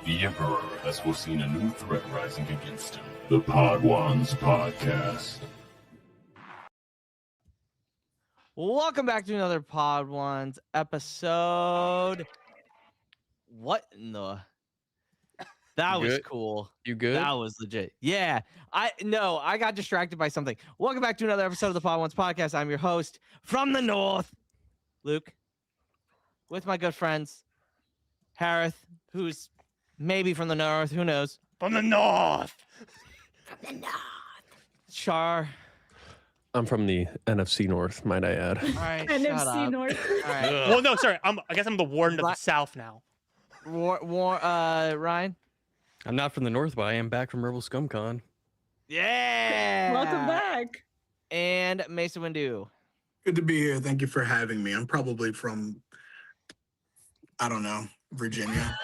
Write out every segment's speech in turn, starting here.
The Emperor has foreseen a new threat rising against him. The Podwans Podcast. Welcome back to another Podwans episode. What in the... That was cool. You good? That was legit. Yeah. I got distracted by something. Welcome back to another episode of the Podwans Podcast. I'm your host from the north, Luke, with my good friends, Hereth, who's maybe from the north. Who knows? From the north. From the north. Char. I'm from the NFC North, might I add. All right, NFC North. All right. Well, no, sorry. I guess I'm the warden of the south now. Ryan. I'm not from the north, but I am back from Rebel ScumCon. Yeah. Welcome back. And MaceahWindu. Good to be here. Thank you for having me. I'm probably from, I don't know, Virginia.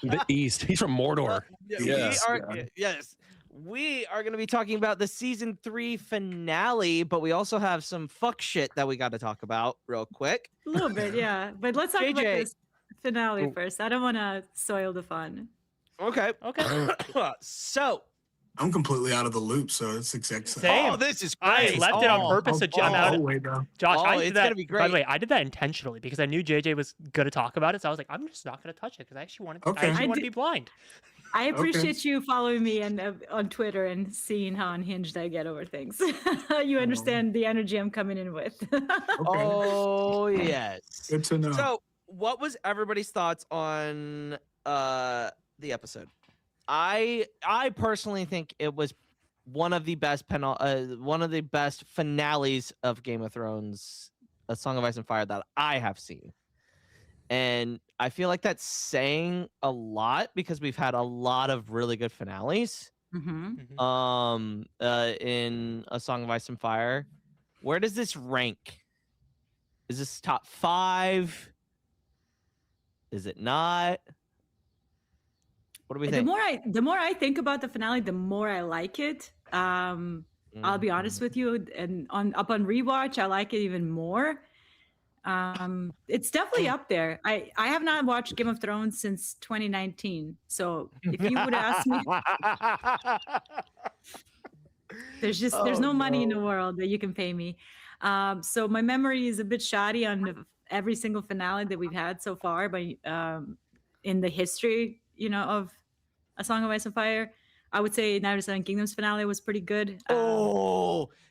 The East. He's from Mordor. Yes. We are going to be talking about the season 3 finale, but we also have some fuck shit that we got to talk about real quick. A little bit, yeah. But let's talk about JJ. this finale first. I don't want to soil the fun. Okay. Okay. So, I'm completely out of the loop, so it's exact same. Same. oh, this is I great. left it on purpose to jump out. Wait, no. Josh, Oh, I it's did that. gonna be By the great. way, I did that intentionally because I knew JJ was going to talk about it. So I was like, I'm just not going to touch it because I actually wanted. Okay. I actually I want to did- be blind. I appreciate you following me and on Twitter and seeing how unhinged I get over things. You understand the energy I'm coming in with. Okay. Oh, yes. Good to know. So, what was everybody's thoughts on the episode? I personally think it was one of the best finales of Game of Thrones, A Song of Ice and Fire that I have seen. And I feel like that's saying a lot because we've had a lot of really good finales Mm-hmm. in A Song of Ice and Fire. Where does this rank? Is this top 5? Is it not? What do we think? The more I think about the finale, the more I like it. I'll be honest with you, and on rewatch, I like it even more. It's definitely up there. I have not watched Game of Thrones since 2019. So if you would ask me, there's no money in the world that you can pay me. So my memory is a bit shoddy on every single finale that we've had so far, but in the history, of A Song of Ice and Fire, I would say Night of the Seven Kingdoms finale was pretty good.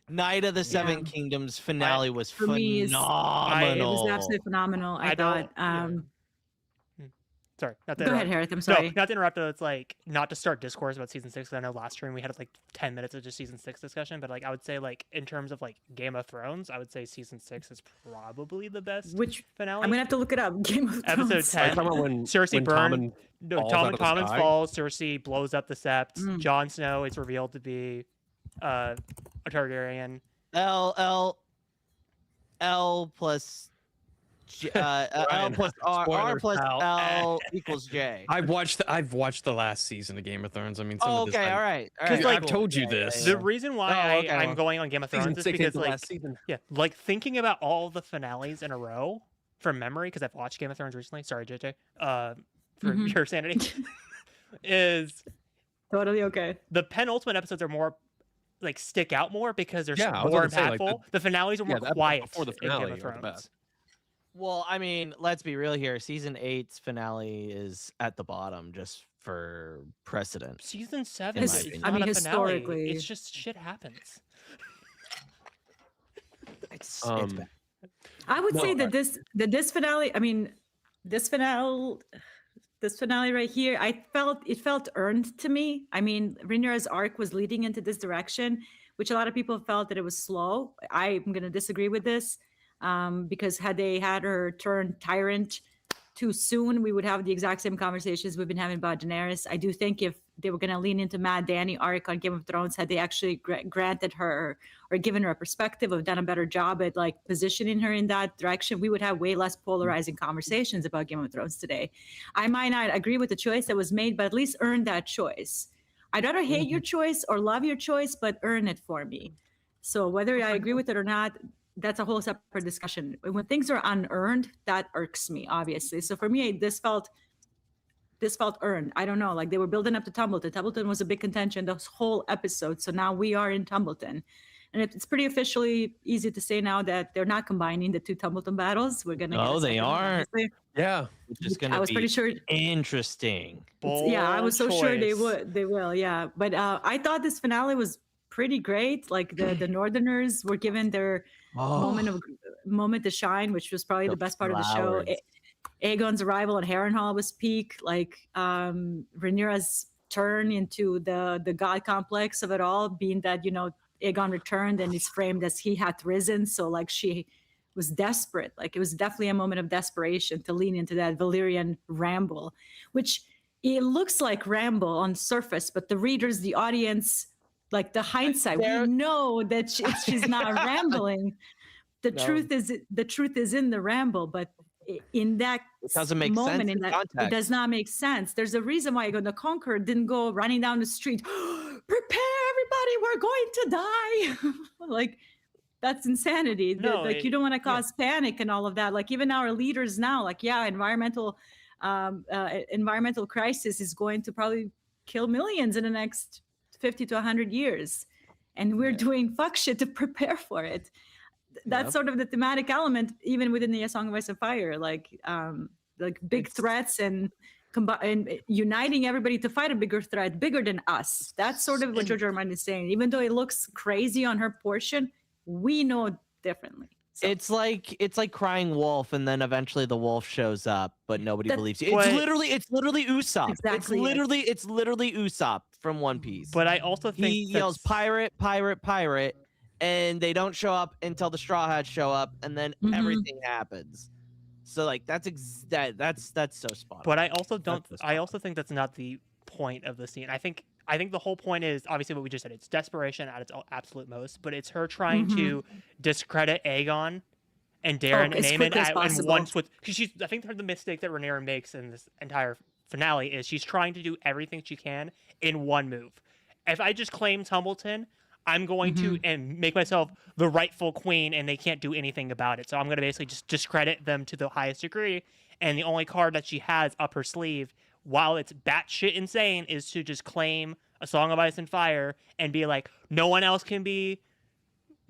Night of the Seven Kingdoms finale was for me, it phenomenal. was absolutely phenomenal. I thought. Sorry, not to Go ahead, interrupt. Hereth. I'm sorry. No, not to interrupt. It's like not to start discourse about season 6. Because I know last stream we had like 10 minutes of just season 6 discussion. But like I would say like in terms of like Game of Thrones, I would say season 6 is probably the best Which finale. I'm gonna have to look it up. Game of Episode Thrones. 10. Talking about when Cersei Tommen falls out of the Tommen sky? falls. Cersei blows up the Sept. Mm. Jon Snow is revealed to be a Targaryen. L plus L plus R Spoilers, plus pal. L equals J. I've watched the last season of Game of Thrones. I mean, some Oh, of this okay, I- all right. Because, like, I've told you this. The reason why okay, I'm well. going on Game of Season Thrones is 6 because is the like last season. like thinking about all the finales in a row from memory because I've watched Game of Thrones recently. Sorry, JJ. For your sanity, is Totally okay. the penultimate episodes are more like stick out more because they're Yeah, I was more gonna say, like, impactful. The finales are more the episodes quiet before the in finale Game of are the Thrones. best. Well, I mean, let's be real here. Season 8's finale is at the bottom just for precedent. Season 7 In my is opinion. not I mean, a finale. historically- It's just shit happens. It's Um, bad. I would No, say that this finale. I mean, this finale right here. It felt earned to me. I mean, Rhaenyra's arc was leading into this direction, which a lot of people felt that it was slow. I'm going to disagree with this because had they had her turn tyrant too soon, we would have the exact same conversations we've been having about Daenerys. I do think if they were going to lean into Mad Dany arc on Game of Thrones, had they actually granted her or given her a perspective or done a better job at like positioning her in that direction, we would have way less polarizing conversations about Game of Thrones today. I might not agree with the choice that was made, but at least earn that choice. I'd rather hate your choice or love your choice, but earn it for me. So whether I agree with it or not, that's a whole separate discussion. When things are unearned, that irks me, obviously. So for me, this felt this felt earned. I don't know. Like they were building up to Tumbleton. Tumbleton was a big contention this whole episode. So now we are in Tumbleton. And it's pretty officially easy to say now that they're not combining the two Tumbleton battles. We're gonna. No, they aren't. Yeah. Which is going I to was be pretty sure. interesting. Yeah, I was so sure they choice. would. They will. Yeah, but I thought this finale was pretty great. Like the Northerners were given their moment to shine, which was probably the best part of the show. flowers. Aegon's arrival at Harrenhal was peak. Like Rhaenyra's turn into the god complex of it all, being that Aegon returned and is framed as he had risen. So like she was desperate. Like it was definitely a moment of desperation to lean into that Valyrian ramble, which it looks like ramble on surface, but the readers, the audience, like the hindsight, we know that she's not rambling. The truth is in the ramble, but in that It doesn't make moment, sense in in that, context. it does not make sense. There's a reason why Aegon the Conqueror didn't go running down the street. Prepare, everybody, we're going to die. Like that's insanity. No, Like you don't want to cause panic and all of that. Like even our leaders now, like environmental crisis is going to probably kill millions in the next 50 to 100 years, and we're doing fuck shit to prepare for it. That's sort of the thematic element, even within the A Song of Ice and Fire, like big threats and uniting everybody to fight a bigger threat, bigger than us. That's sort of what George R. R. Martin is saying. Even though it looks crazy on her portion, we know differently. So. It's like crying wolf, and then eventually the wolf shows up, but nobody believes you. But- It's literally Usopp. Exactly. It's literally Usopp from One Piece. But I also think he yells that's- pirate, pirate, pirate, and they don't show up until the Straw Hats show up, and then everything happens. So like that's so spot on. But I also don't. That's the I also think that's not the point of the scene. I think the whole point is obviously what we just said. It's desperation at its absolute most, but it's her trying to discredit Aegon and Darren and as Aemon quickly as in possible. one switch. Because I think the mistake that Rhaenyra makes in this entire finale is she's trying to do everything she can in one move. If I just claim Tumbleton, I'm going to and make myself the rightful queen, and they can't do anything about it. So I'm going to basically just discredit them to the highest degree. And the only card that she has up her sleeve, while it's batshit insane, is to just claim A Song of Ice and Fire and be like, no one else can be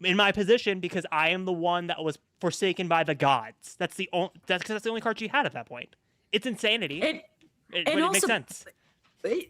in my position because I am the one that was forsaken by the gods. That's the only card she had at that point. It's insanity. But it makes sense.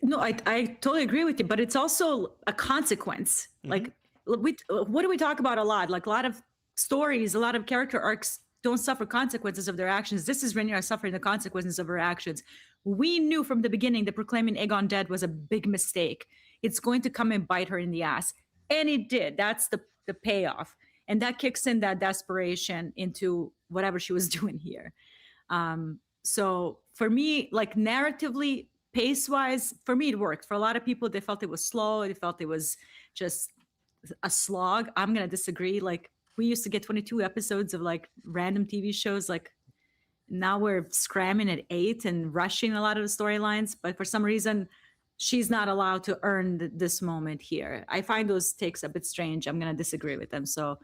No, I totally agree with you, but it's also a consequence. Like what do we talk about a lot? Like a lot of stories, a lot of character arcs don't suffer consequences of their actions. This is Rhaenyra suffering the consequences of her actions. We knew from the beginning that proclaiming Aegon dead was a big mistake. It's going to come and bite her in the ass. And it did. That's the payoff. And that kicks in that desperation into whatever she was doing here. So for me, like narratively, pace-wise, for me, it worked. For a lot of people, they felt it was slow. They felt it was just a slog. I'm going to disagree. Like, we used to get 22 episodes of, like, random TV shows. Like, now we're scramming at 8 and rushing a lot of the storylines. But for some reason, she's not allowed to earn this moment here. I find those takes a bit strange. I'm going to disagree with them. So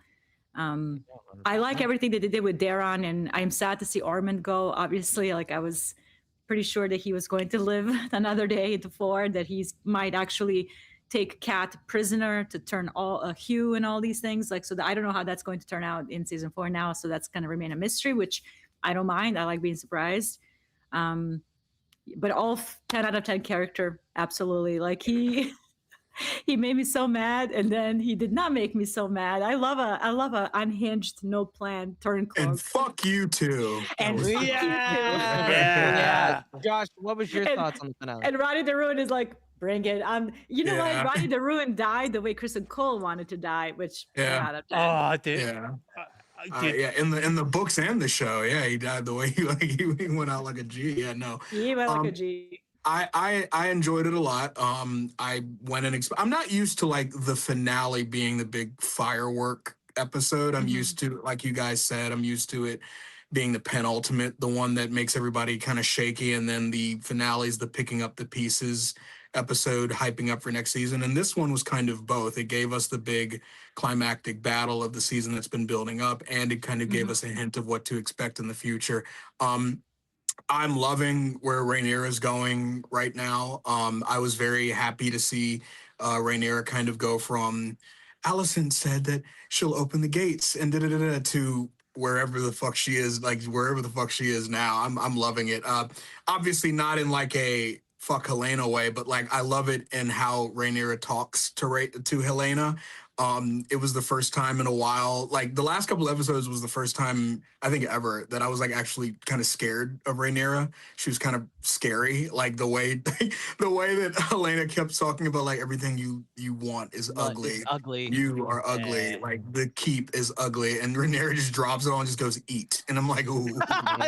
I like everything that they did with Daron, and I'm sad to see Ormond go. Obviously, like, I was pretty sure that he was going to live another day to 4, that he might actually take Cat prisoner to turn Hugh and all these things. Like, so I don't know how that's going to turn out in season 4 now. So that's going to remain a mystery, which I don't mind. I like being surprised. But all 10 out of 10 character, absolutely. Like he made me so mad, and then he did not make me so mad. I love a unhinged, no plan turncloak. And fuck you too. And That was- fuck you too. Yeah. Josh, what was your And- thoughts on the finale? And Roddy DeRuin is like, bring it. You know Yeah. what? Roddy DeRuin died the way Kristen Cole wanted to die, which Yeah. out of 10. Oh, dude. Yeah. Dude, Yeah, in the books and the show, yeah, he died the way he went out like a G. Yeah, no, He went like a G. I enjoyed it a lot. I went and I'm not used to like the finale being the big firework episode. I'm used to, like you guys said, I'm used to it being the penultimate, the one that makes everybody kind of shaky, and then the finale is the picking up the pieces episode, hyping up for next season. And this one was kind of both. It gave us the big climactic battle of the season that's been building up, and it kind of gave us a hint of what to expect in the future. I'm loving where Rhaenyra is going right now. I was very happy to see Rhaenyra kind of go from Alicent said that she'll open the gates and to wherever the fuck she is, like wherever the fuck she is now. I'm loving it. Obviously not in like a fuck Helena way, but like I love it in how Rhaenyra talks to Helena. It was the first time in a while, like the last couple episodes was the first time I think ever that I was like actually kind of scared of Rhaenyra. She was kind of scary, like the way that Helena kept talking about like everything you want is ugly. It's ugly. You are ugly. Yeah. Like the keep is ugly, and Rhaenyra just drops it all and just goes eat, and I'm like, ooh,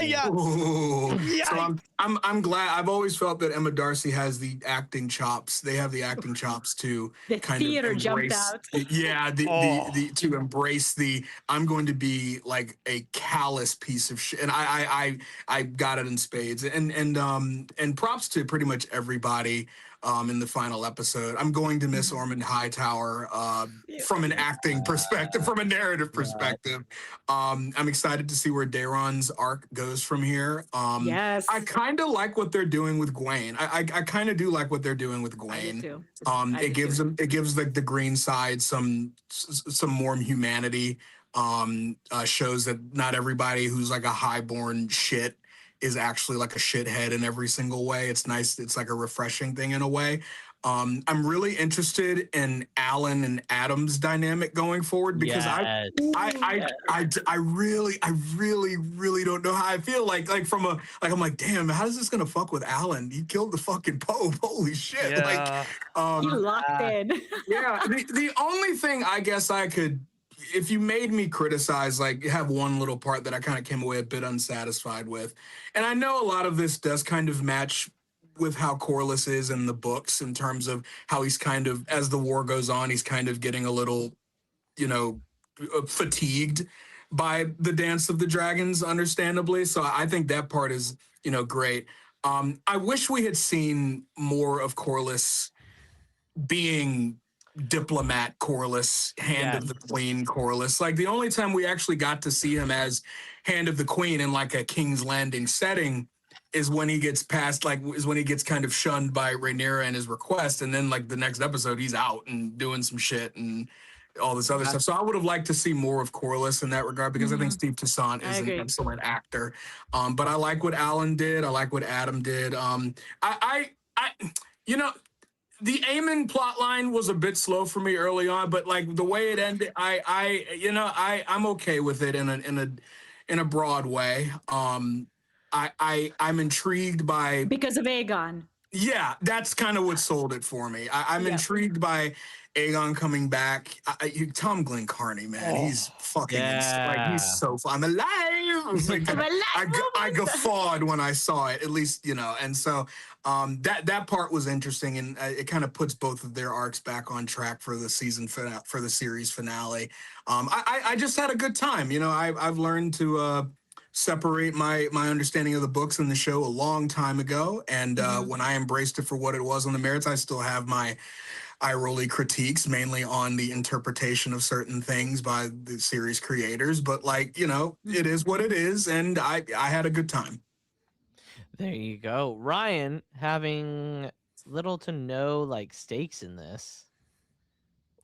Yeah. ooh. Yikes. So I'm glad. I've always felt that Emma Darcy has the acting chops. They have the acting chops to The kind theater of jumped embrace, out. yeah, the to embrace the I'm going to be like a callous piece of shit, and I got it in spades, and props to pretty much everybody in the final episode. I'm going to miss Ormond Hightower from an acting perspective, from a narrative perspective. I'm excited to see where Daeron's arc goes from here. Yes. I kind of like what they're doing with Gwaine. I kind of do like what they're doing with I do Gwaine. too. I It do gives too. them, it gives like the green side some more humanity. Shows that not everybody who's like a highborn shit is actually like a shithead in every single way. It's nice. It's like a refreshing thing in a way. I'm really interested in Alan and Adam's dynamic going forward because Yes. I really don't know how I feel. Like I'm like, damn, how is this gonna fuck with Alan? He killed the fucking Pope. Holy shit! Yeah. You locked in. Yeah. The only thing I guess I could, if you made me criticize, like have one little part that I kind of came away a bit unsatisfied with, and I know a lot of this does kind of match with how Corlys is in the books in terms of how he's kind of, as the war goes on, he's kind of getting a little, fatigued by the Dance of the Dragons, understandably. So I think that part is, great. I wish we had seen more of Corlys being diplomat Corlys, Hand of the Queen Corlys. Like the only time we actually got to see him as Hand of the Queen in like a King's Landing setting is when he gets kind of shunned by Rhaenyra and his request, and then like the next episode he's out and doing some shit and all this other stuff. So I would have liked to see more of Corlys in that regard because I think Steve Toussaint is an excellent actor. But I like what Alan did. I like what Adam did. The Aemon plot line was a bit slow for me early on, but like the way it ended, I'm okay with it in a broad way. I'm intrigued by, Because of Aegon. yeah, that's kind of what sold it for me. I'm intrigued by Aegon coming back. Tom Glencarney, man, he's fucking like he's so fun. I'm alive. Like, I'm alive. I guffawed when I saw it, at least, and so that part was interesting, and it kind of puts both of their arcs back on track for the for the series finale. I just had a good time. I've learned to separate my understanding of the books and the show a long time ago, and when I embraced it for what it was on the merits, I still have my eye-rolly critiques, mainly on the interpretation of certain things by the series creators, but like, it is what it is, and I had a good time. There you go. Ryan, having little to no like stakes in this,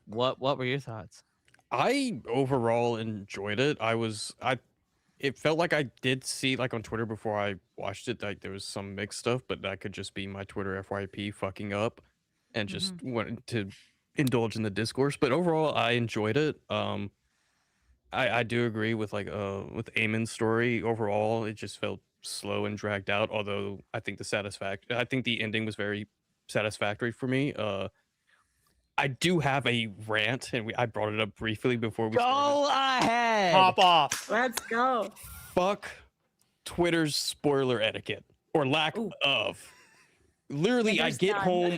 what were your thoughts? I overall enjoyed it. It felt like I did see, like on Twitter before I watched it, like there was some mixed stuff, but that could just be my Twitter FYP fucking up and just wanted to indulge in the discourse. But overall, I enjoyed it. I do agree with with Aemon's story. Overall, it just felt slow and dragged out. Although I think the ending was very satisfactory for me. I do have a rant, and I brought it up briefly before we started. Go ahead. Pop off. Let's go. Fuck Twitter's spoiler etiquette or lack of. Literally, Yeah,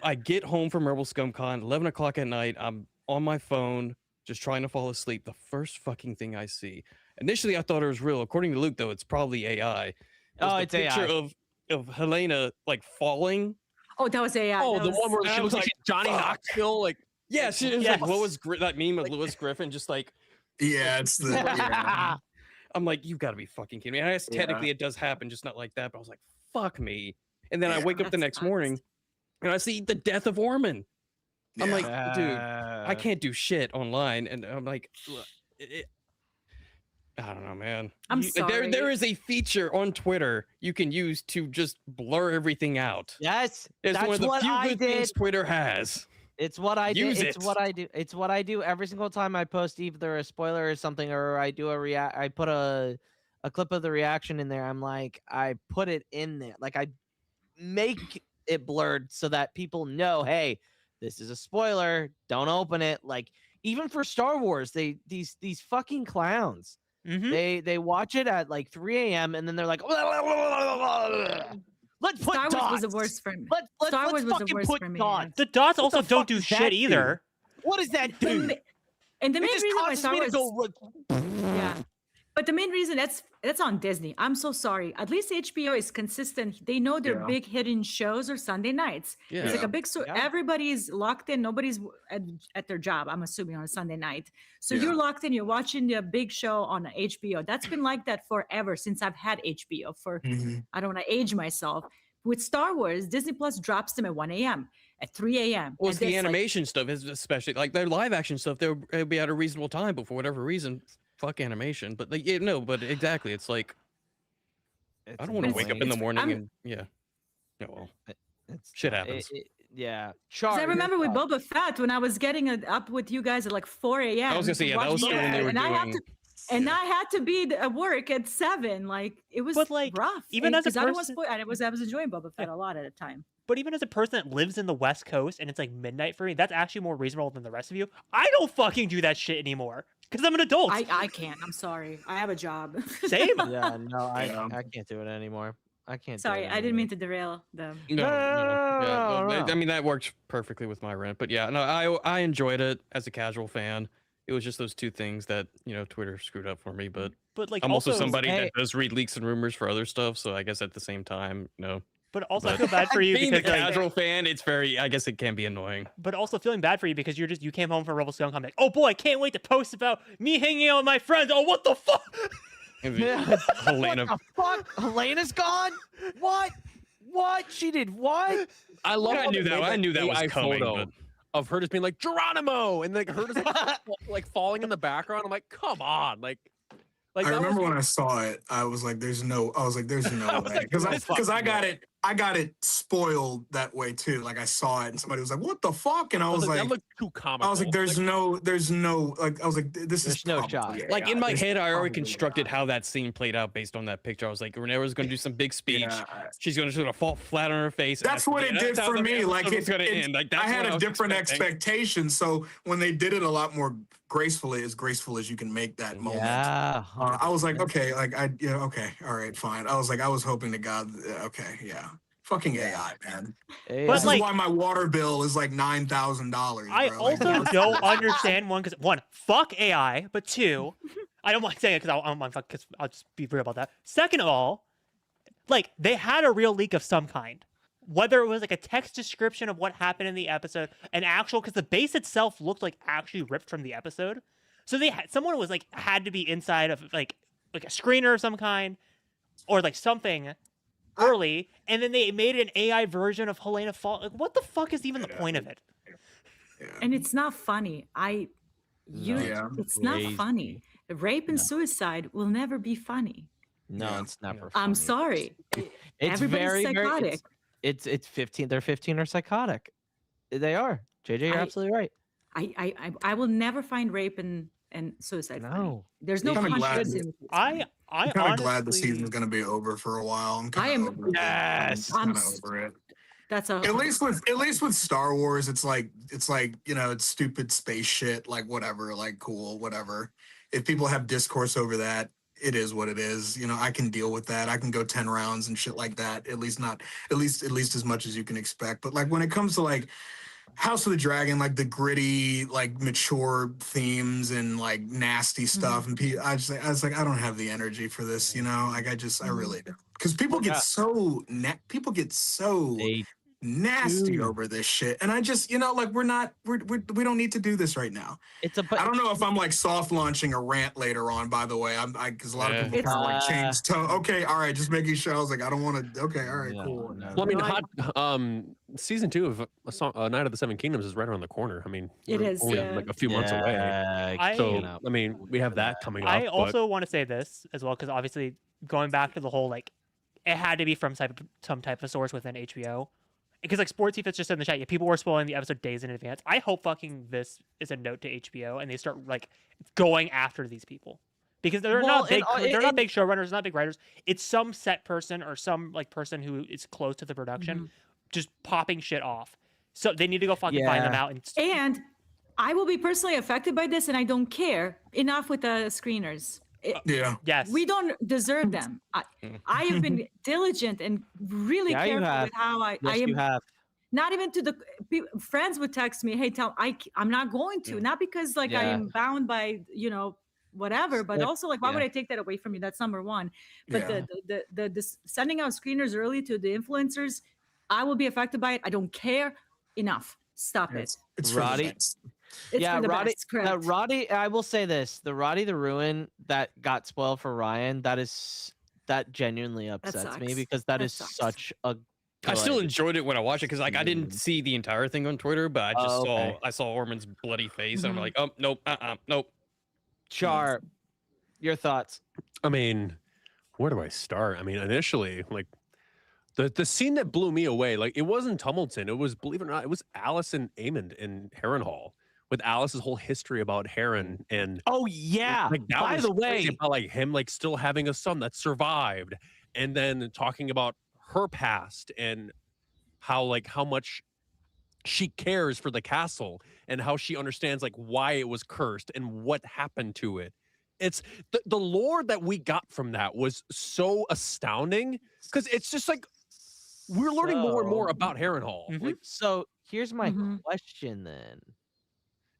I get home from Rebel ScumCon, 11 o'clock at night. I'm on my phone, just trying to fall asleep. The first fucking thing I see. Initially, I thought it was real. According to Luke, though, it's probably AI. It's picture AI. of Helena like falling. Oh, that was AI. Oh, That the was- one where I she was looks like like, Johnny fuck. Knoxville. Like, Yeah, she was Yes. like that meme of Louis Griffin, just like. Yeah, it's the. Yeah. I'm like, you gotta be fucking kidding me. I guess technically it does happen, just not like that. But I was like, fuck me. And then I wake up the That's next morning honest. and I see the death of Orman. I'm Yeah. like, dude, I can't do shit online. And I'm like, I don't know, man. I'm Like, there sorry. is a feature on Twitter you can use to just blur everything out. Yes, It's one that's of the what few I good did. things Twitter has. It's what I do. Use It's it. what I do. It's what I do every single time I post either a spoiler or something, or I do I put a clip of the reaction in there. I'm like, I put it in there. Like I make it blurred so that people know, hey, this is a spoiler. Don't open it. Like even for Star Wars, these fucking clowns. Mm-hmm. They watch it at like 3 a.m. and then they're like, let's put Star Wars dots. was the worst for me. Let's Star Wars was the fucking worst put for me. dots. The dots What also the don't fuck do does that shit do? either. What does that do? And the main It just reason why causes Star me to Wars, go. yeah, but the main reason that's on Disney. I'm so sorry. At least HBO is consistent. They know their Yeah. big hidden shows are Sunday nights. Yeah. It's like a big so Yeah. everybody's locked in. Nobody's at their job. I'm assuming on a Sunday night. So Yeah. you're locked in. You're watching the big show on HBO. That's been like that forever since I've had HBO. Mhm. I don't want to age myself. With Star Wars, Disney Plus drops them at 1 a.m. at 3 a.m. Well, and it's the that's like- animation stuff, especially like their live action stuff. They'll be at a reasonable time, but for whatever reason, fuck animation. But like, yeah, no, but exactly, it's like I don't want to It's- wake up in the it's- morning I'm- and yeah, well, It's shit not- happens. Yeah. 'cause Char, I your remember with thoughts. Boba Fett when I was getting up with you guys at like 4 a.m. I was gonna say, yeah, that was watching when they it, were and I had doing. to, and I had to be at work at 7. Like it was But, like, rough. even as a 'cause I don't want person- to spoil, and I was enjoying Boba Fett a lot at the time. But even as a person that lives in the West Coast and it's like midnight for me, that's actually more reasonable than the rest of you. I don't fucking do that shit anymore because I'm an adult. I can't. I'm sorry. I have a job. Same. Yeah, no, Yeah. I can't do it anymore. I can't. Sorry, do it I didn't anymore. mean to derail them. No, yeah, no. I mean that works perfectly with my rent. But yeah, no, I enjoyed it as a casual fan. It was just those two things that Twitter screwed up for me. But But like I'm also somebody hey- that does read leaks and rumors for other stuff. So I guess at the same time, no. But also I But- feel bad for you Being the because like, casual fan, it's very. I guess it can be annoying. but also feeling bad for you because you came home from Rebel Scum like, oh boy, I can't wait to post about me hanging out with my friends. Oh, what the fuck? Yeah. Helena, What the fuck? Helena's gone? What? What? She did what? I love. Yeah, I how knew they that- made I knew that was AI coming, photo but- of her just being like Geronimo, and like her just like falling in the background. I'm like, come on, like I that remember was- when I saw it, I was like, "There's no." I was like, "There's no I was way," like, because "This I fucking got it. I got it spoiled that way too. Like I saw it, and somebody was like, "What the fuck?" And I was that like, looked too comical. I was like, "There's no." Like I was like, "This is There's no probably shot. like AI. in my There's head, I already probably constructed AI." how that scene played out based on that picture. I was like, Renee's going to do some big speech. Yeah. She's going to sort of fall flat on her face. and That's what it did that's how for the me. Like episode was it, gonna it- end. Like I that's had what a was different expecting. expectation. So when they did it a lot more gracefully as you can make that moment. Yeah. I was like, okay, okay, all right, fine. I was like, I was hoping to God, okay, yeah, fucking AI, man. Hey, But, This like- is why my water bill is like $9,000. I bro. Like, also don't understand one, fuck AI, but two, I don't want to say it because I'll just be real about that. Second of all, like they had a real leak of some kind, whether it was like a text description of what happened in the episode, an actual because the base itself looked like actually ripped from the episode. So they had someone was like had to be inside of like a screener of some kind, or like something early, and then they made an AI version of Helena Fall. Like, what the fuck is even the point of it? yeah. And it's not funny. Yeah. It's not Crazy. funny. Rape and suicide will never be funny. No, Yeah. it's never. I'm funny. sorry. It's Everybody's very, psychotic. very. It's 15. They're 15 are psychotic. They are. JJ, you're I- absolutely right. I will never find rape and suicide funny. No. There's no I'm kinda glad conscience that- in it. I I'm kind of glad the honestly- season's gonna be over for a while. I'm I kind am- of over it. Yes. I'm I'm kind of over it. That's a At least with Star Wars, it's like it's stupid space shit, like whatever, like cool, whatever. If people have discourse over that, it is what it is. I can deal with that. I can go 10 rounds and shit like that. At least as much as you can expect. But like when it comes to like House of the Dragon, like the gritty, like mature themes and like nasty stuff, and I was like, I don't have the energy for this. Like I really don't, because people get so nasty over this shit. And I just, like we don't need to do this right now. I don't know if I'm like soft launching a rant later on, by the way. Because a lot of people kind of like change tone. Okay, all right, just making sure. I was like, I don't want to. Okay, all right, cool. No. Well, I mean, season 2 of Night of the Seven Kingdoms is right around the corner. I mean, it is only like a few months away. I mean, we have that coming up. I also want to say this as well, because obviously going back to the whole like, it had to be from some type of source within HBO. Because like Sportsy Fitz just said in the chat, people were spoiling the episode days in advance. I hope fucking this is a note to HBO and they start like going after these people, because they're not big showrunners, not big writers. It's some set person or some like person who is close to the production, just popping shit off. So they need to go fucking find them out. And I will be personally affected by this, and I don't care. Enough with the screeners. Yes. We don't deserve them. I have been diligent and really careful with how I am. You have. Not even to the friends would text me, "Hey, I'm not going to." Not because like I am bound by whatever, but also like why would I take that away from you? That's number one. But the sending out screeners early to the influencers, I will be affected by it. I don't care. Enough. Stop it. It's Roddy. Roddy, I will say this: the Roddy the Ruin that got spoiled for Ryan, that genuinely upsets me, because that is such a. I still enjoyed it when I watched it, because like I didn't see the entire thing on Twitter, but I just saw Orman's bloody face, and I'm like, oh nope, nope. Char, your thoughts? I mean, where do I start? I mean, initially, like the scene that blew me away, like it wasn't Tumbleton. It was, believe it or not, it was Alice and Aemond in Harrenhal, with Alice's whole history about Harren. And like, by the way, about like him like still having a son that survived, and then talking about her past and how much she cares for the castle and how she understands like why it was cursed and what happened to it. It's the lore that we got from that was so astounding, because it's just like we're learning more and more about Harrenhal. Like, so here's my question then.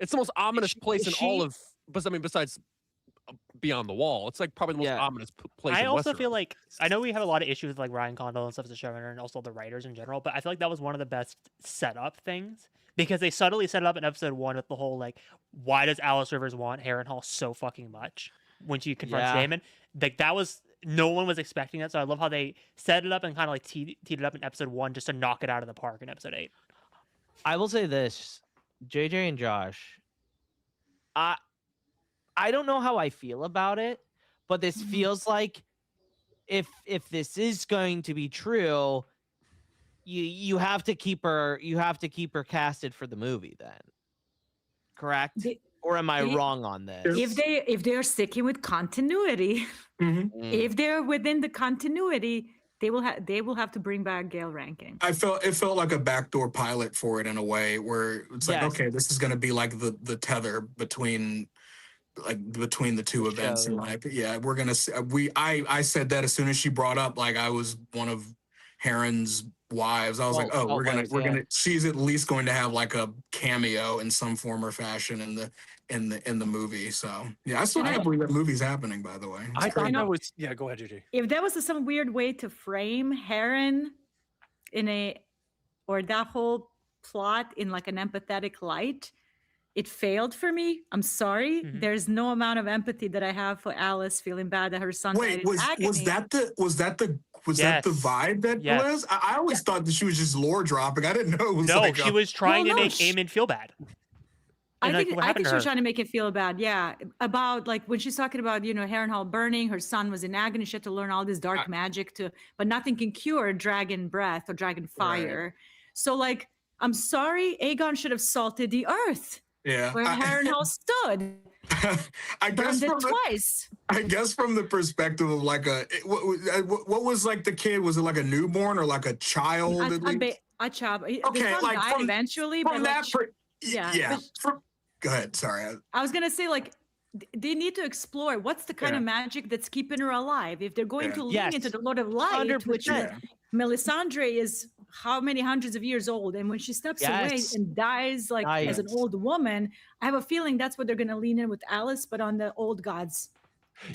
It's the most ominous place in all of, besides Beyond the Wall. It's like probably the most ominous place. I in also Westeros. feel like, I know we have a lot of issues with like Ryan Condal and stuff as a showrunner, and also the writers in general, but I feel like that was one of the best setup things, because they subtly set it up in episode 1 with the whole like, why does Alice Rivers want Harrenhal so fucking much when she confronts Daemon? Like that was, no one was expecting that, so I love how they set it up and kind of like teed it up in episode 1 just to knock it out of the park in episode 8. I will say this, JJ and Josh, I don't know how I feel about it, but this feels like if this is going to be true, you have to keep her casted for the movie then. Correct? Or am I wrong on this? If they are sticking with continuity, if they're within the continuity, they will have to bring back Gale Rankin. It felt like a backdoor pilot for it in a way, where it's like, okay, this is going to be like the tether between the two events. And like, we're gonna I said that as soon as she brought up like I was one of Harren's wives. I was like, oh, we're gonna she's at least going to have like a cameo in some form or fashion in the movie. So I still can't believe that movie's happening, by the way. I thought that was go ahead, JJ. If there was some weird way to frame Harren or that whole plot in like an empathetic light, it failed for me. I'm sorry. There's no amount of empathy that I have for Alice feeling bad that her son died in agony. Was that the vibe that was? I always thought that she was just lore dropping. I didn't know it was she was trying to make Aemond feel bad. I think she was trying to make it feel bad. Yeah, about like when she's talking about Harrenhal burning, her son was in agony. She had to learn all this dark magic but nothing can cure dragon breath or dragon fire. Right. So like, I'm sorry, Aegon should have salted the earth. Yeah, where Harrenhal stood. I guess twice. I guess from the perspective of like what was like the kid? Was it like a newborn or like a child? A child. Okay, like eventually. From that, like, go ahead. Sorry. I was gonna say like they need to explore what's the kind of magic that's keeping her alive. If they're going to lean into the Lord of Light, 100%. Which Melisandre is how many hundreds of years old, and when she steps away and dies as an old woman, I have a feeling that's what they're going to lean in with Alice, but on the old gods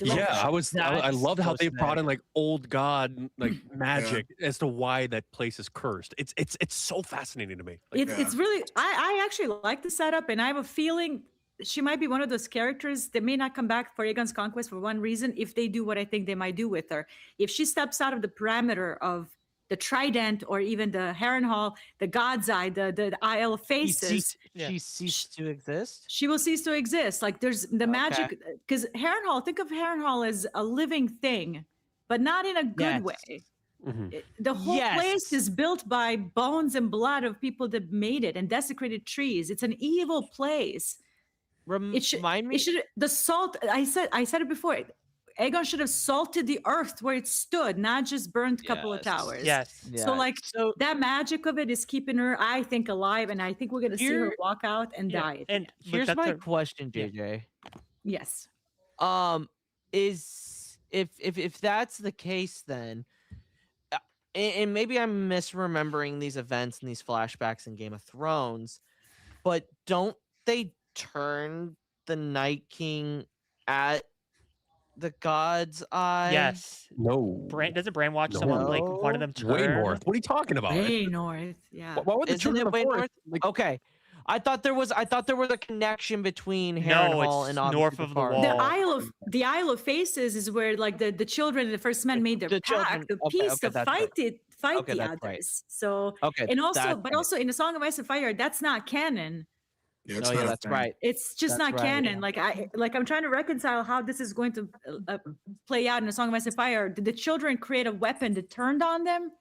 Yeah, I loved how so they brought sick. in like old god like magic as to why that place is cursed. It's so fascinating to me. Like, It's really I actually like the setup, and I have a feeling she might be one of those characters that may not come back for Aegon's Conquest for one reason, if they do what I think they might do with her. If she steps out of the parameter of the Trident or even the Harrenhal, the God's Eye, the Isle of Faces, She ceased to exist. she will cease to exist. Like there's the magic, because Harrenhal, think of Harrenhal as a living thing, but not in a good Yes. way. mhm. The whole place is built by bones and blood of people that made it and desecrated trees. It's an evil place. It should, Remind me. it should, the salt, I said it before. Aegon should have salted the earth where it stood, not just burned a couple of Yes. towers. Yes. So like so that magic of it is keeping her, I think, alive, and I think we're gonna see her Here- walk out and Yeah, die. at the and end. but here's that's my a- question, yeah. JJ. Yes. Is if that's the case, then and maybe I'm misremembering these events and these flashbacks in Game of Thrones, but don't they turn the Night King at the God's Eye? Yes. No. Doesn't Bran watch someone like one of them turn? Way north. What are you talking about? Way north. Yeah. Why would they Isn't turn it the way forest? north? Like, Okay. I thought there was a connection between No, Harrenhal it's and obviously north of the Picard. wall. The Isle of Faces is where like the children and the first men made their The children- pact, the okay, peace okay, to that's fight right. fight Okay, the that's others. right. So Okay. and also, that's but right. also in the Song of Ice and Fire, that's not canon. Yeah, Oh yeah, that's right. It's just That's not right, canon. Like I'm trying to reconcile how this is going to play out in the Song of Ice and Fire. Did the children create a weapon that turned on them?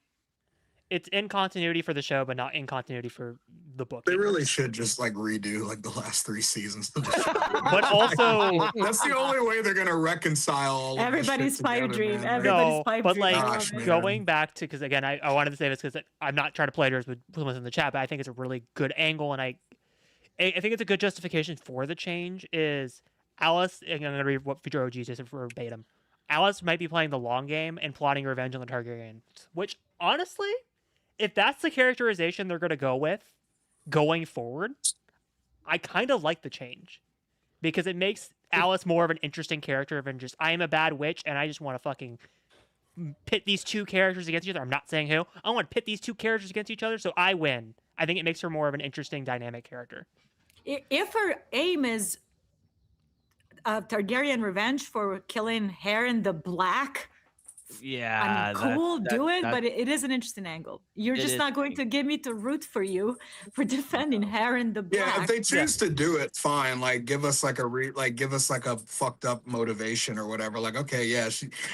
It's in continuity for the show, but not in continuity for the book. They really universe. should just like redo like the last 3 seasons of the show. But also, That's the only way they're gonna reconcile all of this Everybody's shit pipe together, dream. man. Like, Everybody's no, pipe but dream. like Gosh, man. going back to, because again, I wanted to say this because I'm not trying to play it with someone in the chat, but I think it's a really good angle, and I think it's a good justification for the change. Is Alice? And I'm gonna read what future OG says verbatim. Alice might be playing the long game and plotting revenge on the Targaryens, which honestly, if that's the characterization they're gonna go with going forward, I kind of like the change because it makes Alice more of an interesting character than just I am a bad witch and I just want to fucking pit these two characters against each other. I'm not saying who. I want to pit these two characters against each other so I win. I think it makes her more of an interesting dynamic character. If her aim is Targaryen revenge for killing Harren the Black, Yeah. I mean, cool, do it, that- but it is an interesting angle. You're It just is not going to get me to root for you for defending Harren the Black. Yeah, if they choose to do it, fine. Like, give us like give us like a fucked up motivation or whatever. Like, okay, yeah,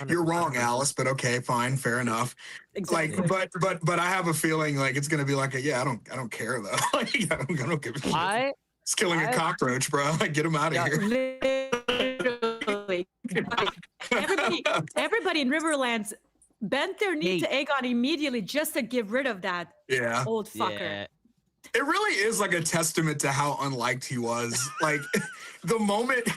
you're wrong, Alice, but okay, fine, fair enough. Exactly. Like, but I have a feeling like it's gonna be like, I don't care though. Like, I don't give a shit. It's killing a cockroach, bro. Like, get him out of here. Literally. Everybody in Riverlands bent their knee to Aegon immediately just to get rid of that Yeah. old fucker. Yeah. It really is like a testament to how unliked he was. Like the moment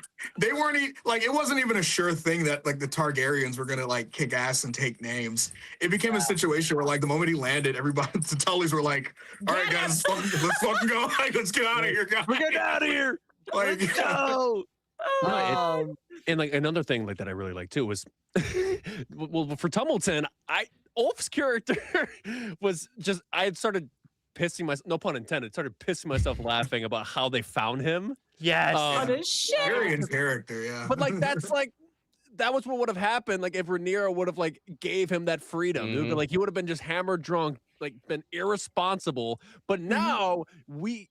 they weren't like, it wasn't even a sure thing that like the Targaryens were gonna like kick ass and take names. It became a situation where like the moment he landed, everybody, the Tullys were like, "All right, guys, let's fucking go. Like, let's get out of here, guys. we're getting out of here. Like, No. And like another thing like that I really like too was well for Tumbleton, Ulf's character was just I had started pissing myself, no pun intended, started pissing myself laughing about how they found him. Yes. What a shit. very in character, yeah. But like that was what would have happened like if Rhaenyra would have like gave him that freedom. It would be like he would have been just hammered drunk, like been irresponsible. But now he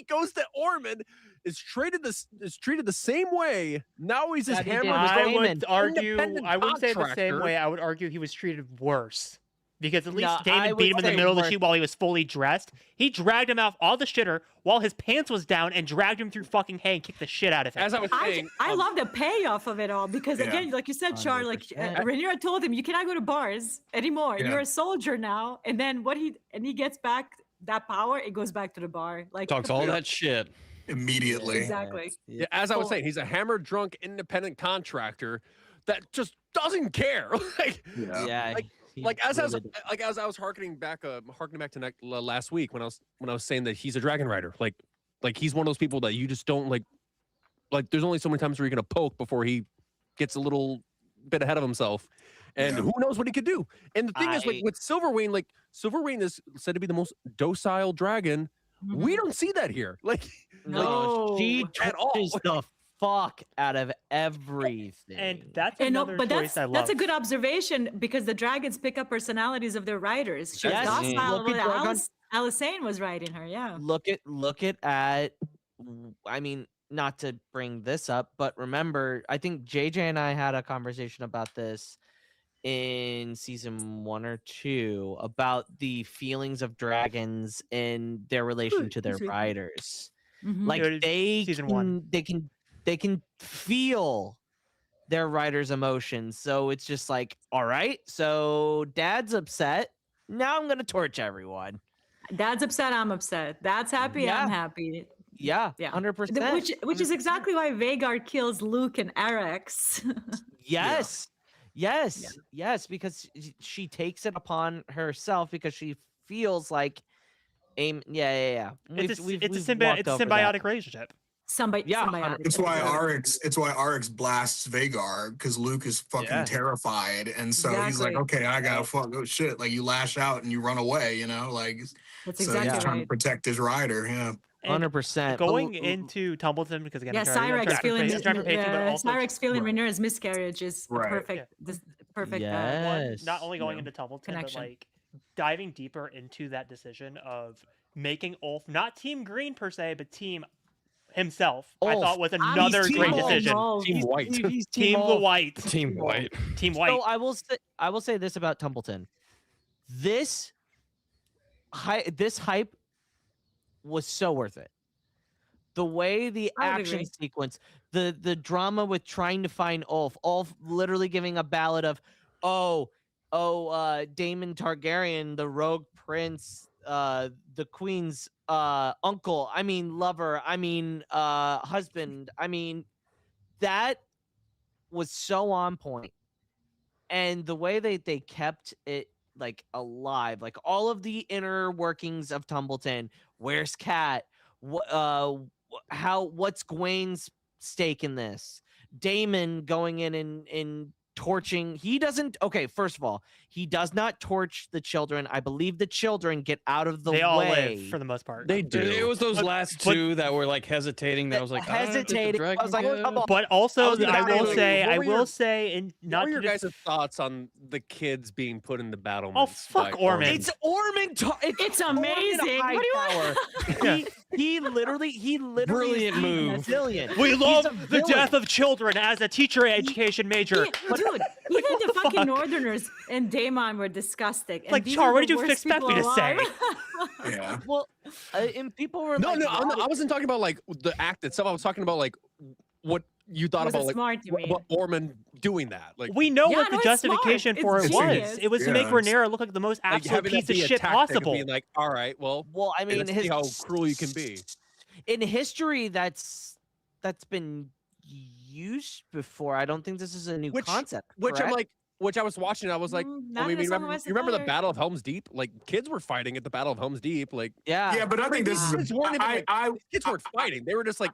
goes to Ormond, is treated the same way. Now he's just That he hammered did. I drunk, would argue, independent I wouldn't say it the same contractor. way. I would argue he was treated worse. Because at least No, I David would beat him in the say middle of the worse. sheet while he was fully dressed. He dragged him out all the shitter while his pants was down and dragged him through fucking hay and kicked the shit out of him. As I was saying, I love the payoff of it all because Yeah. again, like you said, Char, like 100%. Rhaenyra told him, you cannot go to bars anymore. Yeah. You're a soldier now. And then he gets back that power, it goes back to the bar. Like Talks all that shit. Immediately. Exactly. Yeah, as I was Cool. saying, he's a hammered drunk independent contractor that just doesn't care. Yeah. As I was harkening back to last week when I was saying that he's a dragon rider. Like he's one of those people that you just don't like there's only so many times where you're gonna poke before he gets a little bit ahead of himself, and who knows what he could do. And the thing is, like with Silverwing, like Silverwing is said to be the most docile dragon. We don't see that here. Like No. She at all. torches the fuck out of everything. And that's And no, another but choice I love. that's a good observation because the dragons pick up personalities of their riders. She was Yes. docile. Look at Drogon. Alicane was riding her, yeah. look at I mean, not to bring this up, but remember, I think JJ and I had a conversation about this in season 1 or 2 about the feelings of dragons and their relation to their excuse me. riders. Mhm. Like It was season 1. they can feel their riders' emotions. So it's just like, all right, so dad's upset. Now I'm gonna torch everyone. Dad's upset, I'm upset. Dad's happy, Yeah. I'm happy. Yeah, Yeah. 100%. Which is exactly why Vhagar kills Luke and Arrax. Yes. Yes, because she takes it upon herself because she feels like yeah. It's a We've symbiotic walked over that. relationship. Yeah, Symbiotic. It's why Arix blasts Vhagar because Luke is fucking Yeah. terrified, and so he's like, Exactly. okay, I gotta fuck oh shit, like you lash out and you run away, you know, like That's so exactly he's trying to right. protect his rider, yeah. And 100%. going into Tumbleton, because again, Yeah, I'm sorry, Cyrix feeling I'm trying to paint you, but also Cyrix feeling Right. Rhaenyra's miscarriage is a Right. perfect perfect Yes. not only going Yeah. into Tumbleton, Connection. but like diving deeper into that decision of making Ulf not Team Green per se, but Team himself. I Ulf. thought was I'm another Team great Ulf. decision. Team White. He's Team the Ulf. White. Team White. Team White. So I will say this about Tumbleton. This hype was so worth it. The way the I would action agree. sequence, the drama with trying to find Ulf literally giving a ballad of, Daemon Targaryen, the rogue prince, the queen's uncle, I mean lover, I mean husband, I mean that was so on point. And the way they kept it like alive, like all of the inner workings of Tumbleton. Where's Cat? What's Gwen's stake in this? Daemon going in and torching. He doesn't. Okay, first of all, he does not torch the children. I believe the children get out of the They all way. live for the most part. They do. It was those But- last but- two that were like hesitating. That I was like, Hesitating. I was like, But also, I was gonna I will ask you, say, what I were will your- say, and What not are your to guys' thoughts on the kids being put in the battle? fuck Ormond. It's Ormond. It's amazing. What do you want? Hightower. he literally Brilliant is move. a villain. we He's love a the villain. death of children as a teacher education major. Dude, even the fucking Northerners and Daemon were disgusting. And Like, these Char, are what the did you worst expect me people to say? alive. Yeah. Well, and people were No, like, no, I wasn't talking about like the act itself. I was talking about like what you thought Was about it like smart, you mean? what Ormond doing that. Like We know Yeah, what no, the it's smart. justification It's for it genius. was. It was to make Yeah, it's- Rhaenyra look like the most like, absolute having that piece of be a shit tactic of possible. being like, all right, well, well, I hey, mean, let's see how cruel you can be. in history, that's been used before. I don't think this is a new Which- concept. Which I'm correct? like, which I was watching. I was like, not I mean, in you some remember, West you remember the Empire. Battle of Helm's Deep? Like kids were fighting at the Battle of Helm's Deep. Like yeah, Yeah, but I think this is Kids weren't even, like, kids weren't fighting. They were just like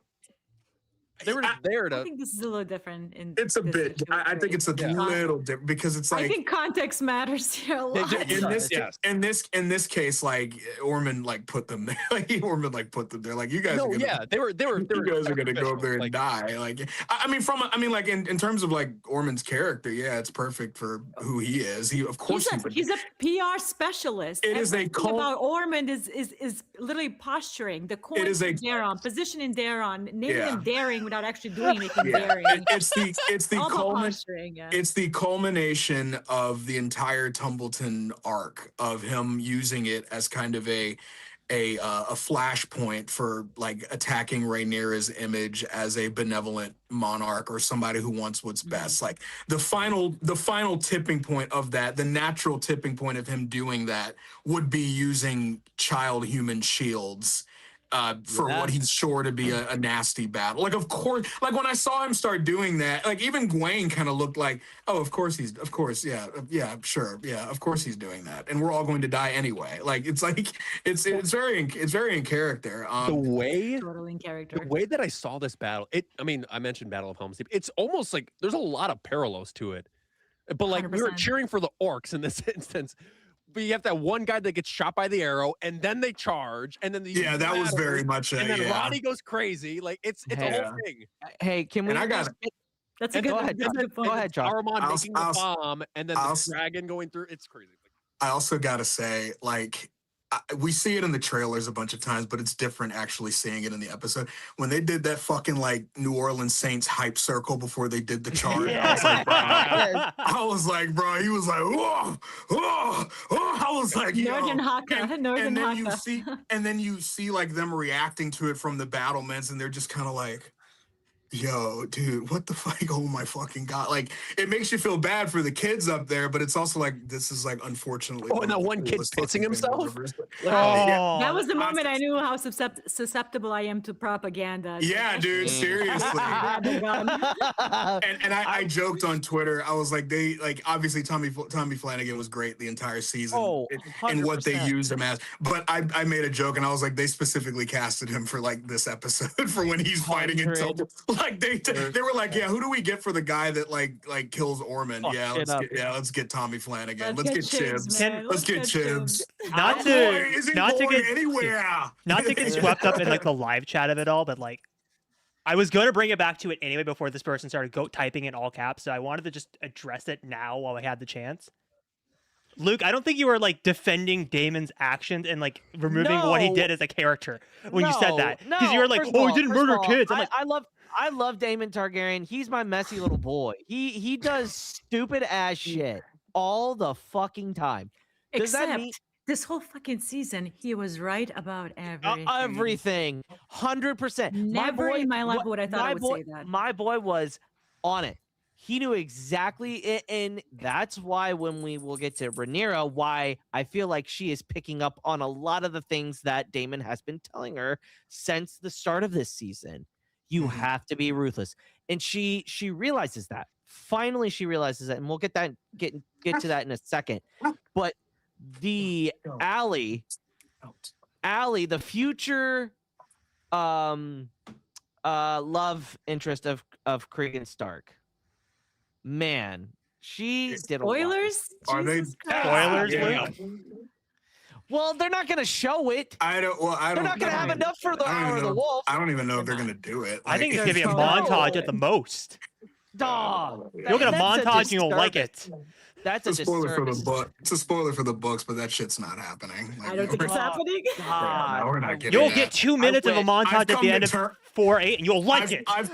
they were just there I to. think this is a little different. it's a this bit. I think it's a situation. little different because it's I like think context matters here a lot. in this Yes. in this case, like Ormond like put them there. Like Ormond like put them there. Like you guys. No, are gonna, yeah, they were. You guys are gonna go up there and like, die. Like I mean, like in terms of like Ormond's character, yeah, it's perfect for who he is. He of course He's a PR specialist. It is a Everything about Ormond is literally posturing. The coin is a- Daron, positioning Daron, naming Yeah. him daring without actually doing anything yeah, daring. it's the All about culmination. posturing, yeah. It's the culmination of the entire Tumbleton arc of him using it as kind of a flashpoint for like attacking Rhaenyra's image as a benevolent monarch or somebody who wants what's best. Like the final tipping point of that, the natural tipping point of him doing that would be using child human shields for what he's sure to be a nasty battle. Like, of course, like when I saw him start doing that, like even Gwaine kind of looked like, oh, of course, yeah, sure, yeah, of course he's doing that, and we're all going to die anyway. Like it's very in character. The way Totally in character. The way that I saw this battle, I mean, I mentioned Battle of Helm's Deep. It's almost like there's a lot of parallels to it, but like we were 100%. cheering for the orcs in this instance. But you have that one guy that gets shot by the arrow, and then they charge, and then that was very much and then yeah. Roddy goes crazy. Like it's a whole thing. Hey, can we? And I got That's a And good go ahead, that's a good point. Go ahead, Char. Saruman making the bomb, and then the dragon going through. It's crazy. I also gotta say, like, we see it in the trailers a bunch of times, but it's different actually seeing it in the episode. When they did that fucking like New Orleans Saints hype circle before they did the charge, I was like, bro, he was like, whoa, whoa, whoa. I was like, Northern Haka, and then you see like them reacting to it from the battlements, and they're just kind of like, yo, dude, what the fuck? Oh my fucking god! Like, it makes you feel bad for the kids up there, but it's also like this is like unfortunately. Oh, and that one kid's pissing himself. That was the moment I knew how susceptible I am to propaganda. Yeah, dude, seriously. and I joked on Twitter. I was like, obviously Tommy Flanagan was great the entire season. Oh, and what they 100%. used him as. But I made a joke and I was like, they specifically casted him for like this episode for when he's fighting in Tumbleton. Like they were like, yeah, who do we get for the guy that like kills Ormond? Let's get Tommy Flanagan. Let's get Chibs. Let's get Chibs. Not to get swept up in like the live chat of it all, but like I was going to bring it back to it anyway before this person started typing in all caps, so I wanted to just address it now while I had the chance. Luke, I don't think you were like defending Daemon's actions and like removing what he did as a character when you said that, because you were like, "Oh, he didn't murder kids." I'm like, I love Daemon Targaryen. He's my messy little boy. He does stupid ass shit all the fucking time. Does that mean this whole fucking season, he was right about everything. Everything, 100%. Never in my life would I thought I would say that. My boy was on it. He knew exactly, and that's why when we will get to Rhaenyra, why I feel like she is picking up on a lot of the things that Daemon has been telling her since the start of this season. You have to be ruthless, and she realizes that. Finally, she realizes that, and we'll get to that in a second. But the Allie, the future love interest of Cregan Stark. Man, she did a lot. Spoilers? Are they spoilers, Luke? Well, they're not going to show it. They're not going to have enough for the Hour of the Wolf. I don't even know if they're going to do it. I think it's going to be a montage at the most. Dog. You'll get a montage and you'll like it. That's a spoiler for the book. It's a spoiler for the books, but that shit's not happening. Like, I don't think it's happening. we're not getting You'll that. get 2 minutes of a montage at the end of 4-8, and you'll like it. I've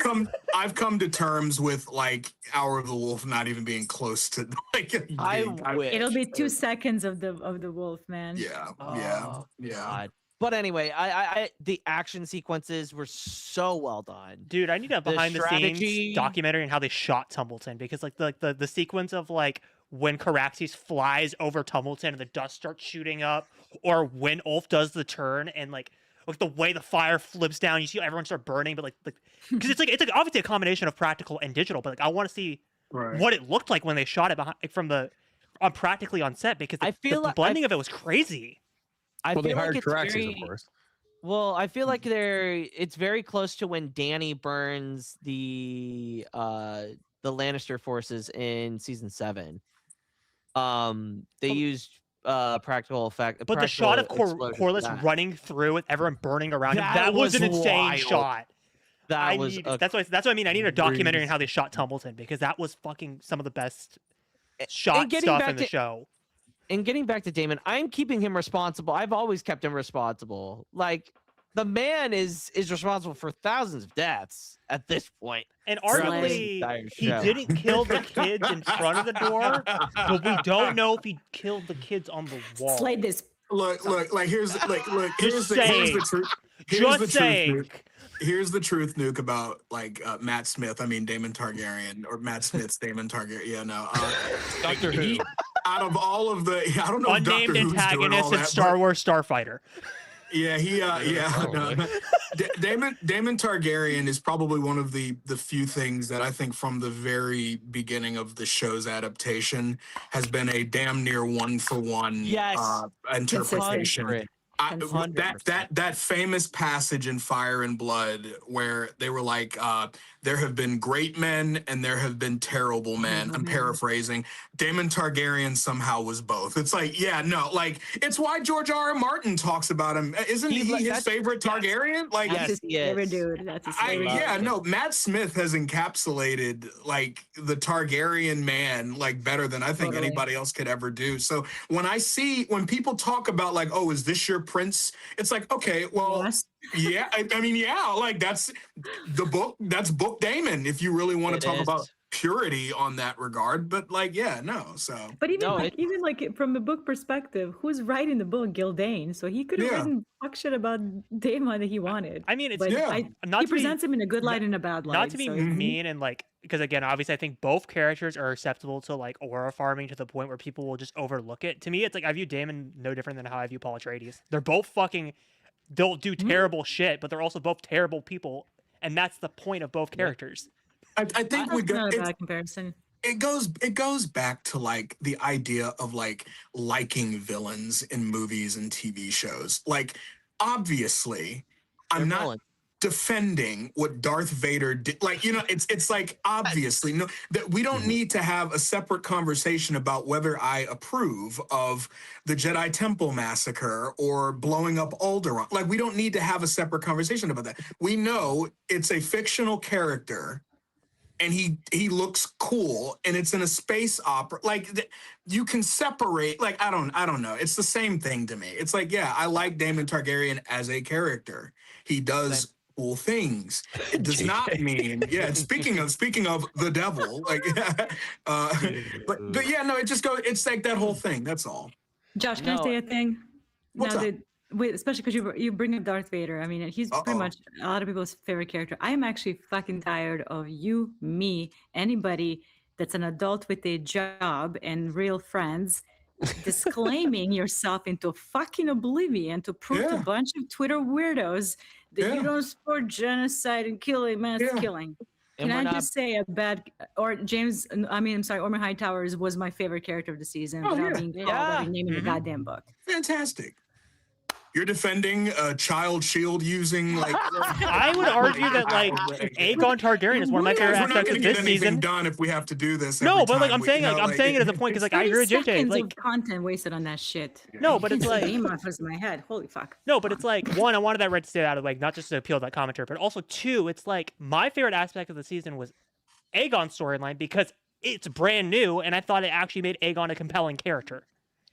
come to terms with like Hour of the Wolf not even being close to like. It'll be 2 seconds of the wolf, man. Yeah. God. But anyway, I the action sequences were so well done. Dude, I need a behind the scenes documentary on how they shot Tumbleton, because like the sequence of like when Caraxes flies over Tumbleton and the dust starts shooting up, or when Ulf does the turn and like the way the fire flips down, you see everyone start burning, but like because it's like obviously a combination of practical and digital, but like I want to see what it looked like when they shot it behind practically on set, because the blending of it was crazy. They hired Caraxes, of course. Well, I feel like it's very close to when Dany burns the Lannister forces in season 7. They used practical effect, but the shot of Corlys running through with everyone burning around him, that was an insane shot. That's what I mean. I need a documentary on how they shot Tumbleton, because that was fucking some of the best shot stuff in the show. And getting back to Daemon, I'm keeping him responsible. I've always kept him responsible. Like, the man is responsible for thousands of deaths at this point. And arguably, he didn't kill the kids in front of the door, but we don't know if he killed the kids on the wall. Slide this. Look, like here's the truth. Here's the truth, Nuke, about like Matt Smith. I mean Daemon Targaryen, or Matt Smith's Daemon Targaryen. Yeah, no. Doctor Who. Out of all of the, I don't know. Unnamed antagonist in Star Wars Starfighter. Yeah, Probably. no. Daemon Targaryen is probably one of the few things that I think from the very beginning of the show's adaptation has been a damn near one for one Yes. interpretation. 100. That famous passage in Fire and Blood where they were like, there have been great men and there have been terrible men. I'm paraphrasing. Daemon Targaryen somehow was both. It's like, yeah, no, like it's why George R.R. Martin talks about him. Isn't he his favorite Targaryen? Like, That's his favorite dude. That's his favorite. yeah, no, Matt Smith has encapsulated like the Targaryen man like better than I think anybody else could ever do. So when people talk about like, oh, is this your prince? It's like, okay, well, yeah, I mean, yeah, like that's the book. That's Book Daemon. If you really want to talk about purity on that regard, but like, yeah, no. So, but even like from the book perspective, who's writing the book? Gildain. So he could have written fuck shit about Daemon that he wanted. I mean, it's he presents him in a good light and a bad light. Not to be mean and like, because again, obviously, I think both characters are susceptible to like aura farming to the point where people will just overlook it. To me, it's like I view Daemon no different than how I view Paul Atreides. They're both fucking. They'll do terrible shit, but they're also both terrible people, and that's the point of both characters. I think we go. Not a bad comparison. It goes back to like the idea of like liking villains in movies and TV shows. Like, obviously, I'm not defending what Darth Vader did. Like, you know, it's like obviously no that we don't need to have a separate conversation about whether I approve of the Jedi Temple massacre or blowing up Alderaan. Like, we don't need to have a separate conversation about that. We know it's a fictional character and he looks cool and it's in a space opera. Like, you can separate, like, I don't know. It's the same thing to me. It's like, yeah, I like Daemon Targaryen as a character. He does cool things. It does not mean, speaking of the devil, like, but yeah, no, it just goes, it's like that whole thing. That's all. Josh, can I say a thing? What's up? Especially because you bring up Darth Vader. I mean, he's pretty much a lot of people's favorite character. I am actually fucking tired of you, me, anybody that's an adult with a job and real friends disclaiming yourself into fucking oblivion to prove to a bunch of Twitter weirdos that you don't support genocide and killing, mass killing. Can I just say Ormond Hightower was my favorite character of the season without being called out and naming the goddamn book. Fantastic. You're defending a child shield using like. I would argue that like Aegon Targaryen is one of my favorite aspects of this season. Done if we have to do this. No, but like I'm saying it as a point because like I agree with JJ. Like of content wasted on that shit. No, but it's like name off in my head. Holy fuck. No, but it's like one, I wanted that right to stay out of like not just to appeal to that commenter, but also two, it's like my favorite aspect of the season was Aegon's storyline because it's brand new and I thought it actually made Aegon a compelling character.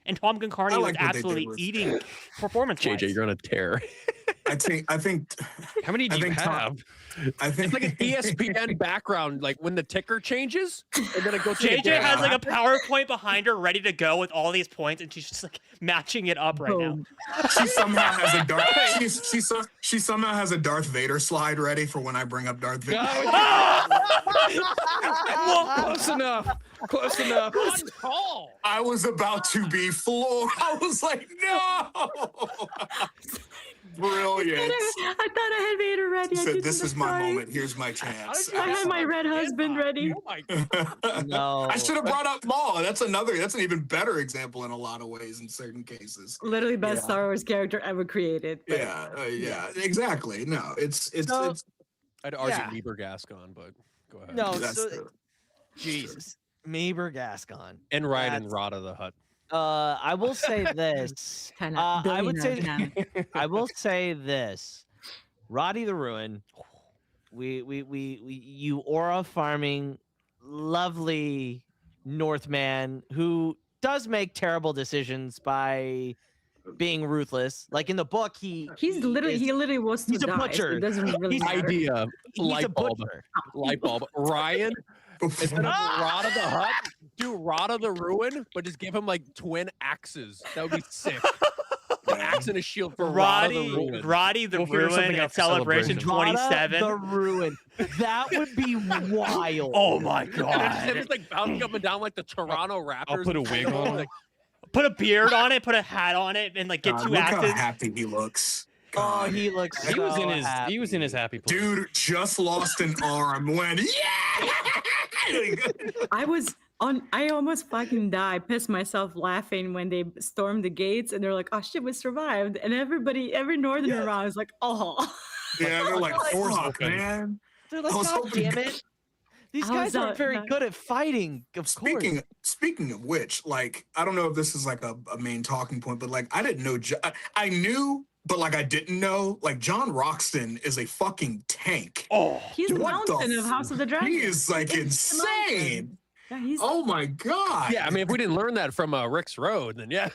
And Tom Concarne was absolutely eating performance. JJ, you're on a tear. I think. How many do you have? I think it's like an ESPN background, like when the ticker changes, and then it goes. JJ has like a PowerPoint behind her, ready to go with all these points, and she's just like matching it up right now. She somehow has a she somehow has a Darth Vader slide ready for when I bring up Darth Vader. Close enough. Close enough. I was about to be floored. I was like, no. Brilliant. I thought I had Vader ready. Said, this is my moment. Here's my chance. I had my red husband ready. Oh my God. No. I should have brought up Maul. That's an even better example in a lot of ways in certain cases. Literally best Star Wars character ever created. But... Yeah, exactly. No, it's I'd argue Meber Gascon, but go ahead. No, Jesus. Meber Gascon. And Ryan and Rada the Hutt. I will say this. I will say this. Roddy the Ruin. You aura farming, lovely Northman who does make terrible decisions by being ruthless. Like in the book, he literally wants to die. He's a butcher. So it doesn't really matter. Idea. Light bulb. Ryan. Instead of Rada the Hutt, do Rada the Ruin, but just give him like twin axes. That would be sick. An axe and a shield for Roddy the Ruin. Roddy the Ruin at Celebration 27. The Ruin. That would be wild. Oh my God. And it's like bouncing up and down like the Toronto Raptors. I'll put a wig on. Put a beard on it, put a hat on it, and like get two look axes. how happy he looks. Oh, God. he looks. He was so in his happy. he was in his happy place. Dude just lost an arm when I almost fucking died, pissed myself laughing when they stormed the gates and they're like, oh shit, we survived. And every northerner around is like, oh. Yeah, they're like, Doors fuck, open. man. They're like, I was God hoping- damn it! These I guys was aren't very not- good at fighting. Of course. Speaking of which, like, I don't know if this is like a main talking point, but like, I didn't know. I knew, but like, I didn't know. Like, John Roxton is a fucking tank. Oh, He's the What the mountain of House of the Dragon. He is like He's the mountain. insane. Yeah, he's Oh my god. Yeah, I mean, if we didn't learn that from Rick's Road, then yeah.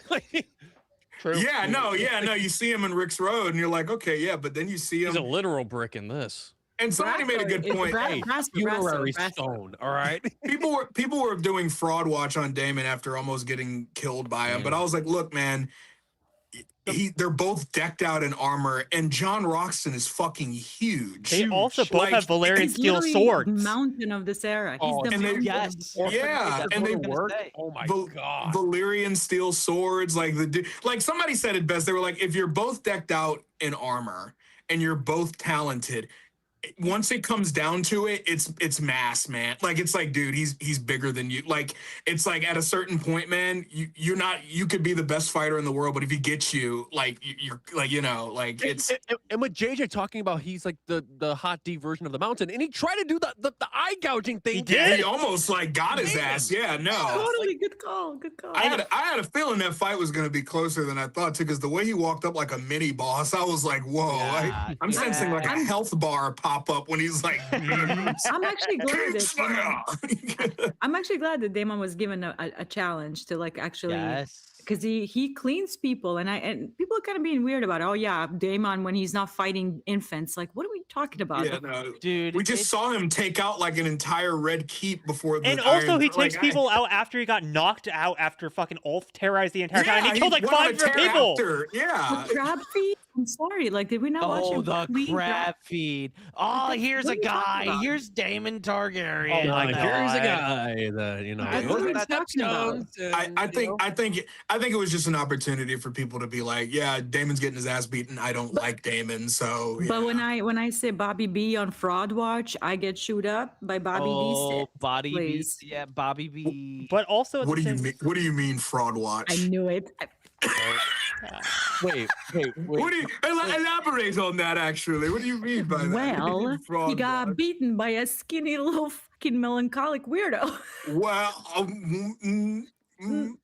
true. Yeah, no. You see him in Rick's Road, and you're like, okay, yeah, but then you see He's a him, literal brick in this. and somebody made a good It's point. Bra- Hey, Brasso, Funerary Brasso. stone, all right? People were doing fraud watch on Damon after almost getting killed by him, but I was like, look, man, they're both decked out in armor, and John Roxton is fucking huge. They also both Like, have Valyrian He's steel literally swords. the mountain of this era. He's Oh, the and they- mountain. Yes. Yeah, That's and what they I'm gonna work. say. Oh my Val- god. Valyrian steel swords, like somebody said it best. They were like, if you're both decked out in armor and you're both talented, once it comes down to it, it's mass, man. Like, it's like, dude, he's bigger than you. Like, it's like at a certain point, man, you could be the best fighter in the world, but if he gets you, like, you're like, like, it's And with JJ talking about he's like the hot D version of the mountain, and he tried to do the eye gouging thing. He did. he almost like got his ass. Yeah, no. Totally good call. Good call. I had a feeling that fight was going to be closer than I thought too, because the way he walked up like a mini boss, I was like, whoa. Yeah, I'm sensing like a I'm- health bar pop up when he's like, I'm actually glad that Kingslayer. I'm actually glad that Damon was given a challenge to like actually Yes. because he cleans people and people are kind of being weird about it. Oh yeah, Damon when he's not fighting infants. Like, what are we talking about? Yeah, no. Dude, We just it's- saw him take out like an entire red keep before the And also, Iron- he takes like, people out after he got knocked out after fucking Ulf terrorized the entire time. Yeah, And he killed like went on a 500 tear people. after. Yeah. The crab feed. I'm sorry. Like, did we not watch Oh, him the clean crab feed. Oh, here's what a are you talking guy. about? Here's Damon Targaryen. Oh my Like, God. here's a guy that What are we talking about? I think it was just an opportunity for people to be like, yeah, Damon's getting his ass beaten. I don't like Damon, so yeah. But when I say Bobby B on Fraud Watch, I get chewed up by Bobby Oh, Bobby B. please. Yeah, Bobby B. But also, at What the do you same- mean? What do you mean fraud watch? I knew it. Wait. What do you elaborate on that? Actually, what do you mean by that? Well, Fraud he got watch. beaten by a skinny little fucking melancholic weirdo. Well,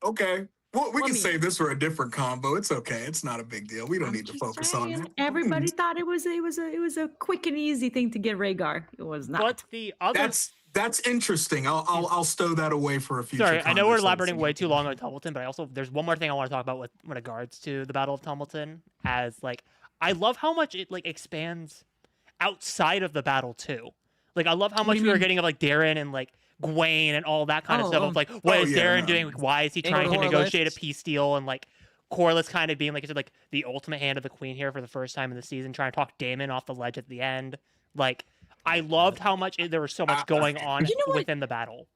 okay. Well, we Let can me- save this for a different combo. It's okay. It's not a big deal. We don't I'm need to just focus on saying, that. Everybody thought it was a quick and easy thing to get Rhaegar. It was not. but the other. That's interesting. I'll stow that away for a future. Sorry, I know we're conversation. elaborating way too long on Tumbleton, but I also there's one more thing I want to talk about with regards to the Battle of Tumbleton. As like, I love how much it like expands outside of the battle too. Like, I love how much do you we were mean? getting of like Darren and like Gwaine and all that kind of stuff. Of like, what Oh, is yeah, Darren no. doing? Like, why is he And trying to negotiate a Corlys. peace deal? And like, Corlys kind of being like I said, like the ultimate hand of the queen here for the first time in the season, trying to talk Daemon off the ledge at the end. Like, I loved how much there was so much going on You know what? within the battle.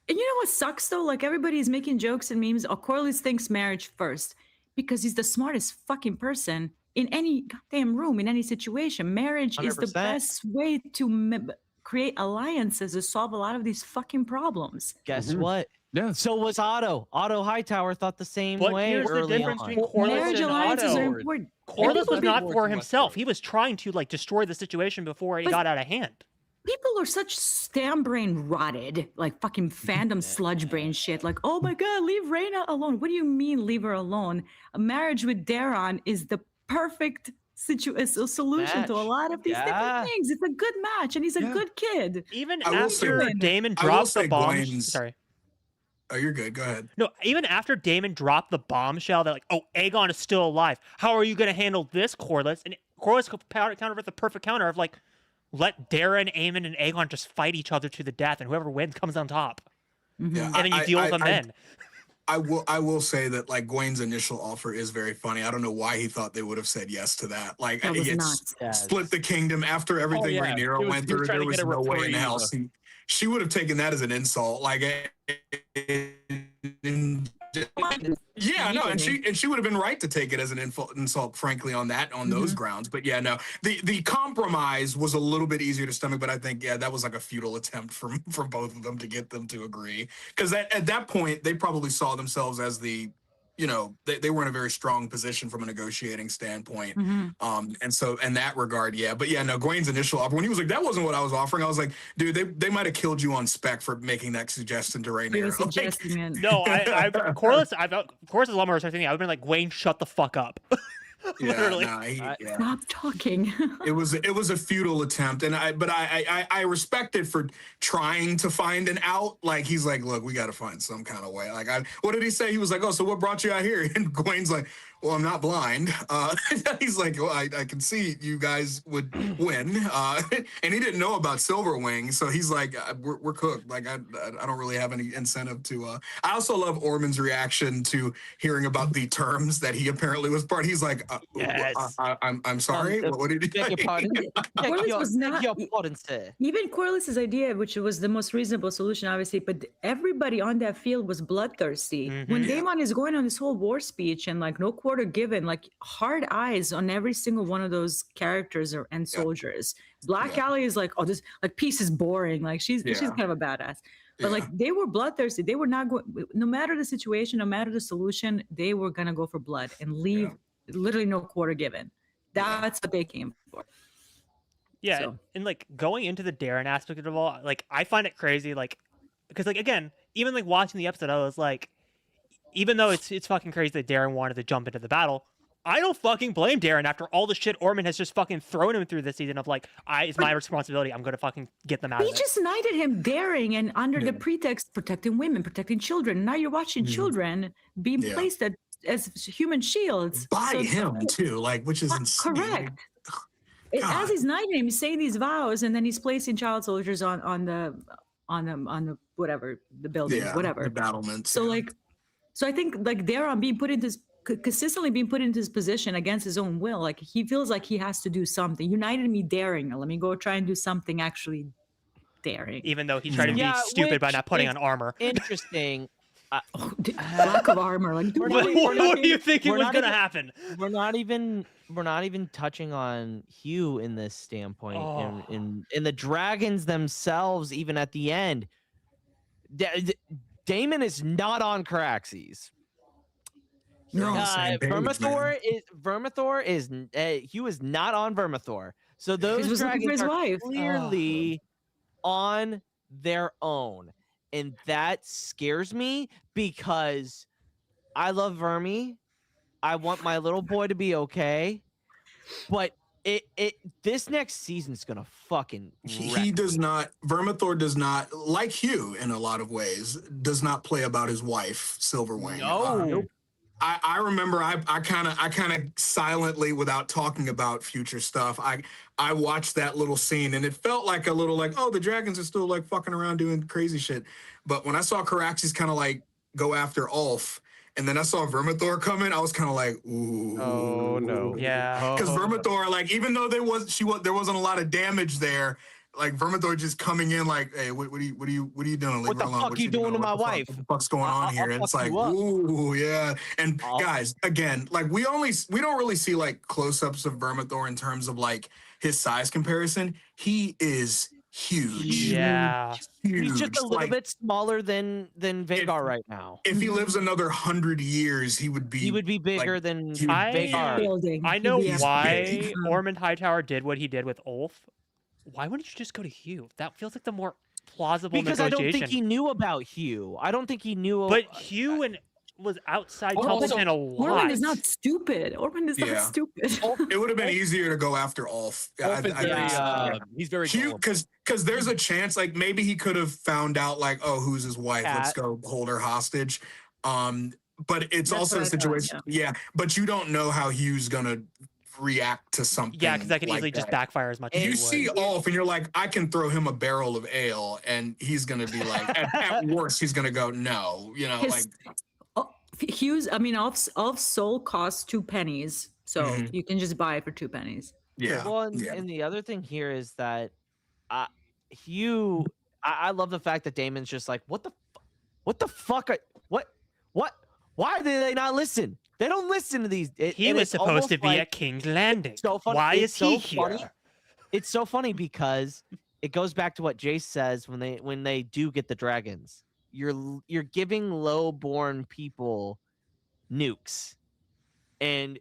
And you know what sucks though? Like everybody's making jokes and memes. Oh, Corlys thinks marriage first because he's the smartest fucking person in any goddamn room, in any situation. Marriage is the 100%. best way to create alliances to solve a lot of these fucking problems. Guess Mhm. what? Yeah. So was Otto. Otto Hightower thought the same But way here's the early difference on. between Corlys Marriage and alliances Otto. are important. Corlys was Everybody- not Westward for to himself. Westward. He was trying to like destroy the situation before it But- got out of hand. People are such stam brain rotted, like fucking fandom sludge brain shit. Like, oh my god, leave Rhaena alone. What do you mean, leave her alone? A marriage with Daron is the perfect solution to a Match. lot of these Yeah. different things. It's a good match, and he's a Yeah. good kid. Even I will say- after Daemon I will dropped the say bomb, Gwen's- sorry, Oh, you're good. Go ahead. no, even after Daemon dropped the bombshell that like, oh, Aegon is still alive. How are you going to handle this, Corlys? And Corlys counter with the perfect counter of like, let Darren, Aemon, and Aegon just fight each other to the death, and whoever wins comes on top. Yeah, And then you deal with them then. I will say that like Gwaine's initial offer is very funny. I don't know why he thought they would have said yes to that. Like That was it's nuts. Yes. split the kingdom after everything yeah. Rhaenyra He was- went he was through. trying There to was get a no way in hell reprieve. she would have taken that as an insult. Like Yeah, no, and she would have been right to take it as an insult, frankly, on those grounds. But yeah, no, the compromise was a little bit easier to stomach. But I think that was like a futile attempt from both of them to get them to agree, because at that point they probably saw themselves as they were in a very strong position from a negotiating standpoint. And so in that regard, but yeah, no, Gwen's initial offer, when he was like, that wasn't what I was offering, I was like, dude, they might have killed you on spec for making that suggestion to Rhaenyra. No, Corlys is a lot more respecting. I would have been like, Gwen, shut the fuck up. Literally. Stop talking. It was a futile attempt, and I respect it for trying to find an out. Like, he's like, look, we got to find some kind of way. Like, what did he say? He was like, oh, so what brought you out here? And Gwen's like, well, I'm not blind. He's like, well, I can see you guys would win. And he didn't know about Silverwing, so he's like, we're cooked. Like, I don't really have any incentive to. I also love Ormond's reaction to hearing about the terms that he apparently was part. He's like, I'm sorry. What did he? Beg your pardon. Your pardon, sir. Even Corlys's idea, which was the most reasonable solution, obviously, but everybody on that field was bloodthirsty. When Daemon is going on this whole war speech and like no quarter given, like hard eyes on every single one of those characters and soldiers. Black Ally is like, oh, this like peace is boring. Like she's kind of a badass. But like they were bloodthirsty. They were not going. No matter the situation, no matter the solution, they were gonna go for blood and leave. Literally no quarter given. That's what they came for. Yeah, so. And like going into the Darren aspect of it all, like I find it crazy, like because like again, even like watching the episode, I was like, even though it's fucking crazy that Darren wanted to jump into the battle, I don't fucking blame Darren after all the shit Ormond has just fucking thrown him through this season of like, it's my responsibility. I'm gonna fucking get them out of it. He just knighted him daring and under the pretext protecting women, protecting children. Now you're watching children being placed as human shields by him too, like, which is insane. Correct. As he's knighting him, he's saying these vows, and then he's placing child soldiers on the whatever, the buildings, whatever, the battlements. So so I think like Darren being put into consistently being put into his position against his own will, like he feels like he has to do something. United me daring. Let me go try and do something actually daring. Even though he tried to be stupid by not putting on armor. Interesting. Lack of armor. Like, what do you think was going to happen? We're not even touching on Hugh in this standpoint. In the dragons themselves, even at the end, Daemon is not on Caraxes. Vermithor is Hugh is not on Vermithor. So those dragons are clearly on their own. And that scares me because I love Vermi. I want my little boy to be okay. But this next season's gonna fucking Vermithor does not, like Hugh in a lot of ways, does not play about his wife, Silverwing. No. I remember I kind of silently, without talking about future stuff, I watched that little scene and it felt like a little like, oh, the dragons are still like fucking around doing crazy shit. But when I saw Caraxes kind of like go after Ulf, and then I saw Vermithor come in, I was kind of like, ooh. Oh no. Yeah. Because Vermithor, like, even though there wasn't a lot of damage there, like Vermithor just coming in like, hey, what are you doing? Leave what the fuck are you doing to my wife? What the fuck's going on here? And it's like, ooh, yeah. And guys, again, like we don't really see like close-ups of Vermithor in terms of like his size comparison. He is huge. Yeah. Huge. He's just a little bit smaller than Vhagar right now. If he lives another 100 years, he would be bigger than Vhagar. I know why Ormond Hightower did what he did with Ulf. Why wouldn't you just go to Hugh? That feels like the more plausible because negotiation. I don't think he knew about Hugh. I don't think he knew. But Hugh was outside Tumbleton a lot. Ormond is not stupid. Ormond is not stupid. It would have been easier to go after Ulf. He's very Hugh, because there's a chance like maybe he could have found out like, oh, who's his wife? Let's go hold her hostage. But it's also a situation. But you don't know how Hugh's gonna react to something. Yeah, because that can easily just backfire as much as you see Ulf and you're like, I can throw him a barrel of ale and he's gonna be like, at worst he's gonna go no, Ulf's soul costs 2 pennies, so you can just buy it for 2 pennies. And the other thing here is that Hugh, I love the fact that Daemon's just like, what the fuck Why do they not listen? They don't listen to these. He was supposed to be at King's Landing. So funny. Why It's is he so funny. here? It's so funny because it goes back to what Jace says when they do get the dragons. You're giving low-born people nukes, and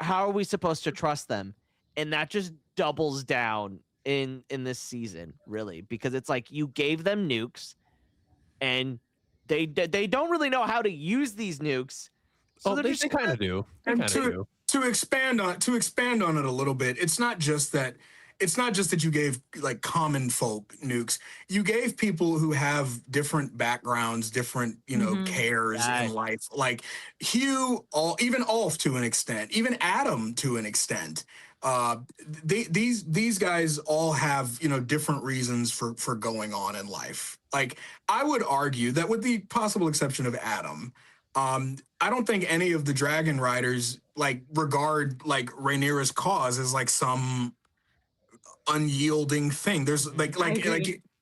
how are we supposed to trust them? And that just doubles down in this season, really, because it's like you gave them nukes, and they don't really know how to use these nukes. So they kind of do. They And kind of do. to expand on it a little bit, it's not just that you gave like common folk nukes. You gave people who have different backgrounds, different cares in life. Like Hugh, even Ulf to an extent, even Adam to an extent. These guys all have different reasons for going on in life. Like I would argue that with the possible exception of Adam, I don't think any of the Dragon Riders regard Rhaenyra's cause as like some unyielding thing. There's like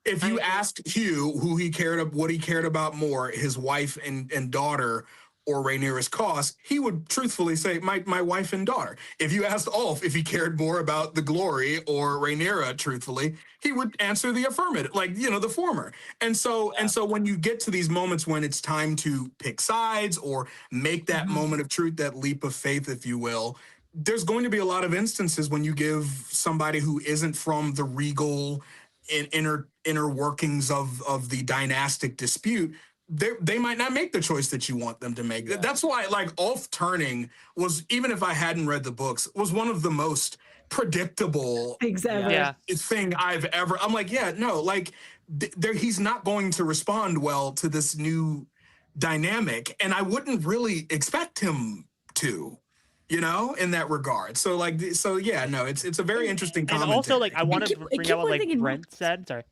if you asked Hugh what he cared about more, his wife and daughter or Rhaenyra's cause, he would truthfully say my wife and daughter. If you asked Ulf if he cared more about the glory or Rhaenyra, truthfully, he would answer the affirmative, the former. And so when you get to these moments when it's time to pick sides or make that moment of truth, that leap of faith, if you will, there's going to be a lot of instances when you give somebody who isn't from the regal inner workings of the dynastic dispute, they might not make the choice that you want them to make. Yeah. That's why Ulf turning was, even if I hadn't read the books, was one of the most predictable thing I've ever. I'm like, he's not going to respond well to this new dynamic, and I wouldn't really expect him to. In that regard. So it's a very interesting comment. And also, I want to bring up what Brent said. Sorry.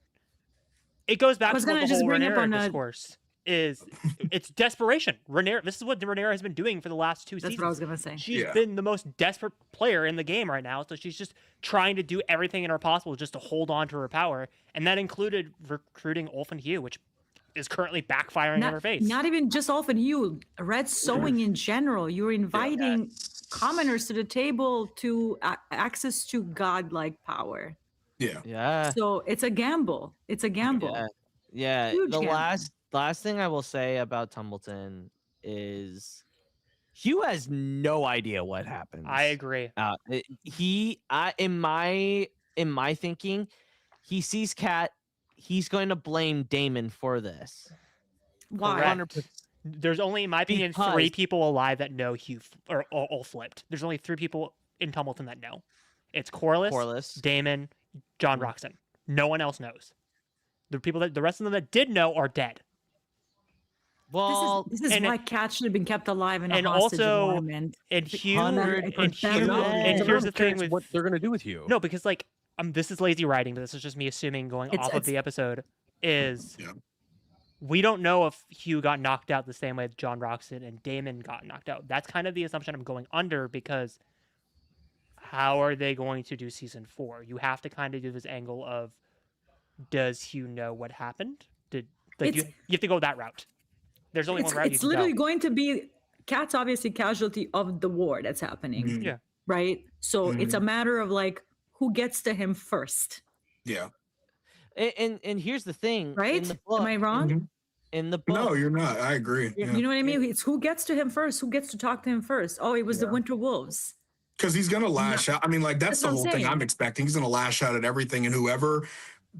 It goes back to the whole Rhaenyra discourse. It's desperation. This is what Rhaenyra has been doing for the last 2 seasons. That's what I was going to say. She's been the most desperate player in the game right now, so she's just trying to do everything in her possible just to hold on to her power, and that included recruiting Ulf and Hugh, which is currently backfiring in her face. Not even just Ulf and Hugh, Red Sowing in general. You're inviting commoners to the table to access to godlike power. Yeah. So it's a gamble. Yeah. Huge The gamble. last thing I will say about Tumbleton is Hugh has no idea what happens. I agree. In my thinking, he sees Cat. He's going to blame Daemon for this. Why? 100%. There's only, in my opinion, 3 people alive that know Hugh or all flipped. There's only 3 people in Tumbleton that know. It's Corlys, Daemon, John Roxon. No one else knows. The rest of them that did know are dead. Well, this is why Cat should have been kept alive in a and hostage also, environment. And Hugh, and here's the thing with what they're gonna do with Hugh. No, because this is lazy writing, but this is just me assuming going off of the episode. We don't know if Hugh got knocked out the same way John Roxon and Daemon got knocked out. That's kind of the assumption I'm going under, because how are they going to do season 4? You have to kind of do this angle of, does Hugh know what happened? You have to go that route. There's only one route you can It's literally go. going to be Cat's obviously casualty of the war that's happening. Mhm. Yeah. Right? So it's a matter of who gets to him first. Yeah. And here's the thing, Right? In the book, Am I wrong? In the book, No, you're not. I agree. You know what I mean? It's who gets to him first, who gets to talk to him first. Oh, it was the Winter Wolves. Because he's going to lash out. I mean, that's the what I'm whole thing saying. I'm expecting. He's going to lash out at everything, and whoever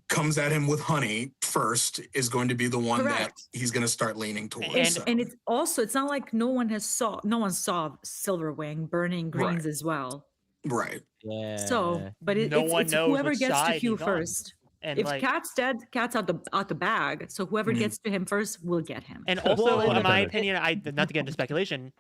comes at him with honey first is going to be the one that Correct. he's going to start leaning towards. And- so. And it's not like no one saw Silverwing burning greens as well. Right. yeah. So, but No one it's knows whoever which gets to side Hugh he's on. first. And If Cat's dead, Cat's out the bag. So whoever gets to him first will get him. And also, Well, in my and- opinion, not to get into speculation,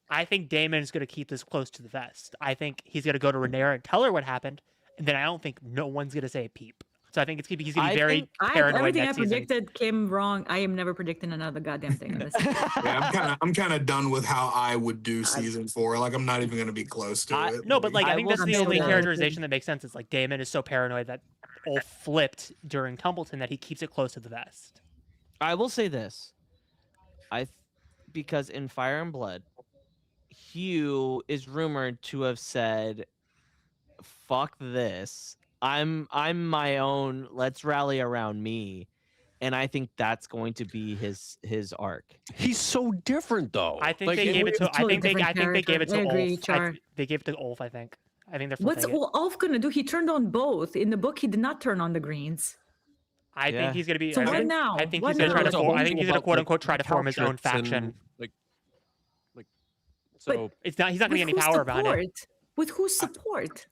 I think Daemon is going to keep this close to the vest. I think he's going to go to Rhaenyra and tell her what happened, and then I don't think no one's going to say a peep. So I think he's going to be very paranoid Everything I next season. predicted came wrong. I am never predicting another goddamn thing in this. Yeah, I'm kind of done with how I would do season 4. I'm not even going to be close to it. No, but I I think will that's the say only that- characterization that makes sense. Is Daemon is so paranoid that all flipped during Tumbleton that he keeps it close to the vest. I will say this, because in Fire and Blood, Hugh is rumored to have said, "Fuck this. I'm my own. Let's rally around me." And I think that's going to be his arc. He's so different though. I think Like, they gave it to. I totally think they different gave it to character. I agree, Ulf. Char. They gave it to Ulf. I think they're. What's flipping it. Ulf gonna do? He turned on both. In the book, he did not turn on the greens. I Yeah. think he's gonna be. So I what think, now? I think What he's gonna now? try to. There's a Form, whole I think he's thing gonna about, quote like, unquote try to form his own couch tricks and, faction. like so. It's not. He's not gonna get With any whose power behind it. support? With whose support?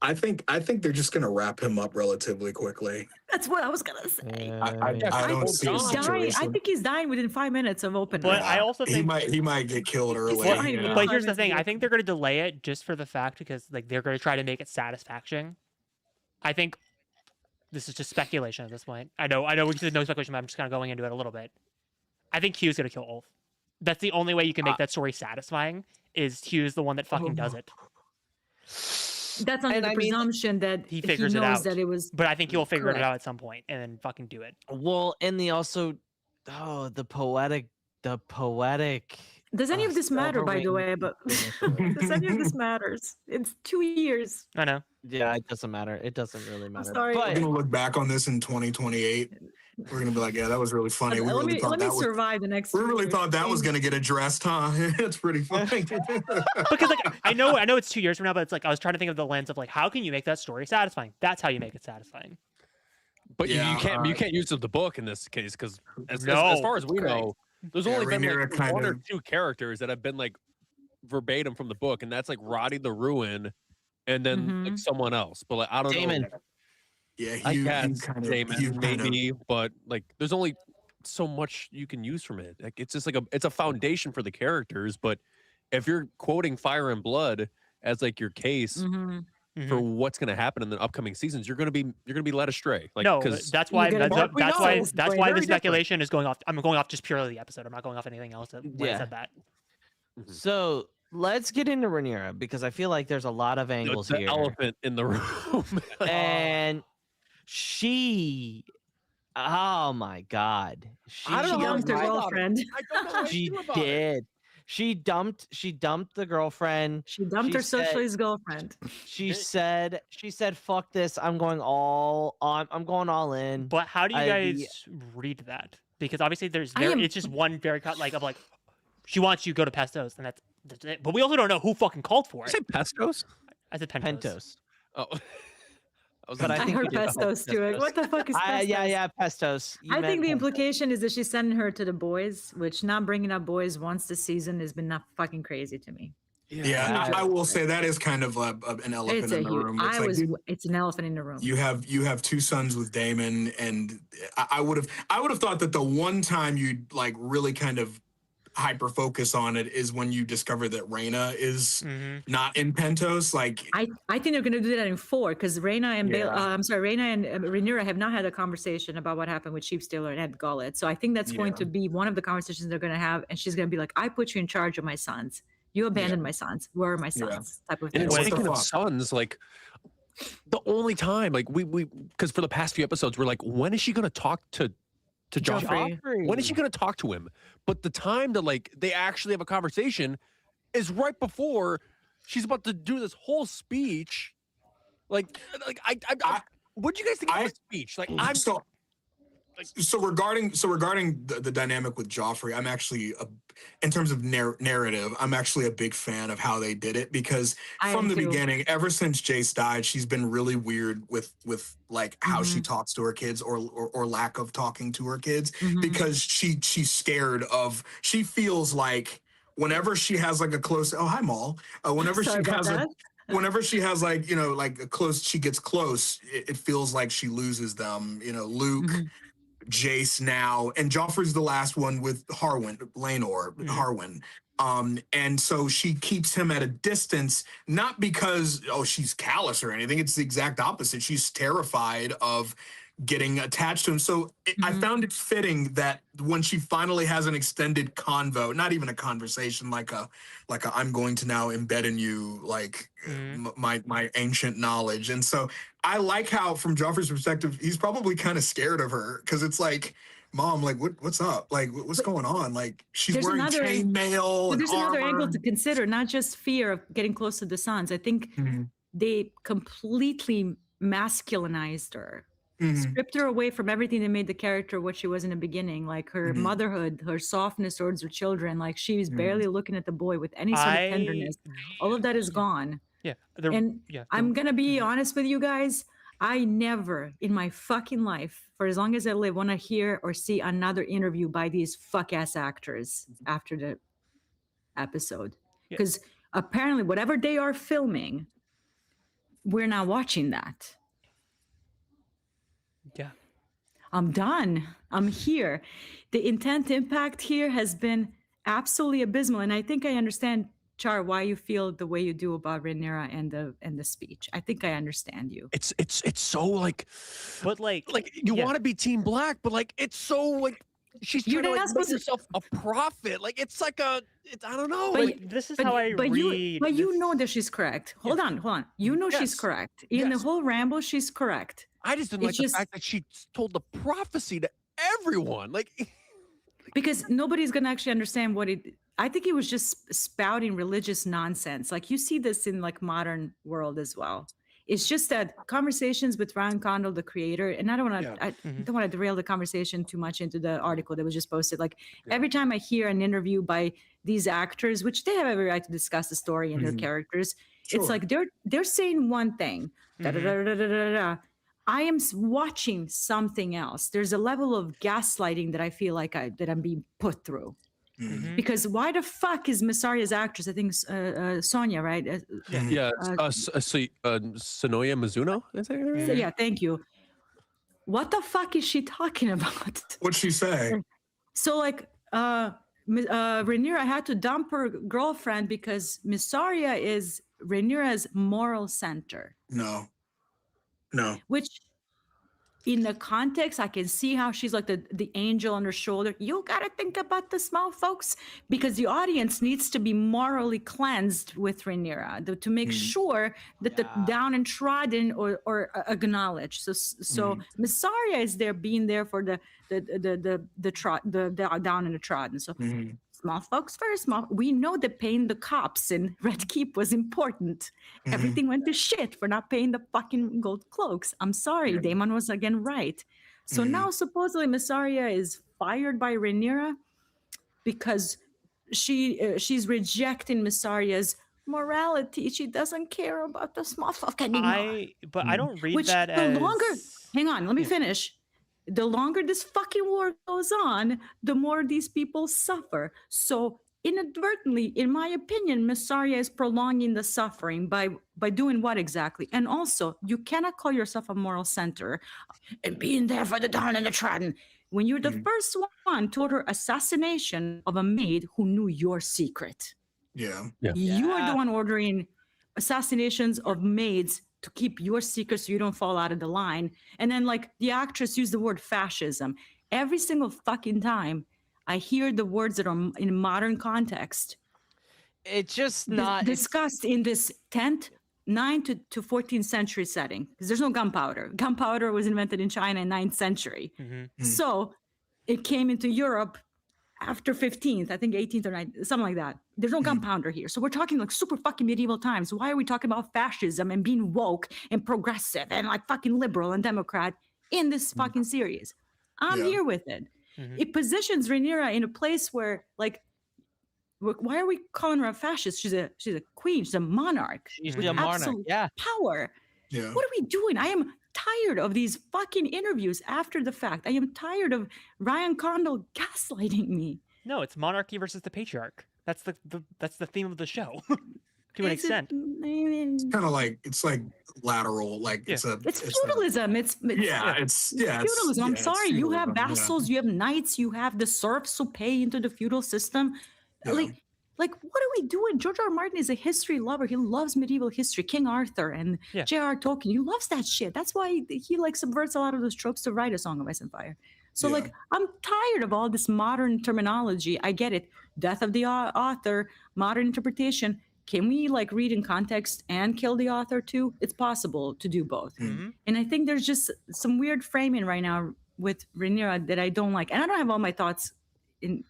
I think they're just gonna wrap him up relatively quickly. That's what I was gonna say. I don't see a He's dying. I situation. think he's dying within 5 minutes of opening. But I also he think. might get killed early. Well, you know? But here's the Yeah. thing. I think they're gonna delay it just for the fact because like they're gonna try to make it satisfaction. I think this is just speculation at this point. I know we said no speculation, but I'm just kind of going into it a little bit. I think Hugh's gonna kill Ulf. That's the only way you can make that story satisfying. Is Hugh's the one that fucking does it? That's under And the I mean, presumption that he figures it knows out. that it was. But I think he'll figure it Correct. out at some point and then fucking do it. Well, and the also, the poetic. Does any of this matter, by the Silverwing way? But does any of this matters? It's 2 years. I know. Yeah, it doesn't matter. It doesn't really matter. sorry. We're But gonna look back on this in 2028. We're gonna be like, yeah, that was really funny. We Let really me thought that was. survive the next. We 2 really years. thought that was gonna get addressed, huh? It's pretty funny. Because like I know it's 2 years from now, but it's like I was trying to think of the lens of like how can you make that story satisfying? That's how you make it satisfying. But Yeah, you can't use the book in this case because as No. far as we know, there's Yeah, only been Rhaenyra like kind one or of- two characters that have been like verbatim from the book, and that's like Roddy the Ruin, and then like someone else. But like I don't Damon. know. Yeah, I Hugh guess kind of, Damon maybe, but like there's only so much you can use from it. Like it's just like it's a foundation for the characters. But if you're quoting Fire and Blood as like your case Mhm. for what's going to happen in the upcoming seasons, you're going to be led astray. Like No, 'cause that's why You're gonna that's, get that's why results. that's Very why the different. speculation is going off. I'm going off just purely the episode. I'm not going off anything else when I Yeah. said that. So let's get into Rhaenyra because I feel like there's a lot of the angles here. elephant in the room. And she, oh my God, she, I don't She know how dumped her I thought it. girlfriend. I don't know how I she feel about it. did. She dumped the girlfriend. She dumped She her said- socialist girlfriend. She said, fuck this. I'm going all in. But how do you I- guys read that? Because obviously I am- it's just one very cut like of like she wants you to go to Pestos and that's it. But we also don't know who fucking called for Did you it. say pestos? I said Pentos. Pentos. Oh, I was But gonna I I think heard we did the whole Pestos to it. What the fuck is Pestos? Yeah, Pestos. You I meant think the Pentos. implication is that she's sending her to the boys, which not bringing up boys once this season has been not fucking crazy to me. Yeah, I will say that is kind of an elephant It's a in the huge. room. It's like, dude, It's an elephant in the room. you have two sons with Damon, and I would have thought that the one time you'd like really kind of hyper focus on it is when you discover that Rhaena is not in Pentos. Like, I think they're going to do that in 4 because Rhaena and Rhaena and Rhaenyra have not had a conversation about what happened with Sheepstealer and Ed Gullet. So I think that's going to be one of the conversations they're going to have, and she's going to be like, "I put you in charge of my sons. You abandoned my sons. Where are my sons?" Type of And thing. What the speaking of fuck? sons, like the only time, like we because for the past few episodes, we're like, when is she gonna talk to Joffrey? Joffrey. When is she gonna talk to him? But the time that like they actually have a conversation is right before she's about to do this whole speech. Like I what do you guys think of the speech? Like I'm so regarding the dynamic with Joffrey, I'm actually in terms of narrative, I'm actually a big fan of how they did it because I from am the too. beginning, ever since Jace died, she's been really weird with like how she talks to her kids or lack of talking to her kids because she's scared of. She feels like whenever she has like a close hi Maul, whenever Sorry she about has that. whenever she has like like a close, she gets close, it feels like she loses them. Luke. Jace now, and Joffrey's the last one with Harwin. And so she keeps him at a distance, not because she's callous or anything. It's the exact opposite. She's terrified of getting attached to him. So I found it fitting that when she finally has an extended convo, not even a conversation, like a I'm going to now embed in you like my ancient knowledge. And so I like how, from Joffrey's perspective, he's probably kind of scared of her because it's like Mom, like what's up? Like what's going on? Like she's there's wearing another- chainmail and There's another angle armor. to consider, not just fear of getting close to the Suns. I think Mhm. they completely masculinized her, Mhm. stripped her away from everything that made the character what she was in the beginning, like her Mhm. motherhood, her softness towards her children. Like she's Mhm. barely looking at the boy with any sort of tenderness. All of that is gone. Yeah. And yeah. I'm gonna be Mhm. honest with you guys. I never in my fucking life, for as long as I live, want to hear or see another interview by these fuck ass actors after the episode. Yeah. Because apparently, whatever they are filming, we're not watching that. Yeah. I'm done. I'm here. The intent impact here has been absolutely abysmal. And I think I understand, Char, why you feel the way you do about Rhaenyra and the speech. I think I understand you. It's so like, But like you yeah. want to be Team Black, but like it's so like she's You're trying to not like, make supposed to- herself a prophet. Like it's like I don't know. But Like, This is how I read. you know that she's correct. Hold on. You know she's Yes. correct. In the Yes. whole ramble, she's correct. I just didn't it's like just- the fact that she told the prophecy to everyone. Like Because nobody's gonna actually understand what it. I think he was just spouting religious nonsense. Like you see this in like modern world as well. It's just that conversations with Ryan Condal, the creator, and I don't want to. Yeah. I Mhm. don't want to derail the conversation too much into the article that was just posted. Like Yeah. every time I hear an interview by these actors, which they have every right to discuss the story and their Mhm. characters, Sure. it's like they're saying one thing. Da, da, Mhm. da, da, da, da, da. I am watching something else. There's a level of gaslighting that I feel like that I'm being put through. Mhm. Mhm. Because why the fuck is Masaria's actress? I think Sonia, right? Mhm. yeah, Uh, Sonoya Mizuno. Is that her name? So, yeah, thank you. What the fuck is she talking about? What'd she say? So like Rhaenyra had to dump her girlfriend because Mysaria is Rhaenyra's moral center, No. which in the context, I can see how she's like the angel on her shoulder. You got to think about the small folks because the audience needs to be morally cleansed with Rhaenyra to make sure that the down and trodden or acknowledged. So Mysaria is there being there for the down and the trodden. So Mhm. small folks first. We know that paying the cops in Red Keep was important. Mhm. Everything went to shit for not paying the fucking gold cloaks. I'm sorry, Yeah. Damon was again right. So Mhm. now supposedly Mysaria is fired by Rhaenyra because she's rejecting Mysaria's morality. She doesn't care about the small folk anymore. I don't read Which that the as longer, hang on, let me Yeah. finish. The longer this fucking war goes on, the more these people suffer. So inadvertently, in my opinion, Mysaria is prolonging the suffering by doing what exactly? And also, you cannot call yourself a moral center and being there for the down and the trodden when you're the Mhm. first one to order assassination of a maid who knew your secret. Yeah. You are Yeah. the one ordering assassinations of maids to keep your secret so you don't fall out of the line. And then, like, the actress used the word fascism. Every single fucking time I hear the words that are in modern context It's just not it's- discussed in this 10th, 9th to 14th century setting because there's no gunpowder. Gunpowder was invented in China in 9th century. Mhm. Mm. So it came into Europe after 15th, I think 18th or 9th, something like that. There's no gunpowder here. So we're talking like super fucking medieval times. Why are we talking about fascism and being woke and progressive and like fucking liberal and Democrat in this fucking series? I'm Yeah. here with it. Mhm. It positions Rhaenyra in a place where like, why are we calling her a fascist? She's a queen. She's a monarch. she's with a monarch. absolute Yeah. power. Yeah. What are we doing? I am tired of these fucking interviews after the fact. I am tired of Ryan Condal gaslighting me. No, it's monarchy versus the patriarch. That's the theme of the show. To an Is it- extent. I mean, Kind of like it's like lateral. Like it's a. it's a- feudalism. It's yeah. It's yeah. it's- feudalism. I'm yeah, it's sorry. You have feudalism, yeah. vassals, you have knights, you have the serfs who pay into the feudal system. Yeah. Like, what are we doing? George R. R. Martin is a history lover. He loves medieval history. King Arthur and Yeah. J.R. Tolkien. He loves that shit. That's why he like subverts a lot of those tropes to write A Song of Ice and Fire. So Yeah. like, I'm tired of all this modern terminology. I get it. Death of the author, modern interpretation. Can we like read in context and kill the author too? It's possible to do both. Mm. Mhm. And I think there's just some weird framing right now with Rhaenyra that I don't like, and I don't have all my thoughts in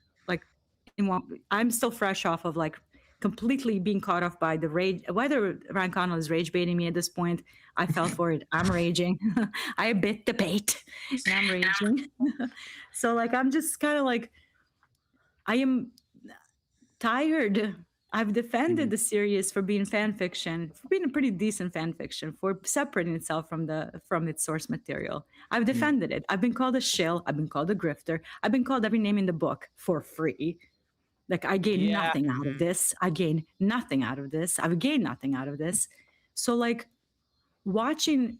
one. I'm still fresh off of like completely being caught off by the rage. Whether Ryan Connell is rage baiting me at this point, I fell for it. I'm raging. I bit the bait, and I'm raging. So like I'm just kind of like I am tired. I've defended the series for being fan fiction, for being a pretty decent fan fiction, for separating itself from its source material. I've defended it. I've been called a shill. I've been called a grifter. I've been called every name in the book for free. Like I gained nothing out of this. I gained nothing out of this. I've gained nothing out of this. So like reading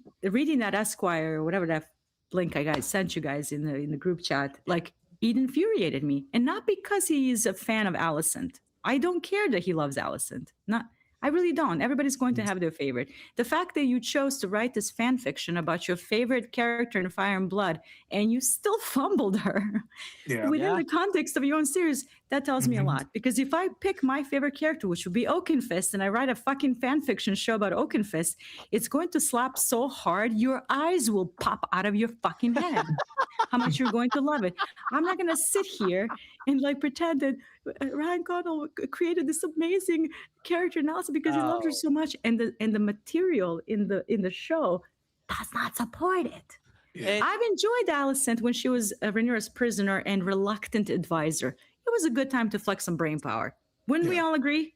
that Esquire or whatever that link I sent you guys in the group chat, like it infuriated me. And not because he's a fan of Alicent. I don't care that he loves Alicent. I really don't. Everybody's going to have their favorite. The fact that you chose to write this fan fiction about your favorite character in Fire and Blood and you still fumbled her within the context of your own series, that tells me a lot. Because if I pick my favorite character, which would be Oakenfist, and I write a fucking fan fiction show about Oakenfist, it's going to slap so hard your eyes will pop out of your fucking head. How much you're going to love it. I'm not going to sit here and like pretend that Ryan Connell created this amazing character analysis because he loved her so much, and the material in the show does not support it. Yeah. I've enjoyed Alicent when she was Rhaenyra's prisoner and reluctant advisor. It was a good time to flex some brain power. Wouldn't we all agree?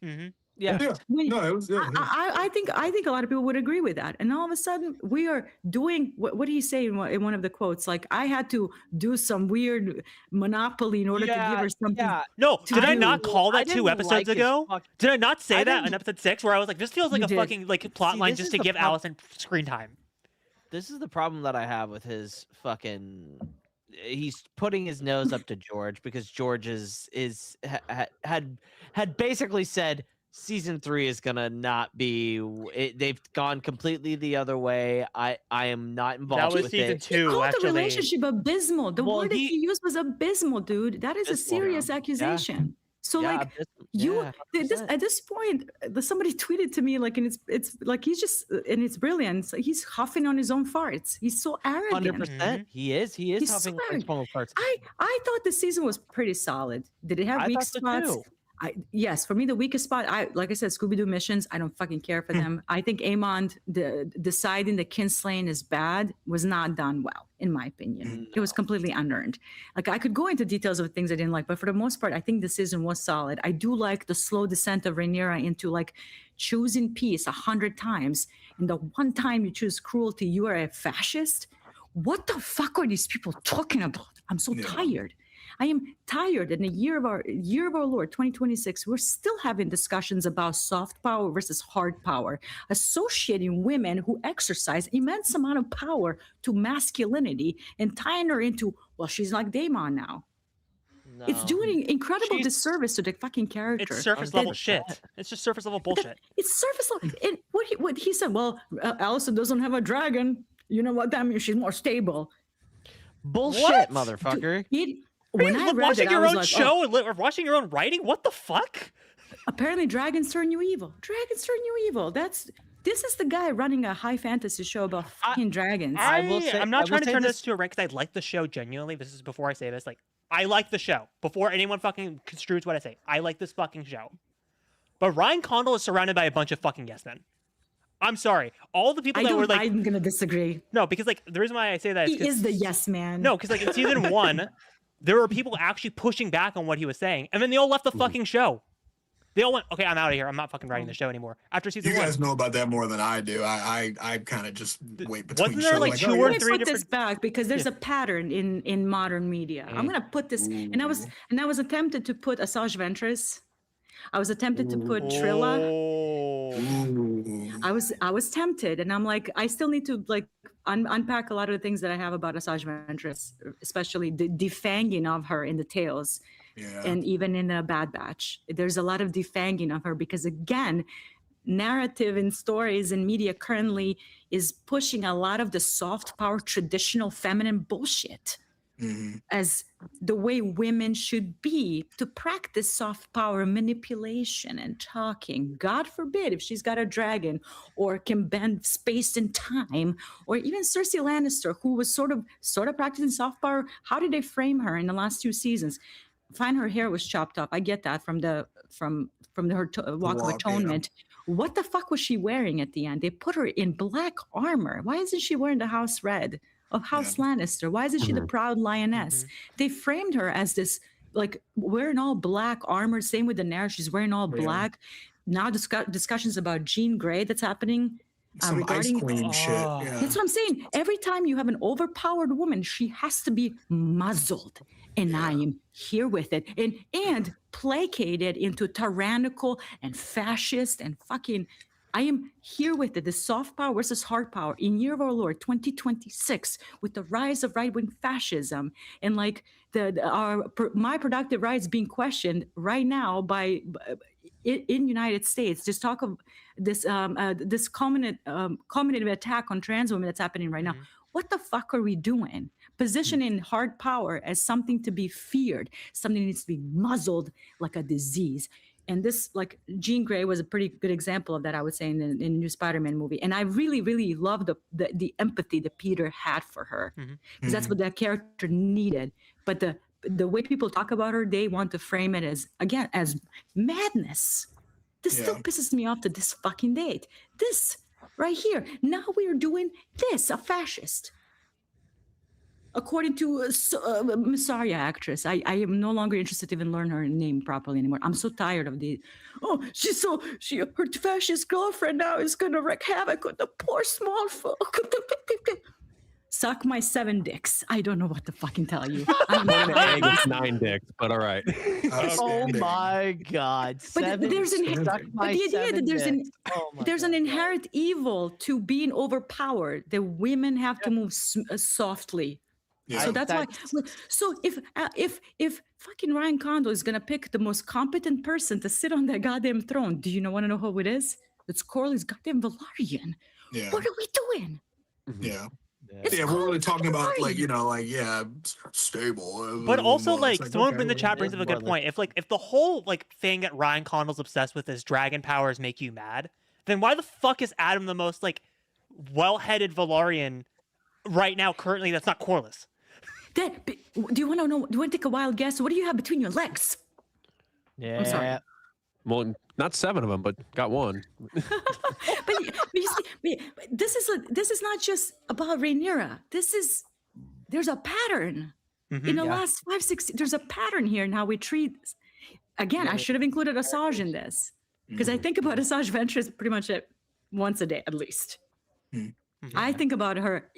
Yeah. No, it was. I think a lot of people would agree with that. And all of a sudden, we are doing what did he say in one of the quotes? Like, I had to do some weird monopoly in order to give her something. Yeah. No, did I not call that 2 episodes ago? Did I not say that in episode 6 where I was like, this feels like a fucking like plot line just to give Alicent screen time? This is the problem that I have with his fucking. He's putting his nose up to George because George had basically said. Season 3 is gonna not be. They've gone completely the other way. I am not involved with it. That was season 2. He called actually. the relationship abysmal. The word that he used was abysmal, dude. That is a serious accusation. So like at this point, somebody tweeted to me like, and it's like he's just, and it's brilliant. So he's huffing on his own farts. He's so arrogant. 100%. He is huffing on his own farts. I thought the season was pretty solid. Did it have weak spots? So yes, for me, the weakest spot, like I said, Scooby-Doo missions, I don't fucking care for them. I think Aemond deciding that Kinslaying is bad was not done well, in my opinion. It was completely unearned. Like, I could go into details of things I didn't like, but for the most part, I think the season was solid. I do like the slow descent of Rhaenyra into, like, choosing peace 100 times. And the one time you choose cruelty, you are a fascist? What the fuck are these people talking about? I'm so tired. I am tired. In the year of our Lord, 2026, we're still having discussions about soft power versus hard power, associating women who exercise immense amount of power to masculinity and tying her into, well, she's like Daemon now. No. It's doing incredible disservice to the fucking character. It's surface level shit. It's just surface level bullshit. It's surface level. And what he said, well, Alicent doesn't have a dragon. You know what that means? She's more stable. Bullshit, motherfucker. When I read watching it, your I was own like, show or watching your own writing, what the fuck? Apparently, dragons turn you evil. Dragons turn you evil. This is the guy running a high fantasy show about fucking dragons. I'm not trying to turn this to a rank because I like the show genuinely. This is before I say this. Like, I like the show. Before anyone fucking construes what I say, I like this fucking show. But Ryan Condal is surrounded by a bunch of fucking yes men. I'm sorry. All the people that were like, I'm gonna disagree. No, because like the reason why I say that is he is the yes man. No, because like in season 1. There were people actually pushing back on what he was saying, and then they all left the fucking show. They all went, okay, I'm out of here. I'm not fucking writing the show anymore. After season 1. You guys know about that more than I do. I kind of just wait between Wasn't there like 2 or 3 different... this back because there's a pattern in modern media. I'm gonna put this, and I was attempted to put Asajj Ventress. I was attempted to put Trilla. I was tempted, and I'm like, I still need to like unpack a lot of the things that I have about Asajj Ventress, especially the defanging of her in the tales, and even in the Bad Batch. There's a lot of defanging of her because, again, narrative and stories and media currently is pushing a lot of the soft power, traditional feminine bullshit. as the way women should be to practice soft power manipulation and talking. God forbid if she's got a dragon or can bend space and time, or even Cersei Lannister, who was sort of practicing soft power. How did they frame her in the last 2 seasons? Fine, her hair was chopped up. I get that from her walk of atonement. Yeah. What the fuck was she wearing at the end? They put her in black armor. Why isn't she wearing the house red of House Lannister? Why isn't she the proud lioness? They framed her as this, like, wearing all black armor. Same with Daenerys. She's wearing all black. Now discussions about Jean Grey that's happening. Some Ice Queen shit. Yeah. That's what I'm saying. Every time you have an overpowered woman, she has to be muzzled. And I am here with it. And placated into tyrannical and fascist and fucking... I am here with it. The soft power versus hard power in year of our Lord 2026, with the rise of right-wing fascism and like my productive rights being questioned right now by in United States. Just talk of this this culminative attack on trans women that's happening right now. What the fuck are we doing? Positioning hard power as something to be feared, something that needs to be muzzled like a disease. And this, like, Jean Grey was a pretty good example of that, I would say, in the new Spider-Man movie. And I really, really love the empathy that Peter had for her, because that's what that character needed. But the way people talk about her, they want to frame it as, again, as madness. This still pisses me off to this fucking date. This right here. Now we are doing this, a fascist. According to Masaya actress, I am no longer interested to even learn her name properly anymore. I'm so tired of the, her fascist girlfriend now is going to wreak havoc with the poor small folk. Suck my 7 dicks. I don't know what to fucking tell you. It's 9 dicks, but all right. Oh my God. But there's an inherent evil to being overpowered. The women have to move softly. Yeah. So that's why. So if fucking Ryan Condal is gonna pick the most competent person to sit on that goddamn throne, do you want to know who it is? It's Corlys goddamn Velaryon. Yeah. What are we doing? Yeah. We're really talking about stable. But also someone in the chat brings up a good point. If the whole thing that Ryan Condal's obsessed with is dragon powers make you mad, then why the fuck is Adam the most well-headed Velaryon right now currently that's not Corlys? Do you want to know? Do you want to take a wild guess? What do you have between your legs? Yeah. I'm sorry. Well, not 7 of them, but got one. but you see, this is not just about Rhaenyra. There's a pattern in the last 5-6. There's a pattern here in how we treat. Again, I should have included Asajj in this, because I think about Asajj Ventress pretty much once a day at least. I think about her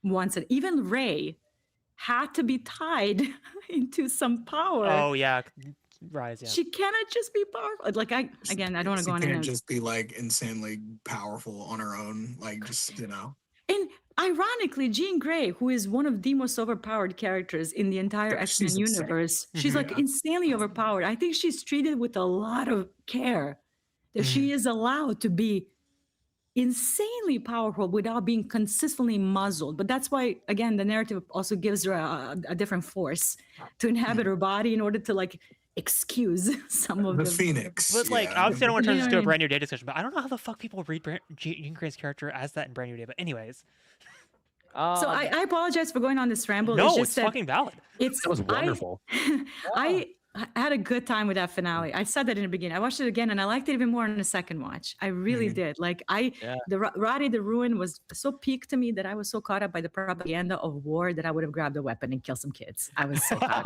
once. Even Rey had to be tied into some power. Oh yeah, Rise. Yeah. She cannot just be powerful. I don't want to go on. She can't just be insanely powerful on her own. And ironically, Jean Grey, who is one of the most overpowered characters in the entire X-Men universe, she's insanely overpowered. I think she's treated with a lot of care. That she is allowed to be insanely powerful without being consistently muzzled. But that's why, again, the narrative also gives her a different force to inhabit her body in order to excuse some of the Phoenix. But obviously I don't want to turn this into a Brand New Day discussion, but I don't know how the fuck people read Jean Grey's character as that in Brand New Day. But anyways. So I apologize for going on this ramble. No, it's fucking valid. That was wonderful. I had a good time with that finale. I said that in the beginning. I watched it again and I liked it even more in the second watch. I really did. The Roddy the Ruin was so peaked to me that I was so caught up by the propaganda of war that I would have grabbed a weapon and killed some kids. I was so caught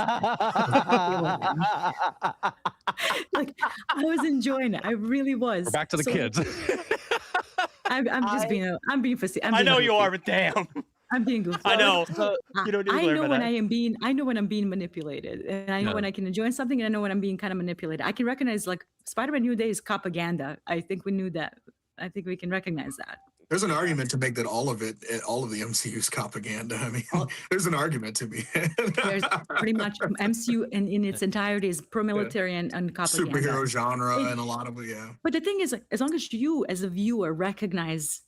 up. I was enjoying it. I really was. We're back to the kids. I'm being facetious. I know you are, but damn. I'm being goofy. I know. I know when I'm being manipulated, and I know when I can enjoy something, and I know when I'm being kind of manipulated. I can recognize Spider-Man New Day is propaganda. I think we knew that. I think we can recognize that. There's an argument to make that all of the MCU is propaganda. I mean, there's an argument to be. There's pretty much MCU in its entirety is pro-military and propaganda. Superhero genre and a lot of But the thing is, as long as you, as a viewer, recognize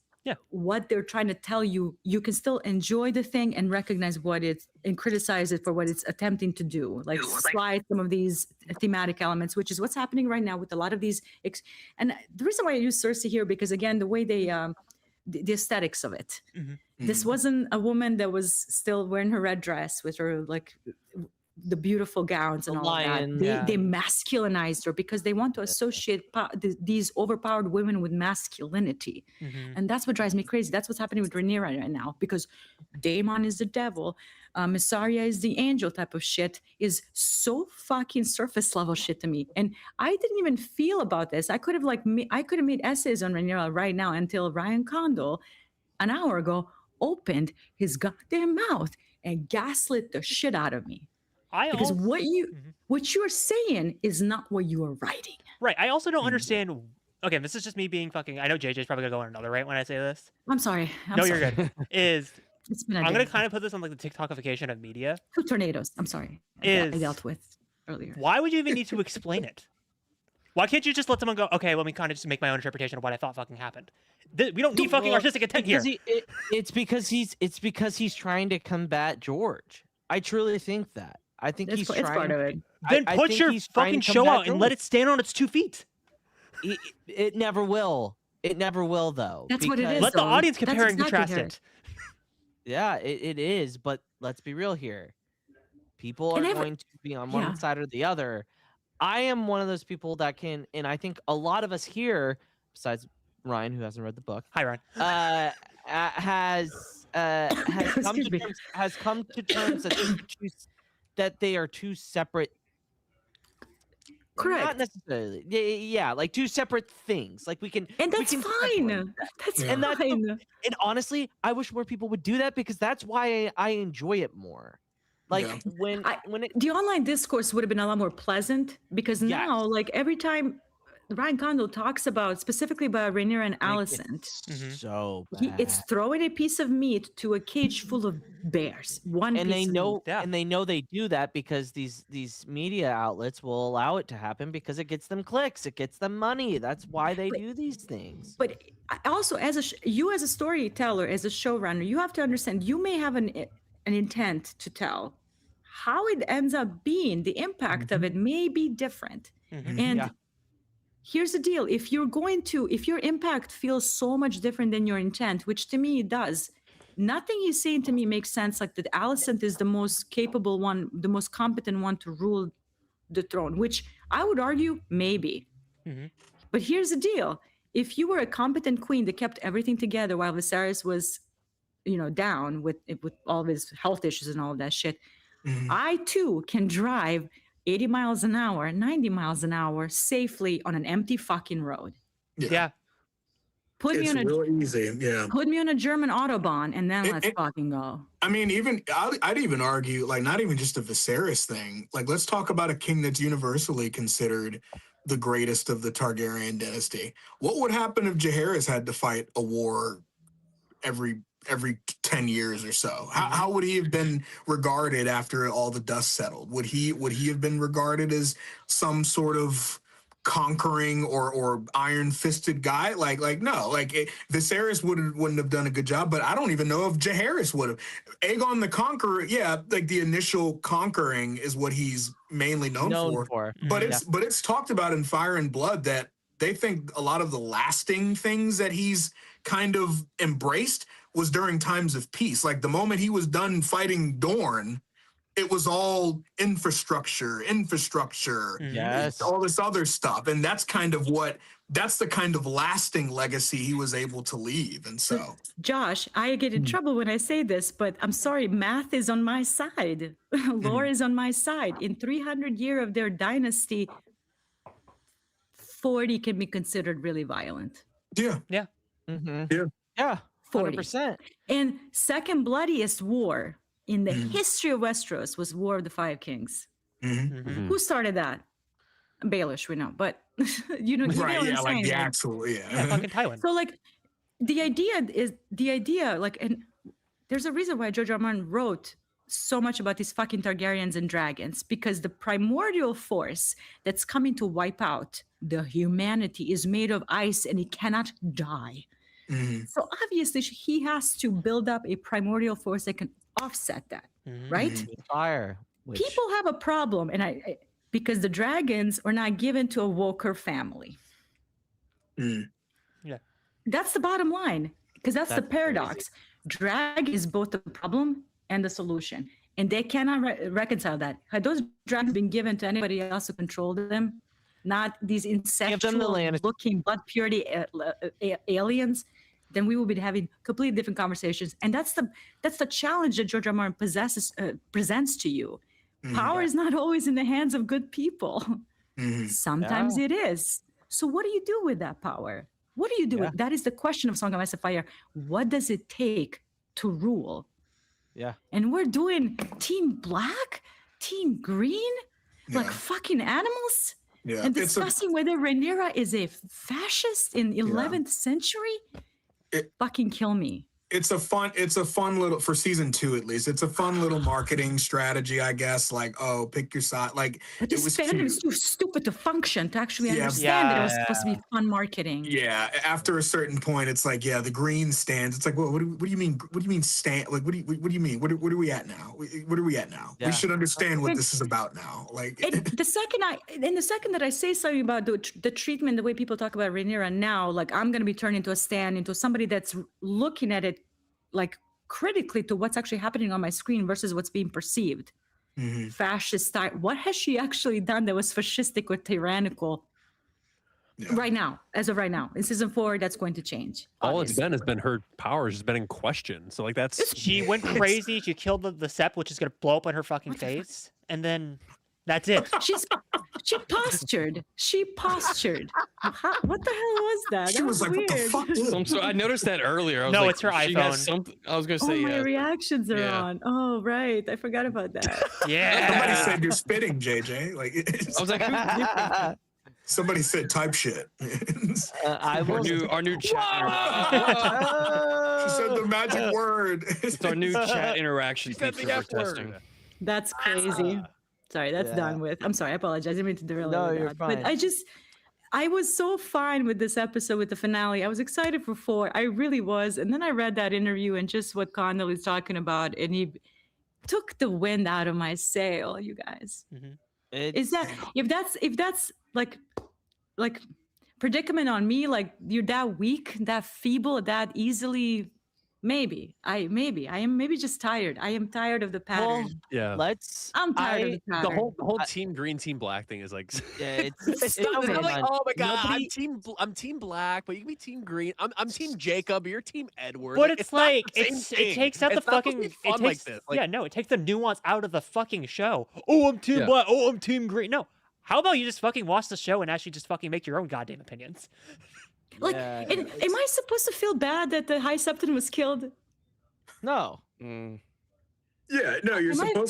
what they're trying to tell you, you can still enjoy the thing and recognize what it's and criticize it for what it's attempting to do, like slide some of these thematic elements, which is what's happening right now with a lot of these. And the reason why I use Cersei here, because again, the way they the aesthetics of it. This wasn't a woman that was still wearing her red dress with her like the beautiful gowns and all that. They masculinized her because they want to associate these overpowered women with masculinity. And that's what drives me crazy. That's what's happening with Rhaenyra right now, because Daemon is the devil, Mysaria is the angel type of shit is so fucking surface level shit to me. And I didn't even feel about this. I could have made essays on Rhaenyra right now until Ryan Condal an hour ago opened his goddamn mouth and gaslit the shit out of me. Because what you're saying is not what you are writing. Right. I also don't understand. Okay, this is just me being fucking. I know JJ's probably gonna go on another rant when I say this. I'm sorry. You're good. I'm gonna day. kind of put this on like the TikTokification of media. 2 tornadoes. I'm sorry. I dealt with earlier. Why would you even need to explain it? Why can't you just let someone go? Okay, let me kind of just make my own interpretation of what I thought fucking happened. We don't need fucking artistic intent here. It's because he's trying to combat George. I truly think that. I think he's trying. Part of it. Then put your fucking show out and let it stand on its 2 feet. It never will. It never will, though. That's what it is. Let the audience compare and contrast it. Yeah, it is. But let's be real here. People are going to be on one side or the other. I am one of those people that can, and I think a lot of us here, besides Ryan, who hasn't read the book. Hi, Ryan. has come to terms that they are two separate. Correct. Not necessarily. Yeah, like 2 separate things. Like we can, and that's fine. That's fine. And honestly, I wish more people would do that because that's why I enjoy it more. Like when the online discourse would have been a lot more pleasant because now, like every time Ryan Condal talks specifically about Rhaenyra and Alicent, so bad. It's throwing a piece of meat to a cage full of bears. They know they do that because these media outlets will allow it to happen because it gets them clicks, it gets them money. That's why they do these things. But also, as a storyteller, as a showrunner, you have to understand you may have an intent to tell. How it ends up being, the impact of it may be different. And here's the deal. If your impact feels so much different than your intent, which to me it does, nothing he's saying to me makes sense. Like that Alicent is the most capable one, the most competent one to rule the throne, which I would argue maybe. But here's the deal. If you were a competent queen that kept everything together while Viserys was, down with all of his health issues and all of that shit, I too can drive 80 miles an hour, 90 miles an hour safely on an empty fucking road. Yeah. Put me on a German Autobahn and then let's fucking go. I mean, I'd even argue, like, not even just a Viserys thing. Like, let's talk about a king that's universally considered the greatest of the Targaryen dynasty. What would happen if Jaehaerys had to fight a war every 10 years or so? How would he have been regarded after all the dust settled? Would he have been regarded as some sort of conquering or iron-fisted guy? Like no. Like Viserys wouldn't have done a good job, but I don't even know if Jaehaerys would have. Aegon the Conqueror, like the initial conquering is what he's mainly known for. But it's talked about in Fire and Blood that they think a lot of the lasting things that he's kind of embraced was during times of peace. Like the moment he was done fighting Dorne, it was all infrastructure, all this other stuff. And that's the kind of lasting legacy he was able to leave. And so Josh, I get in trouble when I say this, but I'm sorry, math is on my side. Lore is on my side. In 300 years of their dynasty, 40 can be considered really violent. Yeah. Yeah. 100%. And second bloodiest war in the history of Westeros was War of the Five Kings. Who started that? Baelish, we know, but you know what I'm saying. Like absolutely, fucking Tywin. So like the idea, like, and there's a reason why George R. R. Martin wrote so much about these fucking Targaryens and dragons, because the primordial force that's coming to wipe out the humanity is made of ice and it cannot die. Mhm. So obviously he has to build up a primordial force that can offset that, right? Mhm. Fire. Which, People have a problem, and because the dragons are not given to a Walker family. Mm. That's the bottom line, because that's the That's crazy. paradox. Drag is both the problem and the solution, and they cannot reconcile that. Had those dragons been given to anybody else who controlled them, not these them the Lannister- incestual-looking blood purity aliens, then we will be having completely different conversations. And that's the challenge that George R. R. Martin presents to you. Mhm. Power is not always in the hands of good people. Mhm. Sometimes it is. So what do you do with that power? What do you do with that? Is the question of Song of Ice and Fire. What does it take to rule? Yeah. And we're doing Team Black, Team Green, like Yeah. fucking animals, Yeah. and It's a- discussing whether Rhaenyra is a fascist in 11th century. Fucking kill me. it's a fun little, for season 2 at least, it's a fun little marketing strategy, I guess. Like, oh, pick your side. Like, But it this was fandom is cute. too stupid to function to actually Yeah, understand that it was supposed to be fun marketing. Yeah, after a certain point, it's like, yeah, the green stands. It's like, well, what do you mean? What do you mean stand? Like, what do you mean? What are we at now? What are we at now? Yeah. We should understand what this is about now. Like, And the second that I say something about the treatment, the way people talk about Rhaenyra now, like I'm going to be turned into a stan, into somebody that's looking at it like critically to what's actually happening on my screen versus what's being perceived. Mhm. Fascist style. What has she actually done that was fascistic or tyrannical? Yeah. Right now, as of right now, in season 4, that's going to change. All it's obviously. been has been her powers has been in question. So like that's She went crazy. She killed the Sept, which is gonna blow up in her fucking face, and then that's it. She postured. She postured. What the hell was that? She That was like, weird. what the fuck? Dude? I'm sorry, I noticed that earlier. I was No, like, it's her she has iPhone. something. I was gonna Oh, say my yeah. reactions are Yeah. on. Oh, right. I forgot about that. Yeah. Somebody said you're spitting, JJ. Like, I was like, who, somebody said type shit. I our will. new chat. She said the magic word. It's our new chat interaction She said feature the we're F word. testing. That's crazy. Sorry, that's Yeah. done with. I'm sorry. I apologize. I didn't mean to derail No, it with you're that. fine. But I was so fine with this episode, with the finale. I was excited for 4. I really was. And then I read that interview and just what Connolly's talking about, and he took the wind out of my sail, you guys. Is that if that's like predicament on me, like you're that weak, that feeble, that easily, maybe I am maybe just tired. I am tired of the pattern. Well, yeah. let's. I'm tired of I- the The pattern. whole team green, team black thing is like Yeah, it's it's not stupid. like, oh my god, Nobody- I'm team black, but you can be team green. I'm team Jacob, you're team Edward. But Like, it's not like the same it thing. takes out the It's not supposed to fucking be fun it like takes, this. yeah, no, it takes the nuance out of the fucking show. Oh, I'm team Yeah. black. Oh, I'm team green. No. How about you just fucking watch the show and actually just fucking make your own goddamn opinions? Like, Yeah, am I supposed to feel bad that the High Septon was killed? no. Yeah, no, you're Am I-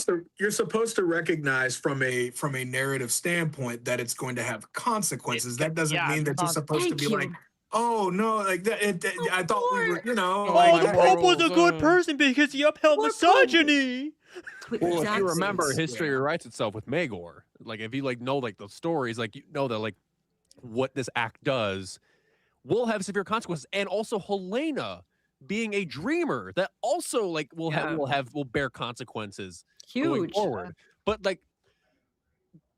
supposed to recognize from a narrative standpoint that it's going to have consequences. That doesn't yeah, mean that you're supposed to Thank be you. like, oh no, like that. I thought we were, you know. Oh, like, the that- Pope was a good person because he upheld Poor misogyny. Well, if Exactly. you remember, Yes, history yeah. rewrites itself with Magor. Like if you like know like the stories, like you know that like what this act does will have severe consequences, and also Helena being a dreamer that also like will bear consequences going Huge. forward. But like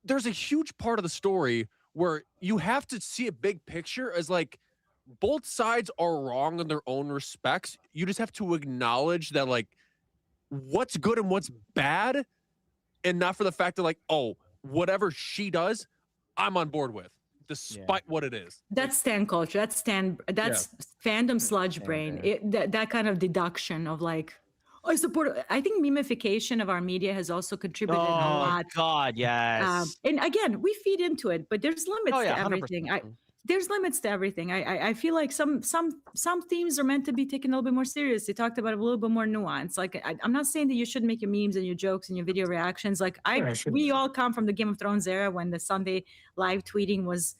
there's a huge part of the story where you have to see a big picture as like both sides are wrong in their own respects. You just have to acknowledge that like what's good and what's bad, and not for the fact that like, oh, whatever she does, I'm on board with, despite what it is. That's stan culture. That's fandom sludge Stan brain. there. That kind of deduction of like, I support. I think memification of our media has also contributed a Oh lot. God, yes. And again, we feed into it, but there's limits Oh, yeah, to 100%. everything. There's limits to everything. I feel like some themes are meant to be taken a little bit more serious. They talked about a little bit more nuance. Like I'm not saying that you shouldn't make your memes and your jokes and your video reactions. Like we all come from the Game of Thrones era when the Sunday live tweeting was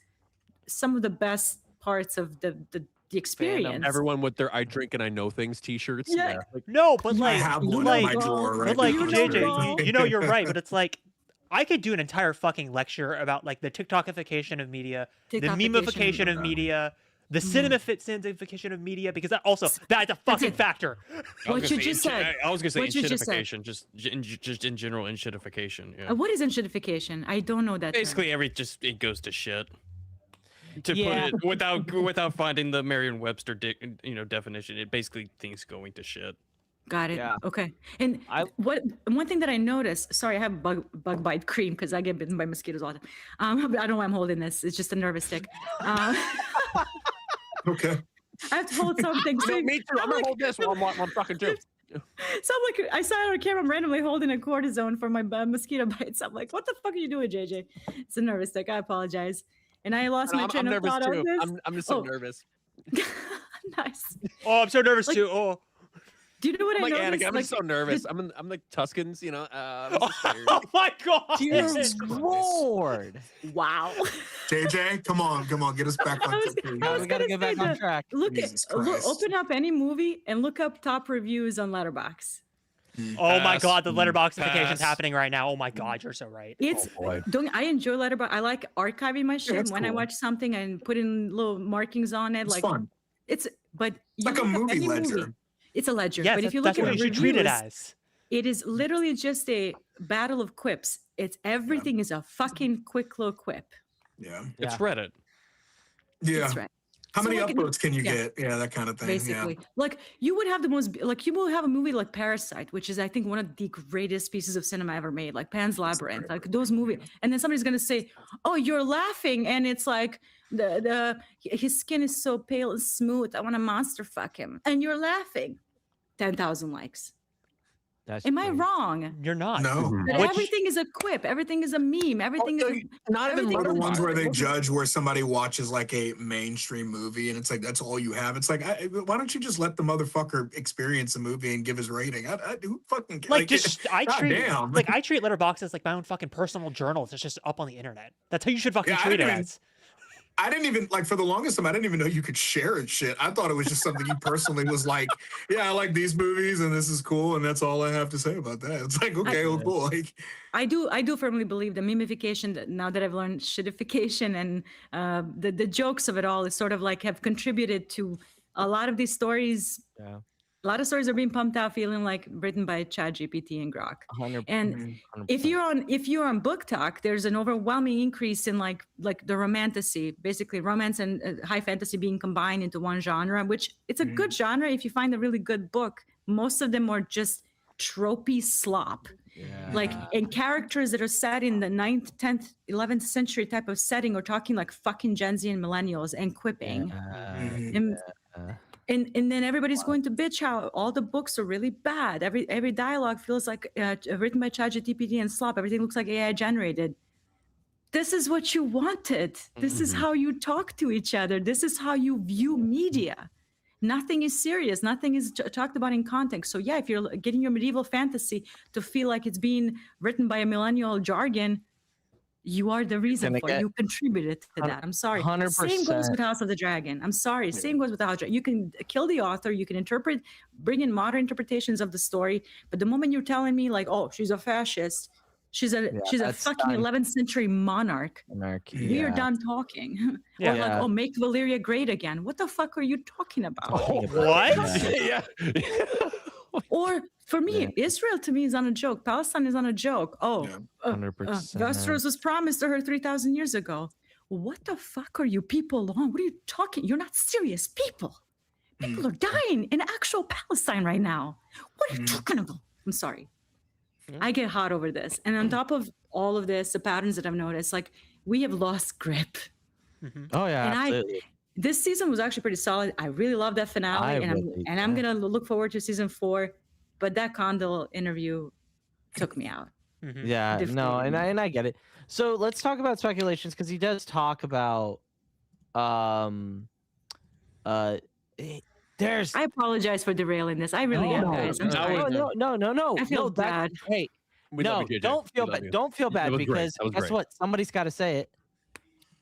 some of the best parts of the experience. Everyone with their "I drink and I know things" T-shirts. Yeah. Like, No, but I like, have one like, in my drawer right but like now. JJ, you know you're right, but it's like I could do an entire fucking lecture about like the TikTokification of media, the TikTokification. memification of media, the cinema syndication of media, because that's a fucking factor. What you just said. I was gonna say What you just said. enshittification, just in general enshittification. Yeah. What is enshittification? I don't know that. Basically, it goes to shit. To Yeah. put it without finding the Merriam-Webster definition, it basically things going to shit. Got it. Yeah. Okay. And one thing that I noticed, sorry, I have bug bite cream because I get bitten by mosquitoes all the time. But I don't know why I'm holding this. It's just a nervous tick. Okay. I have to hold something. So Me too. I'm gonna hold this while I'm talking too. So I'm like, I saw it on camera. I'm randomly holding a cortisone for my mosquito bites. I'm like, what the fuck are you doing, JJ? It's a nervous tick. I apologize. And I lost my train of nervous thought too. on this. I'm just so nervous. Nice. Oh, I'm so nervous Like- too. Oh. Do you know what I'm like I noticed? Anakin. I'm just so nervous. I'm like Tuscans, you know. I'm so scared. Oh my god! Dear Lord. Wow. JJ, come on, get us back on I was track. I We was gotta gonna get back say on track. Look Jesus at Christ. open up any movie and look up top reviews on Letterboxd. Oh my Pass. god, the letterboxification's Pass. happening right now. Oh my god, you're so right. It's boy. I enjoy Letterboxd. I like archiving my shit that's when I cool. watch something and putting little markings on it. It's like fun. it's but you Like a look up movie any ledger. It's a ledger. Yes, but if you that's look what at you the should treat it reviews, as. it is literally just a battle of quips. It's everything is a fucking quick little quip. Yeah. It's Reddit. Yeah. That's right. How So, many like, upvotes can you yeah. get? Yeah, that kind of thing. Basically, like you would have the most like you will have a movie like Parasite, which is I think one of the greatest pieces of cinema ever made, like Pan's Labyrinth, like those movies. And then somebody's gonna say, "Oh, you're laughing," and it's like his skin is so pale and smooth. I want to monster fuck him, and you're laughing. 10,000 likes. That's Am I true. wrong? You're not. No. But Which- everything is a quip. Everything is a meme. Everything is. Not even everything Or the is- ones where they judge where somebody watches like a mainstream movie and it's like that's all you have. It's like why don't you just let the motherfucker experience a movie and give his rating? Who fucking Like just I treat goddamn. like I treat Letterboxd as like my own fucking personal journal. It's just up on the internet. That's how you should fucking Yeah, I treat it didn't even- as. I didn't even like for the longest time. I didn't even know you could share it. Shit, I thought it was just something you personally was like, yeah, I like these movies and this is cool and that's all I have to say about that. It's like okay, well, cool. Like I do firmly believe the memification. Now that I've learned shitification and the jokes of it all is sort of like have contributed to a lot of these stories. Yeah. A lot of stories are being pumped out, feeling like written by ChatGPT and Grok. 100%. And if you're on Book Talk, there's an overwhelming increase in like the romantasy, basically romance and high fantasy being combined into one genre, which it's a good genre if you find a really good book. Most of them are just tropey slop. Like and characters that are set in the 9th, 10th, 11th century type of setting are talking like fucking Gen Z and millennials and quipping. And then everybody's going to bitch how all the books are really bad. Every dialogue feels like written by ChatGPT and slop. Everything looks like AI generated. This is what you wanted. This is how you talk to each other. This is how you view media. Nothing is serious. Nothing is talked about in context. So yeah, if you're getting your medieval fantasy to feel like it's being written by a millennial jargon, you are the reason Gonna for it. get- You contributed to that. I'm sorry. Same goes 100%. with House of the Dragon. I'm sorry. Same goes with the House of the Dragon. You can kill the author. You can bring in modern interpretations of the story. But the moment you're telling me like, oh, she's a fascist, she's a that's fucking done. 11th century monarch. Anarchy. We are done talking. Yeah. Or like, Yeah. oh, make Valyria great again. What the fuck are you talking about? What? yeah. Or for me, Israel to me is on a joke. Palestine is on a joke. Oh, Yeah. 100%. Westeros was promised to her 3,000 years ago. What the fuck are you people on? What are you talking? You're not serious people. People are dying in actual Palestine right now. What are you talking about? I'm sorry. I get hot over this. And on top of all of this, the patterns that I've noticed, like we have lost grip. Oh yeah, And absolutely. This season was actually pretty solid. I really love that finale, I'm gonna look forward to season 4. But that Condell interview took me out. Yeah, no, and I get it. So let's talk about speculations because he does talk about there's I apologize for derailing this. I really am, guys. I'm sorry. no. I feel no, bad. Hey, We no, love you, JJ. don't feel We love bad. you. Don't feel That bad was great. because That was guess great. what? Somebody's got to say it.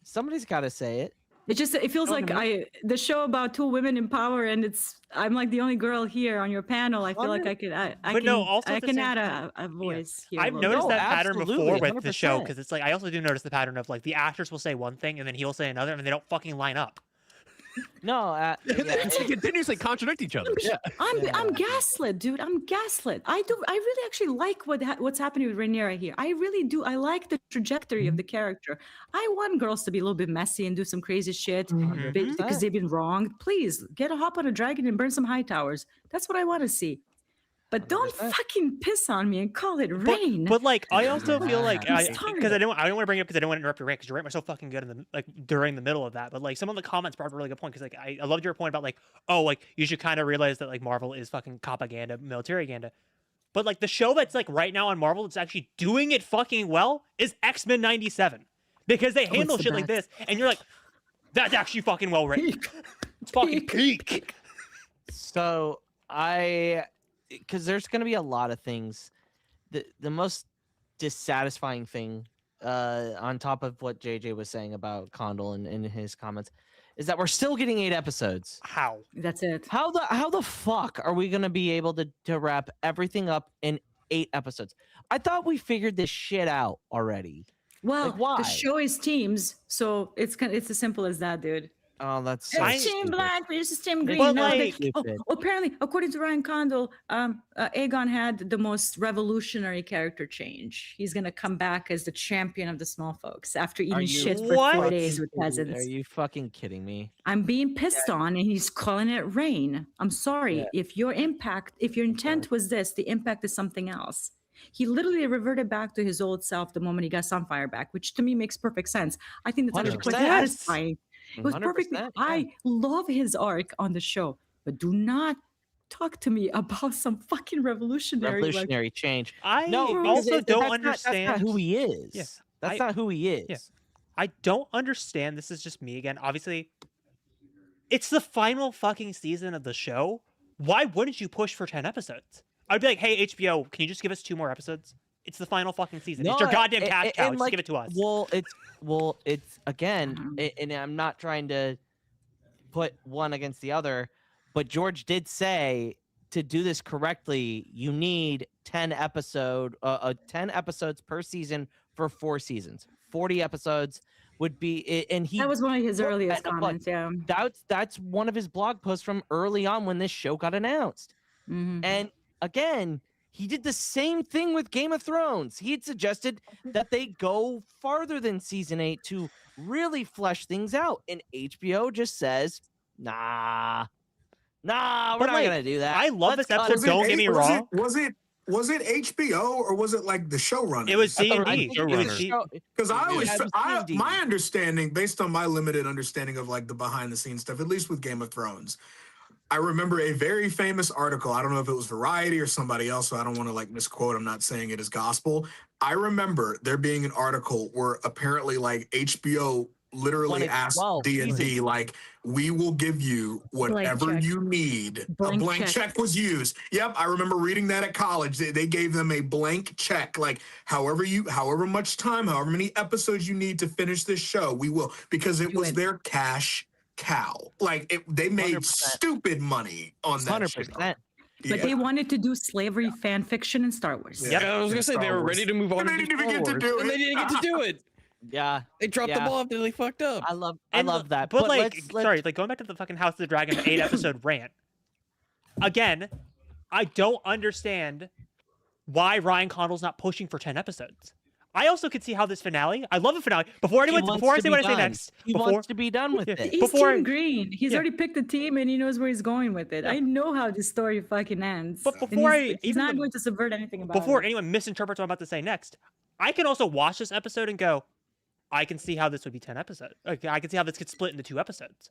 Somebody's got to say it. It feels No, like no. the show about 2 women in power, and I'm like the only girl here on your panel. I feel like I could also I at the can same add time- a voice here. I've a little noticed bit. No, that pattern absolutely, before with the show 100%. because it's like I also do notice the pattern of like the actors will say one thing and then he'll say another and they don't fucking line up. No, They continuously contradict each other. Yeah. I'm gaslit, dude. I'm gaslit. I really actually like what's happening with Rhaenyra here. I really do. I like the trajectory of the character. I want girls to be a little bit messy and do some crazy shit because they've been wronged. Please get a hop on a dragon and burn some high towers. That's what I want to see. But don't 100%. fucking piss on me and call it rain. But like, I also feel like I'm because sorry. I don't want to bring it up because I don't want to interrupt your rant because your rant was so fucking good in the like during the middle of that. But like some of the comments brought up a really good point because like I loved your point about like like you should kind of realize that like Marvel is fucking propaganda, military agenda. But like the show that's like right now on Marvel that's actually doing it fucking well is X-Men '97 because they handle the shit like this and you're like, that's actually fucking well written. It's fucking peak. So because there's going to be a lot of things. The most dissatisfying thing, on top of what JJ was saying about Condal and in his comments, is that we're still getting 8 episodes. How? That's it. How the fuck are we going to be able to wrap everything up in 8 episodes? I thought we figured this shit out already. Well, Like, why? the show is teams, so it's as simple as that, dude. Oh, that's so It's Team stupid. Black versus Team Green. But, No, like- apparently, according to Ryan Condal, Aegon had the most revolutionary character change. He's gonna come back as the champion of the small folks after eating you- shit for What? 4 days with Are peasants. you fucking kidding me? I'm being pissed on, and he's calling it rain. I'm sorry. Yeah. If your intent was this, the impact is something else. He literally reverted back to his old self the moment he got Sunfire back, which to me makes perfect sense. I think that's actually quite 100%. satisfying. It was perfect. 100%, I love his arc on the show, but do not talk to me about some fucking Revolutionary change. I No, also because don't that's understand. Not who he is. Yeah, That's I- not who he is. yeah. I don't understand. This is just me again. Obviously, it's the final fucking season of the show. Why wouldn't you push for 10 episodes? I'd be like, hey, HBO, can you just give us 2 more episodes? It's the final fucking season. It's your goddamn cash cow. Just give it to us. It's again, and I'm not trying to put one against the other, but George did say to do this correctly, you need 10 episodes per season for 4 seasons. 40 episodes would be, and That was one of his earliest and, comments. Yeah. that's one of his blog posts from early on when this show got announced. Mhm. And again, he did the same thing with Game of Thrones. He had suggested that they go farther than season 8 to really flesh things out. And HBO just says, nah, we're But, not like, going to do that. I love Let's this cut episode. it." Don't get me was wrong. Was it HBO or was it like the showrunner? It was I thought- I D&D. think It it was was D- show- Because I always, Yeah, it was D&D. my understanding, based on my limited understanding of like the behind the scenes stuff, at least with Game of Thrones, I remember a very famous article. I don't know if it was Variety or somebody else, so I don't want to like misquote. I'm not saying it is gospel. I remember there being an article where apparently like HBO literally Wanted asked 12 D&D seasons. like, we will give you whatever check. you need. Blank A blank check. check was used. Yep, I remember reading that at college. They gave them a blank check, like however much time, however many episodes you need to finish this show, we will, because it Do was it. their cash cow. Like they made 100%. stupid money on that shit. 100%. But they wanted to do slavery fan fiction in Star Wars. Yeah. Yeah, I was gonna say they Star were Wars. ready to move on. And they to didn't even Star get to Wars, do and they it. didn't get to do it. Yeah. They dropped the Yeah. ball after they fucked up. I love And that. But like, let's- sorry, like going back to the fucking House of the Dragon 8 episode rant. Again, I don't understand why Ryan Condal's not pushing for 10 episodes. I also could see how this finale. I love the finale. Before I He say wants what to I be say done. next, He before wants to be done with Yeah. it. He's Before- Team Green. He's Yeah. already picked the team and he knows where he's going with it. I know how this story fucking ends. But And before he's even not the- going to subvert anything about before it. anyone misinterprets what I'm about to say next, I can also watch this episode and go, I can see how this would be 10 episodes. Okay, I can see how this could split into 2 episodes.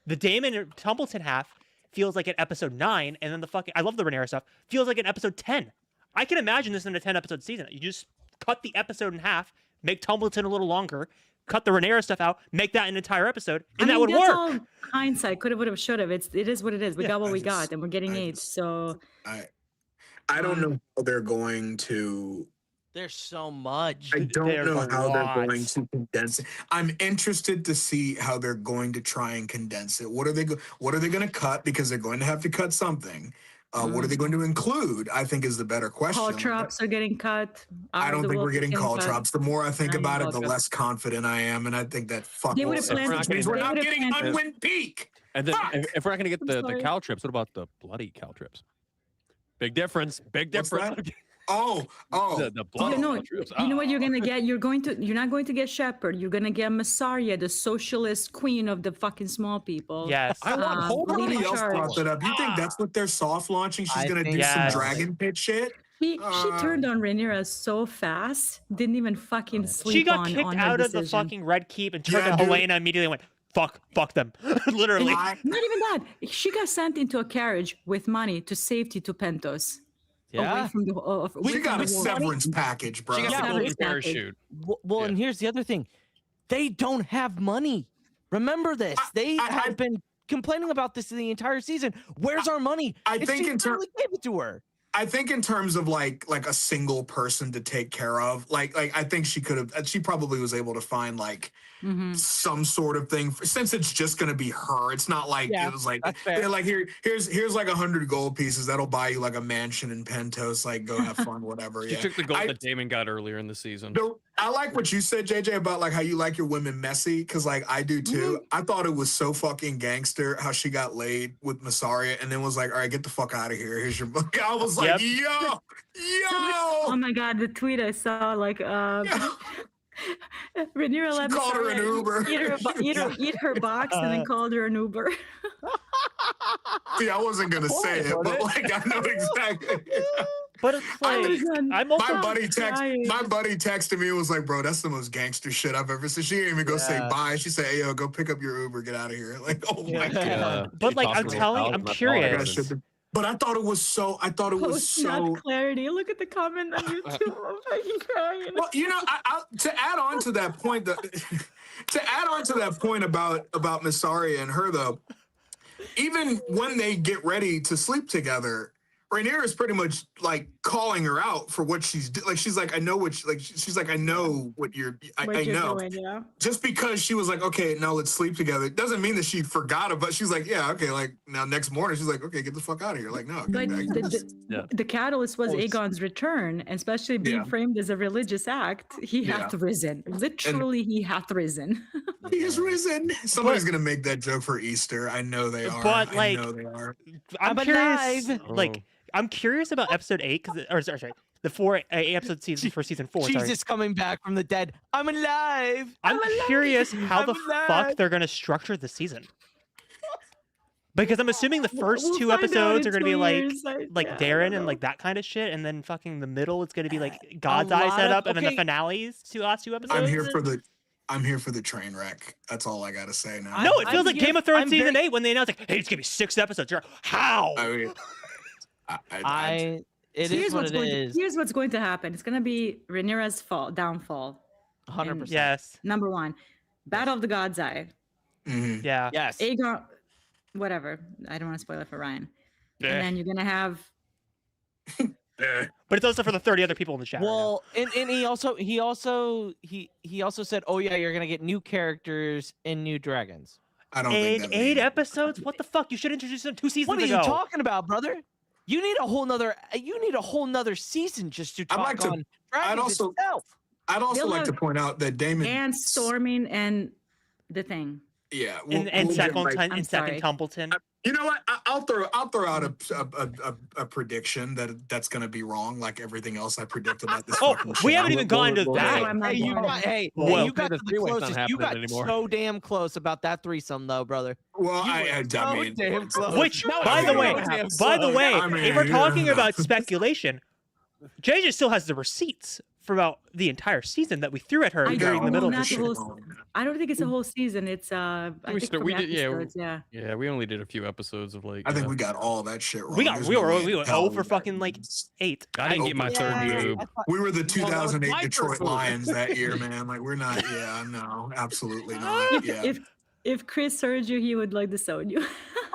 The Damon and Tumbleton half feels like an episode 9, and then the fucking I love the Rhaenyra stuff feels like an episode 10. I can imagine this in a 10 episode season. You just cut the episode in half, make Tumbleton a little longer, cut the Rhaenyra stuff out, make that an entire episode, and that would that's work. all hindsight. Could have, would have, should have. It is what it is. We Yeah, got what I we just- got, and we're getting I 8. just- So I don't know how they're going to. There's so much. I don't There's know a how they're lot. going to condense it. I'm interested to see how they're going to try and condense it. What are they going to cut? Because they're going to have to cut something. What are they going to include? I think is the better question. Call drops are getting cut. I don't think we're getting call drops. The more I think Not about even it, the call less confident I am, and I think that fuck They will would've planned- which means we're they not would've getting planned- unwin peak. And then Fuck! if we're not going to get I'm the sorry. cow trips, what about the bloody cow trips? Big difference. Big What's difference. that? Oh, The bloody You know, cow trips. you know what you're gonna get? You're not going to get Shepherd. You're gonna get Massaria, the socialist queen of the fucking small people. Yes. I want nobody leading else charge. brought that up. You think that's what they're soft launching? She's I gonna think do some Yes. dragon pit shit. She turned on Rhaenyra so fast. Didn't even fucking sleep She got on kicked her out of the decision. fucking Red Keep and turned Yeah, to dude. Helena and immediately went, fuck them. Literally. I, Not even that. She got sent into a carriage with money to safety to Pentos. Away Yeah. from the, away she from got a the war. severance package, bro. She got Yeah, the golden exactly. parachute. Well, and here's the other thing. They don't have money. Remember this. They I- have been complaining about this the entire season. Where's our money? I If think she in ter- finally gave it to her. I think in terms of like a single person to take care of, like I think she could have. She probably was able to find like Mhm. some sort of thing since it's just gonna be her. It's not like Yeah, it was like that's fair. they're like here's like 100 gold pieces that'll buy you like a mansion in Pentos. Like go have fun, whatever. She Yeah. took the gold I- that Damon got earlier in the season. No, I like what you said, JJ, about like how you like your women messy, because like I do too. I thought it was so fucking gangster how she got laid with Massaria and then was like, all right, get the fuck out of here. Here's your book. I was like, Yep. Oh my god, the tweet I saw, like Rhaenyra let called her an Massaria Uber. eat her box and then called her an Uber. See, I wasn't gonna say it, was but it? like I know exactly. But it's like, I'm also My buddy crying. texted me and was like, bro, that's the most gangster shit I've ever seen. She didn't even go say Yeah. bye. She said, hey yo, go pick up your Uber, get out of here. Like, oh my god. Yeah. But, She like, tossed I'm her little telling- towel I'm and that's all it curious. is. But I thought it was so Post not clarity. Look at the comment on YouTube. I'm fucking crying. Well, you know, to add on to that point, about Massaria and her though, even when they get ready to sleep together, Rhaenyra is pretty much like calling her out for what she's like. She's like, I know what she's like, I know what you're. I know. Doing, yeah. Just because she was like, okay, now let's sleep together, doesn't mean that she forgot it. But she's like, yeah, okay. Like now, next morning, she's like, okay, get the fuck out of here. Like, no. But get back. the catalyst was Oh, it's- Aegon's return, and especially being Yeah. framed as a religious act. He Yeah. hath risen. Literally, he hath risen. He has risen. Somebody's gonna make that joke for Easter. I know they are. But, I like, know they are. I'm I'm curious. alive. Like, I'm curious about episode 8, or sorry, the 4 episode season for season 4. Sorry. Jesus coming back from the dead. I'm alive. I'm alive. curious how I'm the alive. fuck they're gonna structure the season. Because I'm assuming the first We'll 2 find out episodes in are gonna 2 be like years. Yeah, I Darren don't and know. like that kind of shit, and then fucking the middle it's gonna be like God's Eye lot setup, of- and then the okay. finales last 2 episodes. I'm here for the train wreck. That's all I gotta say now. No, it I'm feels like here- Game of Thrones I'm season very- 8 when they announced like, hey, it's gonna be 6 episodes. You're like, how? I mean, It is what it is. Here's what's going to happen. It's going to be Rhaenyra's downfall. 100%. Yes. Number 1, Battle of the God's Eye. mhm. Yeah. Yes. Aegon, whatever. I don't want to spoil it for Ryan. And then you're gonna have But it's also for the 30 other people in the chat. right now. Well, and he also said, "Oh yeah, you're gonna get new characters and new dragons." I don't in think that 8 means- episodes? What the fuck? You should introduce them 2 seasons What are ago. you talking about, brother? You need a whole nother season just to I'd talk like to- on dragons also- itself. I'd also They'll like to have- point out that Damon and storming and the thing. Yeah, And we'll get right- I'm second sorry. Tumbleton. You know what? I'll throw out a prediction that's gonna be wrong, like everything else I predict about this. Oh, fucking we show. haven't even gone to Well, that. So I'm not Hey, you going got, to- hey, Well, you got the to the three-way's not closest. You happening got anymore. so damn close about that threesome, though, brother. Well, You I were so mean, damn close. Which, No, by I the mean, way, damn by the close. way, I mean, if we're talking yeah. about speculation, JJ still has the receipts for about the entire season that we threw at her I during the don't middle of know, the not the show. whole I don't think it's a whole season. It's I We think still- from we did- yeah, episodes, yeah. Yeah, we only did a few episodes of like. I think we got all that shit wrong. We got There's we no were way we in were hell 0 we for got fucking it. like 8. I didn't get my third move. We were the Well, that was 2008 my Detroit first move. Lions that year, man. Like we're not. Yeah, no, absolutely not. Yeah. If Chris heard you, he would like disown you.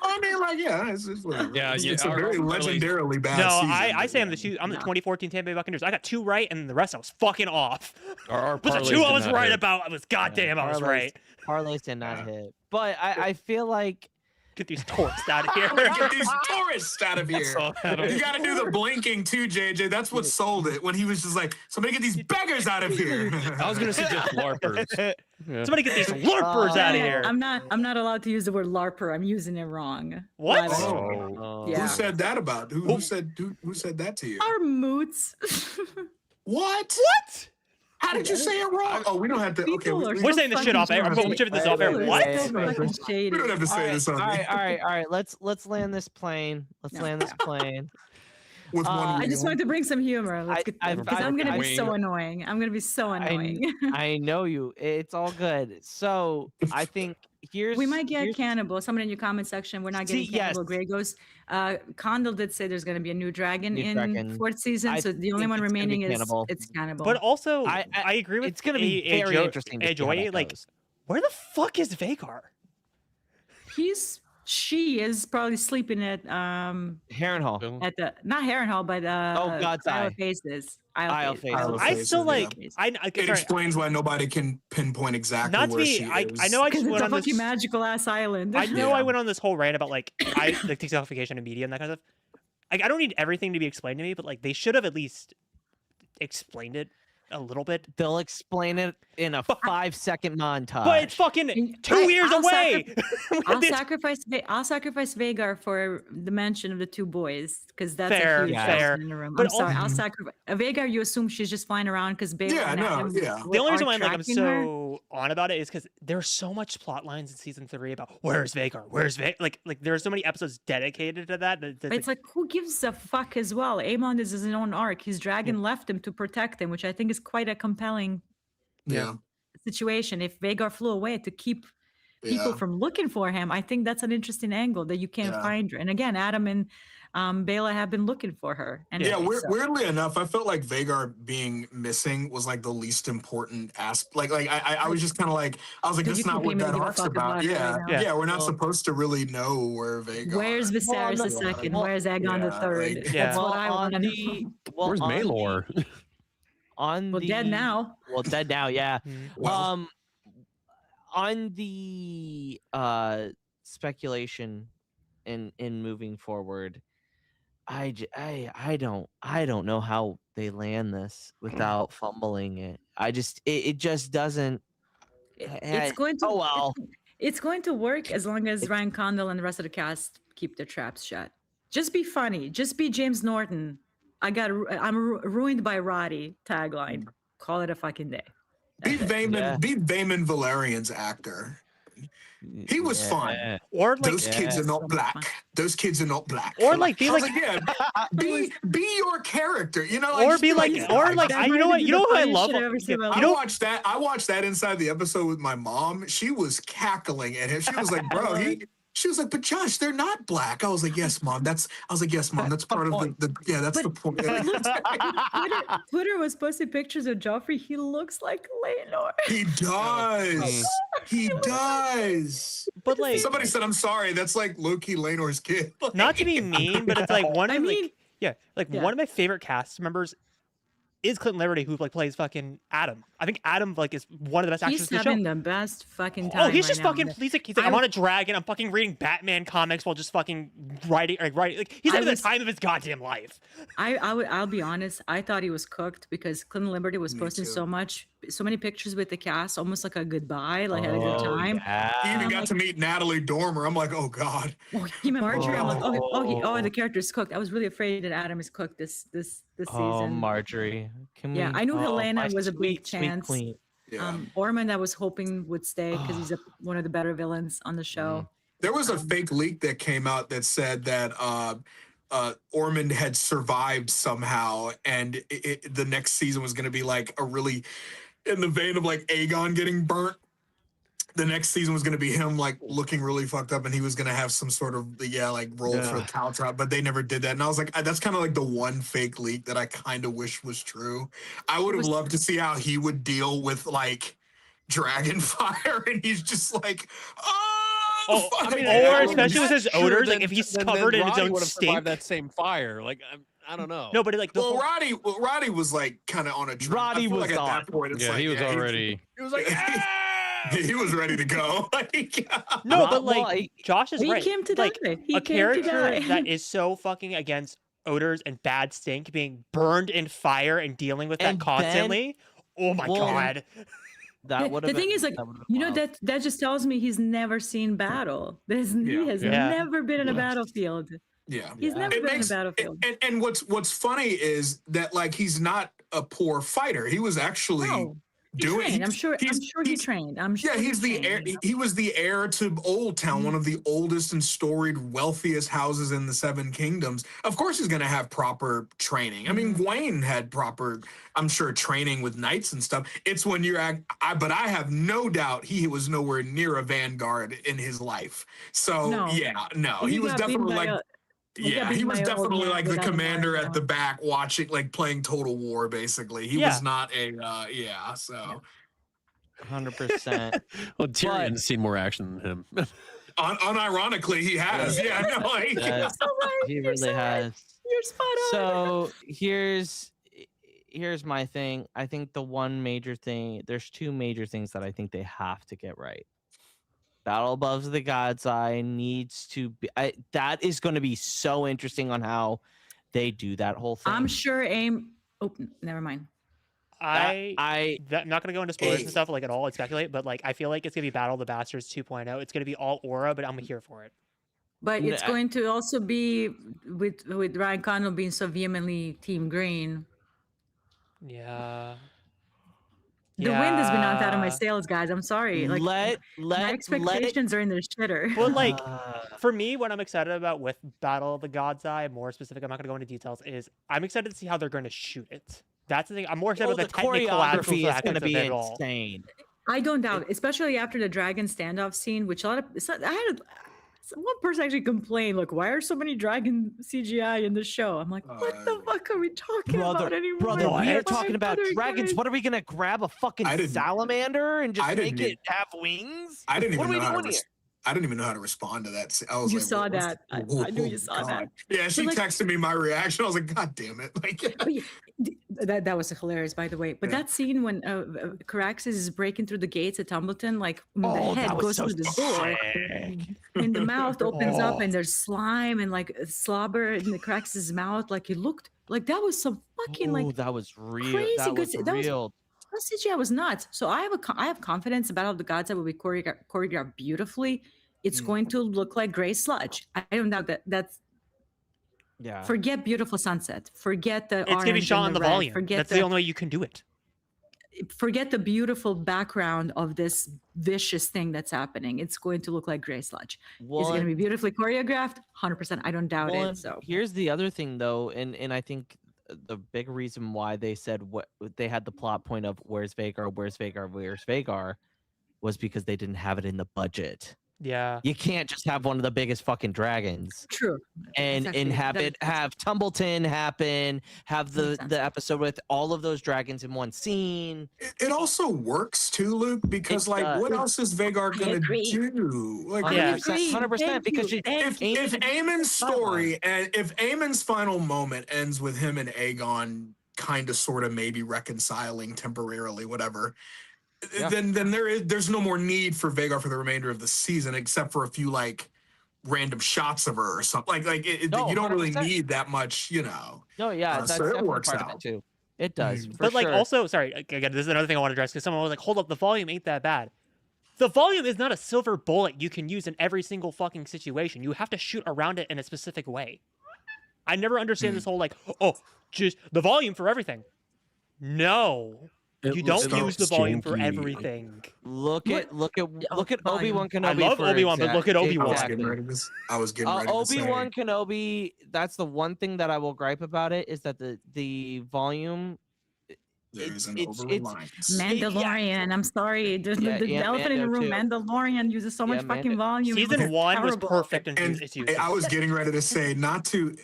I mean, like, yeah, it's whatever. Yeah, it's, yeah, it's a our very early- legendarily bad No, season. I but say I'm yeah. the No. 2014 Tampa Bay Buccaneers. I got 2 right, and the rest I was fucking off. Our But the parlays 2 did I was not right hit. about, I was goddamn, I was Parlays- right. Parlays did not hit, but I feel like Get these tourists out of here. Get these tourists out of here. You got to do the blinking too, JJ. That's what sold it when he was just like, somebody get these beggars out of here. I was gonna suggest LARPers. Yeah. Somebody get these LARPers out of here. I'm not allowed to use the word LARPer. I'm using it wrong. What? Yeah. Who said that about? Who said that to you? Our moots. What? What? How did you say it wrong? Oh, we don't have to. Okay, We're saying this shit off air. We're shipping this off air. What? we don't have to say this on all right. Let's land this plane. Land this plane. with one. I just wanted to bring some humor. Because I'm gonna be wing. so annoying. I'm gonna be so annoying. I know you. It's all good. So I think we might get Cannibal. Someone in your comment section. We're not getting Cannibal. yes. Grey Ghost. Condell did say there's gonna be a new dragon in fourth season. So the only one remaining is Cannibal. it's Cannibal. But also, I agree with it's gonna be very interesting. To see how that like, goes. where the fuck is Vagar? She is probably sleeping at Harrenhal. at the not Harrenhal, but God's Isle Eye. of Faces. Isle of Faces. Isle I Faces, still like. yeah. It It explains why nobody can pinpoint exactly Not to where be. she I is. know I Because just it's went a on this. fucking magical ass island. I know Yeah. I went on this whole rant about like TikTokification of media and that kind of stuff. Like I don't need everything to be explained to me, but like they should have at least explained it a little bit. They'll explain it in a 5-second montage. But it's fucking 2 years I'll away. I'll sacrifice Vagar for the mention of the two boys because that's Fair, a huge fair. person in the room. But I'm sorry, I'll sacrifice Vagar. You assume she's just flying around because Bela Yeah, and no, Adam yeah. The only reason are why I'm tracking her. so on about it is because there's so much plot lines in season 3 about where's Vagar, where's Vagar. Like there are so many episodes dedicated to that. But it's like, who gives a fuck as well? Aemon is his own arc. His dragon left him to protect him, which I think is quite a compelling Yeah. situation. If Vagar flew away to keep people from looking for him, I think that's an interesting angle that you can't find her. And again, Adam and Bela have been looking for her. And Weirdly enough, I felt like Vagar being missing was like the least important aspect. I was just kind of like, I was like, Because that's you not what can't that give a arc's fuck about. about it Yeah. right now. Yeah, we're not supposed to really know where Vagar. Where's Viserys the Well, second? Where's Aegon the third? like- That's what I want to know. Where's Maelor? Well, Dead now. Well, dead now, yeah. Well- On the speculation in moving forward, I don't know how they land this without fumbling it. It just doesn't. It's going to. Oh well. It's going to work as long as Ryan Condell and the rest of the cast keep their traps shut. Just be funny. Just be James Norton. I'm ruined by Roddy tagline. Call it a fucking day. Be Vaemon Valerian's actor. He was fun. or like Those kids are not black. Those kids are not black. Or like be I was like be your character. You know, or just be like I you know what who I love. I watched that inside the episode with my mom. She was cackling at him. She was like, "Bro, she was like, but Josh, they're not black." I was like, "Yes, mom. That's part of the point." Twitter was posting pictures of Joffrey. He looks like Laenor. He does. He does. But like Somebody said, "I'm sorry." That's like low-key Laenor's kid. not to be mean, but it's like one of one of my favorite cast members is Clinton Liberty, who like plays fucking Adam. I think Adam like is one of the best actors He's in the show. having the best fucking time. Oh, he's right just now. fucking. He's like I'm on a dragon. I'm fucking reading Batman comics while just fucking writing. Like he's having the time of his goddamn life. I'll be honest. I thought he was cooked because Clinton Liberty was posting so many pictures with the cast, almost like a goodbye, like had a good time. He even got to meet Natalie Dormer. I'm like, oh god. Oh, he met Marjorie. I'm like, the character's cooked. I was really afraid that Adam is cooked this season. Oh, Marjorie. I knew Helena was a big sweet chance. queen. Yeah. Ormond, I was hoping would stay because he's one of the better villains on the show. There was a fake leak that came out that said that Ormond had survived somehow, and the next season was going to be like a really in the vein of like Aegon getting burnt. The next season was going to be him like looking really fucked up, and he was going to have some sort of role for the cow trap, but they never did that. And I was like, that's kind of like the one fake leak that I kind of wish was true. I would have loved to see how he would deal with like dragon fire, and he's just like, or especially with his odors, like if he's covered in his own stink. That same fire, like I don't know. No, but like Roddy was like kind of on a. Roddy was like on. at that point. It's Yeah, like, he was already. He was like, He was ready to go. No, Well, but like well, Josh is He right. came to Like die. He a came character to die. that is so fucking against odors and bad stink, being burned in fire and dealing with that And then- constantly. Oh my Well, god. That would The thing is, like, you know, that just tells me he's never seen battle. He has Yeah. never been in a battlefield. Yeah. He's never It been in a makes- battlefield. And what's funny is that like he's not a poor fighter. He was actually No, he doing. trained. I'm sure he he's- trained. I'm sure. Yeah, he's he the heir. trained. He was the heir to Old Town, one of the oldest and storied, wealthiest houses in the Seven Kingdoms. Of course, he's going to have proper training. I mean, Gawain had proper, I'm sure, training with knights and stuff. It's when you're, but I have no doubt he was nowhere near a vanguard in his life. So No. he was got beaten definitely by like. he got Yeah, he beaten was by an old definitely man like the without a commander knife, at the back watching, like playing Total War, basically. He Yeah. was not a, so. 100%. Well, Tyrion's seen more action than him. Unironically, he has. Yeah, no, like, That- So right, he you're really so right. has. You're spot on. So here's my thing. I think the one major thing, there's two major things that I think they have to get right. Battle Above the God's Eye needs to be that is going to be so interesting on how they do that whole thing. I'm sure aim. Oh, never mind. I'm not gonna go into spoilers Hey. and stuff like at all and speculate, but like I feel like it's gonna be Battle of the Bastards 2.0. It's gonna be all aura, but I'm here for it. But it's Nah. going to also be with Ryan Condal being so vehemently Team Green. Yeah. The wind has been knocked out of my Yeah. sails, guys. I'm sorry. Like let my it expectations are in the shitter. Well, like uh, for me, what I'm excited about with Battle of the God's Eye, more specific, I'm not gonna go into details, is I'm excited to see how they're gonna shoot it. That's the thing. I'm more excited well, about the the technical choreography is aspects going to of be it all. insane. I don't doubt, especially after the dragon standoff scene, which a lot of I had one person actually complained, like, why are so many dragon CGI in the show? I'm like, what the fuck are we talking about anymore? Brother, Why we are are talking about other dragons. guys- What are we gonna grab a fucking I didn't- salamander and just I make didn't it have wings? I didn't What even are know we how to. doing here? I didn't even know how to respond to that. I was You like, saw what's that. the- I knew you saw that. God. Yeah, she like- texted me my reaction. I was like, God damn it! Like, But yeah, that was hilarious, by the way. But Yeah. that scene when Caraxes is breaking through the gates at Tumbleton, like when the Oh, head that was goes so through the door, and the mouth opens up, and there's slime and like slobber in the Caraxes' mouth. Like it looked like that was some fucking like that was real. crazy That good. was That was real. that CGI was nuts. So I have confidence Battle of the Gods that will be choreographed beautifully. It's going to look like gray sludge. I don't doubt that. That's Yeah. forget beautiful sunset. Forget the It's gonna be orange shot and on the red, volume. Forget That's the only way you can do it. forget the beautiful background of this vicious thing that's happening. It's going to look like gray sludge. Is it going to be beautifully choreographed? 100%. I don't doubt Well, it. and So here's the other thing, though, and I think the big reason why they said what they had the plot point of where's Vagar, where's Vagar, where's Vagar, was because they didn't have it in the budget. Yeah. You can't just have one of the biggest fucking dragons true. and Exactly. have That it makes have Tumbleton happen, have the sense. episode with all of those dragons in one scene. it also works too, Luke, because It like, does. what else is Vagar I gonna agree. do? Like, Yeah. 100%, Thank because you. Thank if you. Aemon's story and if Aemon's final moment ends with him and Aegon kind of sort of maybe reconciling temporarily, whatever, Yeah. then there's no more need for Vagar for the remainder of the season, except for a few like random shots of her or something. No, you don't really 100%. need that much, No, yeah, so that's it definitely works part of out. it too. It does, for But like sure. also, sorry, again, this is another thing I want to address because someone was like, hold up, the volume ain't that bad. The volume is not a silver bullet you can use in every single fucking situation. You have to shoot around it in a specific way. I never understand this whole like, oh, just the volume for everything. No. You don't use the volume for everything. Look at volume. Obi-Wan Kenobi. I love for Obi-Wan, but look at Obi-Wan. I was exactly. getting ready to I was getting ready to say. Obi-Wan Kenobi, that's the one thing that I will gripe about it, is that the volume, There's an it's- over-reliance. Mandalorian. I'm sorry. There's Yeah, the yeah, elephant in the Mando room. too. Mandalorian uses so much Yeah, fucking volume. It Season was 1 was terrible. perfect in And its use. I was getting ready to say not to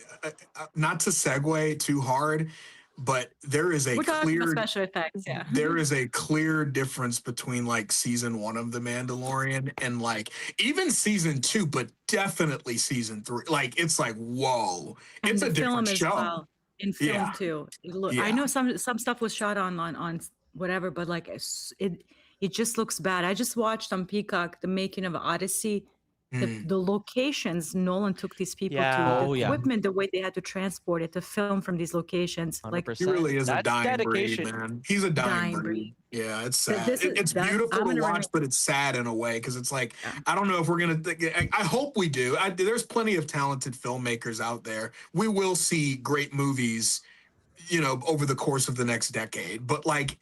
segue too hard, but there is a We're talking about clear special effects. Yeah. there is a clear difference between like season 1 of The Mandalorian and like even season 2, but definitely season 3. Like it's like whoa, And it's the a different film as show. well. In film Yeah. too. Look, Yeah. I know some stuff was shot on whatever, but like It just looks bad. I just watched on Peacock the making of Odyssey. The locations Nolan took these people Yeah. to, Oh, the yeah. equipment, the way they had to transport it to film from these locations. Like 100%. He really is a That's dying breed, dedication. man. He's a dying Dying breed. breed. Yeah, it's Th- sad. this is- It's that- beautiful I'm to gonna watch, remain- but it's sad in a way because it's like Yeah. I don't know if we're gonna. I hope we do. There's plenty of talented filmmakers out there. We will see great movies, over the course of the next decade. But like,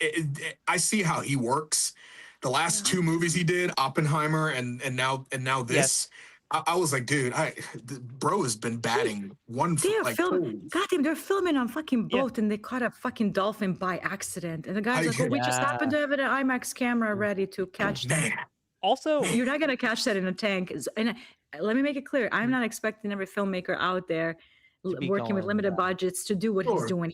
I see how he works. The last two movies he did, Oppenheimer, and now this. Yes. I was like, dude, the bro has been batting one for They're like filming. Goddamn, they're filming on fucking Yeah. boat, and they caught a fucking dolphin by accident. And the guy's I like, "Oh, we just Yeah. happened to have an IMAX camera ready to catch that." man. Also, You're not gonna catch that in a tank. And let me make it clear: I'm not expecting every filmmaker out there be working with going, limited budgets to do what he's Sure. doing.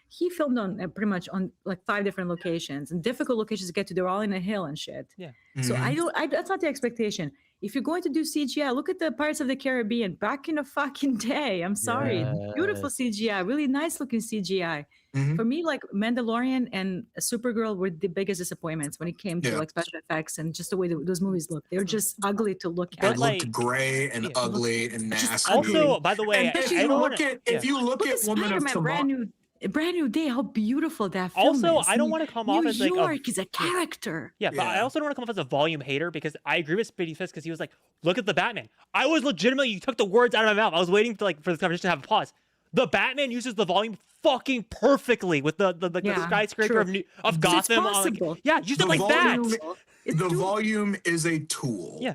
He filmed on pretty much on like 5 different locations and difficult locations to get to. They're all in a hill and shit. Yeah. So Mhm. that's not the expectation. If you're going to do CGI, look at the Pirates of the Caribbean back in the fucking day. I'm sorry, beautiful CGI, really nice looking CGI. Mhm. For me, like Mandalorian and Supergirl were the biggest disappointments when it came to Yeah. like special effects and just the way those movies look. They're just ugly to look But, at. It like- looked gray and yeah. ugly and Just nasty. also, by the way, and if I you don't look want to. at if you look Look at at Woman of Spider-Man, Tomorrow, brand new day. How beautiful that film Also, is. I don't want to come off New as like York is a character. Yeah, but I Yeah. also don't want to come off as a volume hater because I agree with Speedy Fist because he was like, "Look at the Batman." I was legitimately, you took the words out of my mouth. I was waiting for this conversation to have a pause. The Batman uses the volume fucking perfectly with the Yeah, skyscraper true. of It's Gotham. possible. Yeah, use it The like volume- that. It's the doable. volume is a tool. Yeah.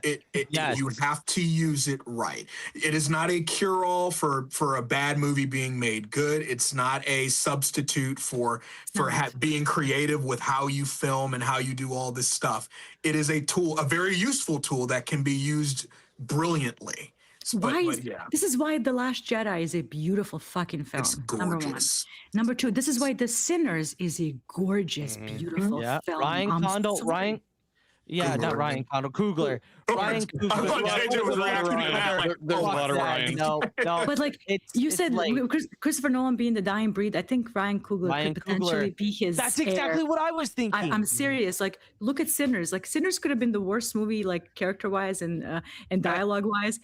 Yes. You have to use it right. It is not a cure-all for a bad movie being made good. It's not a substitute for being creative with how you film and how you do all this stuff. It is a tool, a very useful tool that can be used brilliantly. This is why The Last Jedi is a beautiful fucking film. It's Number 1. gorgeous. Number 2, this is why The Sinners is a gorgeous, beautiful Yeah, film. Ryan I'm Condal, sorry. Ryan. Yeah, not Coogler. Ryan Condal, Coogler. Ryan I thought JJ was reacting to that. Like, There's a lot of Fuck that, Ryan. No, But like it's you it's said, like- Christopher Nolan being the dying breed, I think Ryan Coogler Ryan could potentially Coogler. be his that's heir. exactly what I was thinking. I'm serious. Like, look at Sinners. Like, Sinners could have been the worst movie, like character-wise and dialogue-wise.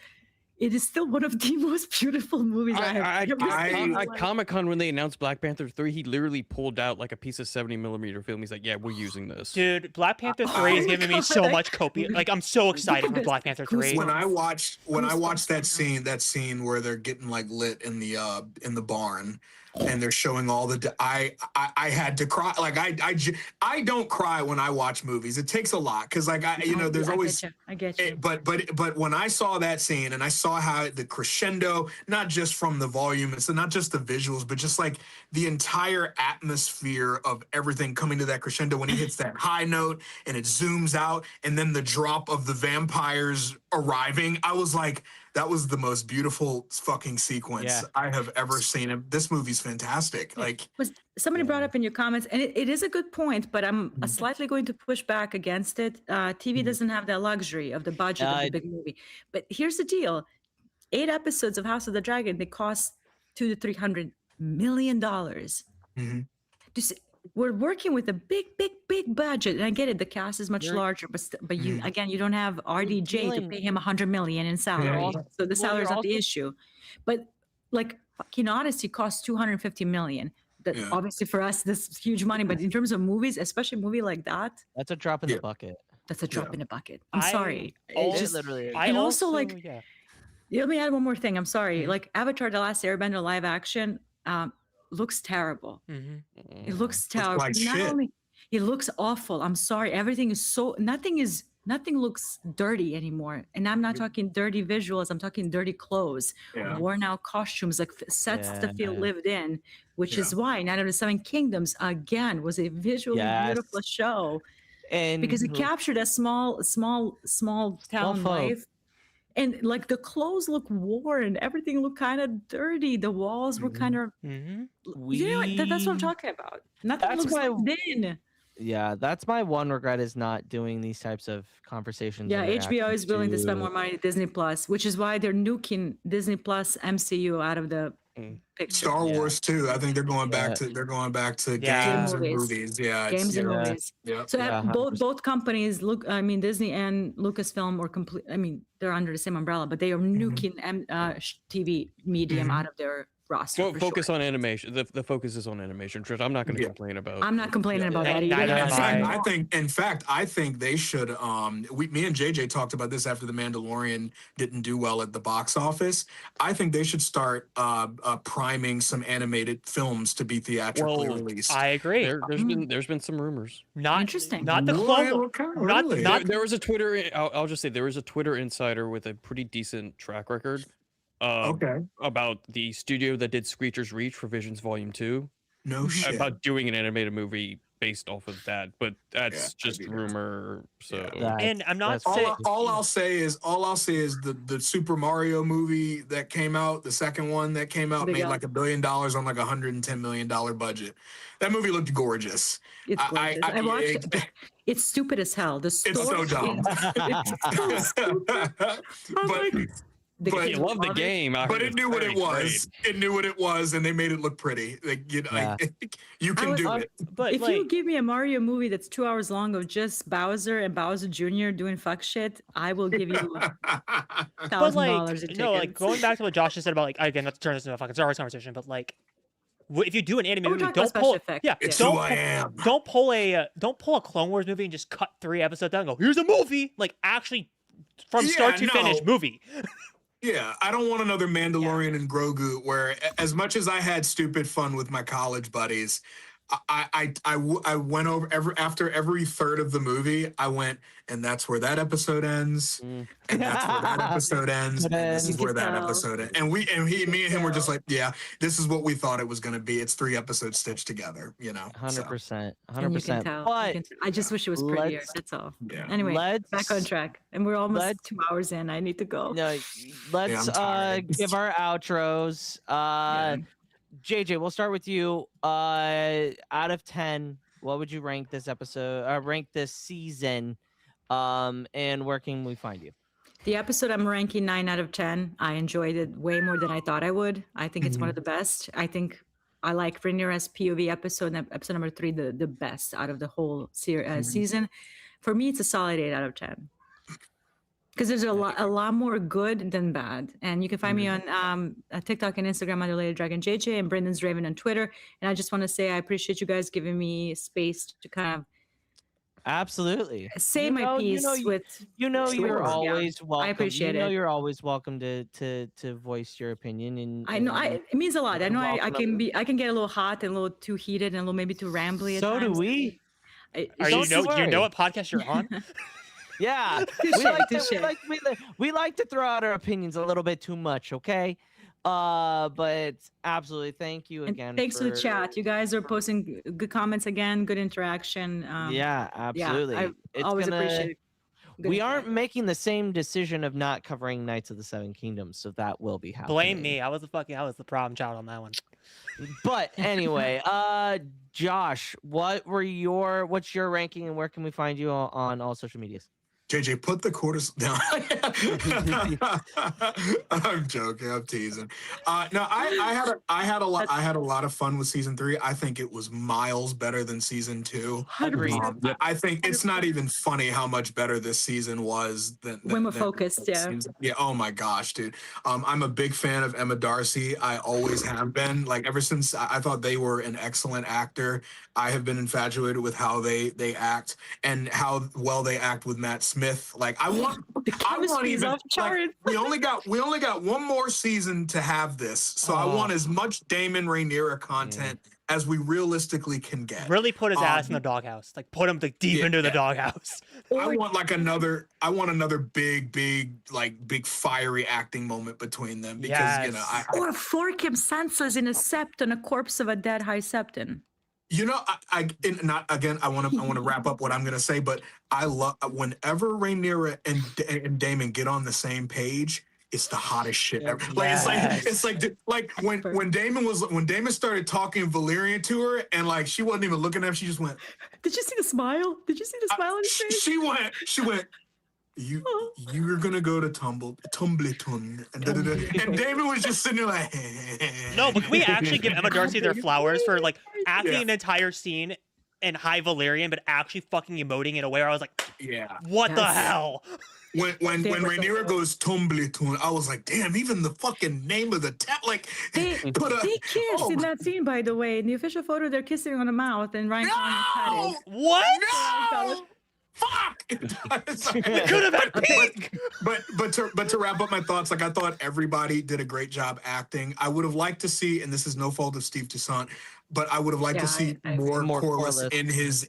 It is still one of the most beautiful movies I have ever seen. At Comic-Con, when they announced Black Panther 3, he literally pulled out like a piece of 70mm film. He's like, "Yeah, we're using this." Dude, Black Panther 3 is my giving me God. so much copious. Like, I'm so excited for Black Panther 3. when I watched Goosebumps. that scene where they're getting like lit in the barn and they're showing all the I had to cry. Like I don't cry when I watch movies. It takes a lot because like there's always I get you. but when I saw that scene and I saw how the crescendo, not just from the volume, it's not just the visuals, but just like the entire atmosphere of everything coming to that crescendo when he hits that high note and it zooms out and then the drop of the vampires arriving, I was like, that was the most beautiful fucking sequence Yeah. I have ever seen. This movie's fantastic. Like, Was somebody brought up in your comments, and it is a good point, but I'm Mm-hmm. slightly going to push back against it. TV doesn't have that luxury of the budget of the big movie. But here's the deal: 8 episodes of House of the Dragon, they cost $200 to $300 million. Mhm. We're working with a big budget, and I get it. The cast is much You're- larger, but you again, you don't have RDJ to dealing- pay him $100 million in salary, also- so the well, salary is you're not the also- issue. But like fucking Odyssey costs $250 million. That Yeah. obviously for us, this is huge money. But in terms of movies, especially a movie like that, That's a drop in Yeah. the bucket. that's a drop Yeah. in the bucket. I'm I sorry. also- It's just, literally is. I and also, like, yeah. let me add one more thing. I'm sorry. Like Avatar: The Last Airbender live action looks terrible. Mhm. It looks terrible. like Not shit. only it looks awful. I'm sorry. Everything is so nothing looks dirty anymore. And I'm not talking dirty visuals. I'm talking dirty clothes, Yeah. worn out costumes, like sets that feel Yeah. lived in. Which Yeah. is why Night of the Seven Kingdoms again was a visually beautiful Yes. show And because it captured a small town folk. life. And like the clothes look worn, everything looked kind of dirty. The walls were Mhm. kind of Mhm. you know what? That's what I'm We- talking about. Nothing That's looks why- lived in. Yeah, that's my one regret is not doing these types of conversations. Yeah, and HBO is willing to spend reactions more money at Disney Plus, which is why they're nuking Disney Plus MCU out of the picture. Star Yeah. Wars too. I think they're going back Yeah. to Yeah. games and Movies. movies. Yeah, Games and yeah. movies. Yeah. So Yeah, both companies Disney and Lucasfilm are complete. I mean, they're under the same umbrella, but they are nuking TV medium out of their roster. for Focus sure. on animation. The focus is on animation. Trish, I'm not going to complain about. I'm not complaining about that Neither either. am I. In fact, I think they should. Me and JJ talked about this after The Mandalorian didn't do well at the box office. I think they should start priming some animated films to be theatrically released. I agree. There's been some rumors. Not Interesting. Not the clone. Really? There was a Twitter. I'll just say there was a Twitter insider with a pretty decent track record. Okay. About the studio that did Screecher's Reach for Visions Volume 2. No shit. About doing an animated movie based off of that, but that's Yeah, just that'd be rumor. So And I'm not that's saying All I'll say is the Super Mario movie that came out, the second one that came out, made like $1 billion on like $110 million budget. That movie looked gorgeous. It's gorgeous. I watched it. It's stupid as hell. The story It's so dumb. it's so stupid. if you love the game, but it knew what it was. Great. It knew what it was, and they made it look pretty. Like, you know, Yeah. you can do it. but If you give me a Mario movie that's 2 hours long of just Bowser and Bowser Jr. doing fuck shit, I will give you but $1,000 like a ticket. no, like going back to what Josh just said about like again, not to turn this into a fucking Star Wars conversation, but like if you do an anime We're movie, talking about don't pull special effects, yeah, yeah. It's don't who I am. don't pull a Clone Wars movie and just cut 3 episodes down and go, here's a movie. Like actually from start to finish movie. Yeah, I don't want another Mandalorian and Grogu where, as much as I had stupid fun with my college buddies, I went over after every third of the movie, I went, and that's where that episode ends, and that's where that episode ends, and this is where that episode ends. And me and him were just like, yeah, this is what we thought it was going to be. It's 3 episodes stitched together, you know. 100%. And you can 100%. tell. But I just wish it was prettier. let's- That's all. Yeah. Anyway, let's back on track, and we're almost let's- 2 hours in. I need to go. no, let's I'm tired. give our outros. JJ, we'll start with you. Out of 10, what would you rank this episode? Rank this season? And where can we find you? The episode I'm ranking 9 out of 10. I enjoyed it way more than I thought I would. I think it's one of the best. I think I like Rhaenyra's POV episode, episode number 3, the best out of the whole season. For me, it's a solid 8 out of 10. Because there's a lot more good than bad. And you can find me on TikTok and Instagram under Lady Dragon JJ and Brendan's Raven on Twitter. And I just want to say I appreciate you guys giving me space to kind of Absolutely. say my piece with. You're Sure. always welcome. I appreciate it. You're always welcome to voice your opinion. And I know it means a lot. I know I welcome can get a little hot and a little too heated and a little maybe too rambly. At So do times. we. Are Don't you worry. know what podcast you're on? Yeah, we like to throw out our opinions a little bit too much, okay? But absolutely, thank you And again. thanks for the chat. You guys are posting good comments again, good interaction. Yeah, absolutely. I always appreciate good We aren't interaction. making the same decision of not covering Knights of the Seven Kingdoms, so that will be happening. Blame me. I was the problem child on that one. But anyway, Josh, what's your ranking and where can we find you on all social medias? JJ, put the quarters down. I'm joking. I'm teasing. No, I had a lot of fun with season 3. I think it was miles better than season 2. 100%. I think it's not even funny how much better this season was than Way more focused, yeah. season. Yeah. Oh my gosh, dude. I'm a big fan of Emma Darcy. I always have been. Like ever since I thought they were an excellent actor. I have been infatuated with how they act and how well they act with Matt Smith. Like I want chemistry's even off chart. like, we only got one more season to have this. So I want as much Daemon Rhaenyra content as we realistically can get. Really put his ass in the doghouse. Like put him like deep into the doghouse. I want another big fiery acting moment between them because you know Or fork him senseless in a sept on a corpse of a dead high septon. You know, I want to wrap up what I'm gonna say, but I love whenever Rhaenyra and Daemon get on the same page. It's the hottest shit ever. Like it's like when Daemon started talking Valyrian to her and like she wasn't even looking at him. She just went. Did you see the smile? Did you see the smile on his face? She went. you're gonna go to Tumbleton, and and David was just sitting there like, No, but can we actually give Emma Darcy their flowers for like acting Yeah. an entire scene in High Valyrian, but actually fucking emoting in a way where I was like, yeah. what the Yes. hell? When They were so Rhaenyra good. goes Tumbleton, I was like, damn, even the fucking name of the town, like, They put a they kiss oh, in that scene, by the way. In the official photo, they're kissing on the mouth, and Ryan Collins cut no, it. What? no, fuck. We could have had pink. But to wrap up my thoughts, like I thought everybody did a great job acting. I would have liked to see, and this is no fault of Steve Toussaint, but I would have liked to Yeah, see I agree. more More Corlys Corlys. in his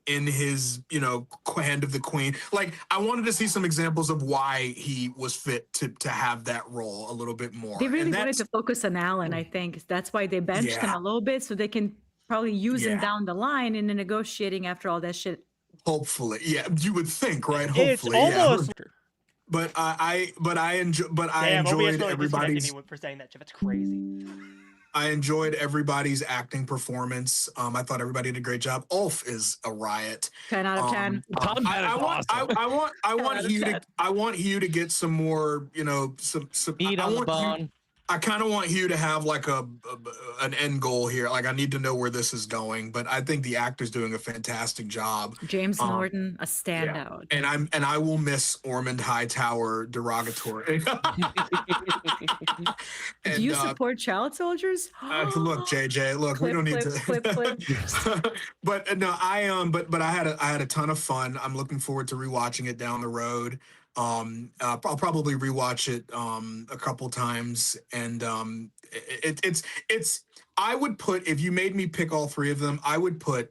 Hand of the Queen. Like I wanted to see some examples of why he was fit to have that role a little bit more. They really And wanted that's- to focus on Alan, I think. That's why they benched him Yeah. a little bit, so they can probably use him Yeah. down the line in the negotiating after all that shit. hopefully, yeah, you would think, right? It's Hopefully, almost. yeah. But I Damn, OBS enjoyed really disconnected everybody's. me for saying that shit. That's crazy. I enjoyed everybody's acting performance. I thought everybody did a great job. Ulf is a riot. 10 out of 10. Combat is awesome. I want out of Hugh 10. to I want Hugh to get some more, some Meat I on the want Hugh- bone. I kind of want Hugh to have like an end goal here. Like I need to know where this is going, but I think the actor's doing a fantastic job. James Norton, a standout. And I will miss Ormond Hightower derogatory. Do you And, support child soldiers? look, JJ, look, we Clip, don't need clip, to. clip. But no, but I had a ton of fun. I'm looking forward to rewatching it down the road. I'll probably rewatch it a couple times, and it's. I would put, if you made me pick all three of them, I would put,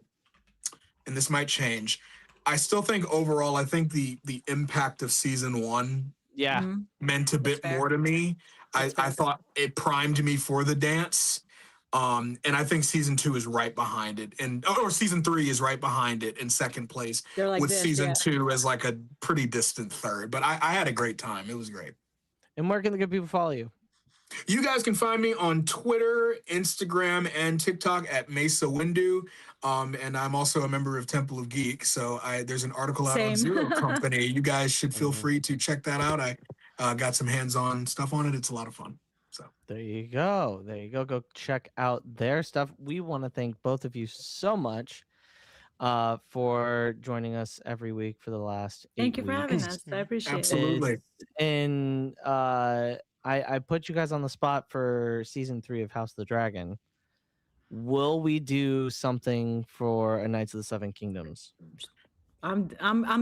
and this might change. I still think overall, I think the impact of season one Yeah. Mhm. meant a bit fair. more to me. That's I fair. thought it primed me for the dance. And I think season 2 is right behind it, or season 3 is right behind it in second place, They're like with this, season yeah. 2 as like a pretty distant third. But I had a great time. It was great. And where can the good people follow you? You guys can find me on Twitter, Instagram, and TikTok at MaceahWindu. And I'm also a member of Temple of Geek. So there's an article out on Same. Zero Company. You guys should feel free to check that out. I got some hands-on stuff on it. It's a lot of fun. So There you go. There you go. Go check out their stuff. We want to thank both of you so much for joining us every week for the last 8 Thank you for having weeks. us. I appreciate it. absolutely. And I put you guys on the spot for season 3 of House of the Dragon. Will we do something for a Knights of the Seven Kingdoms? I'm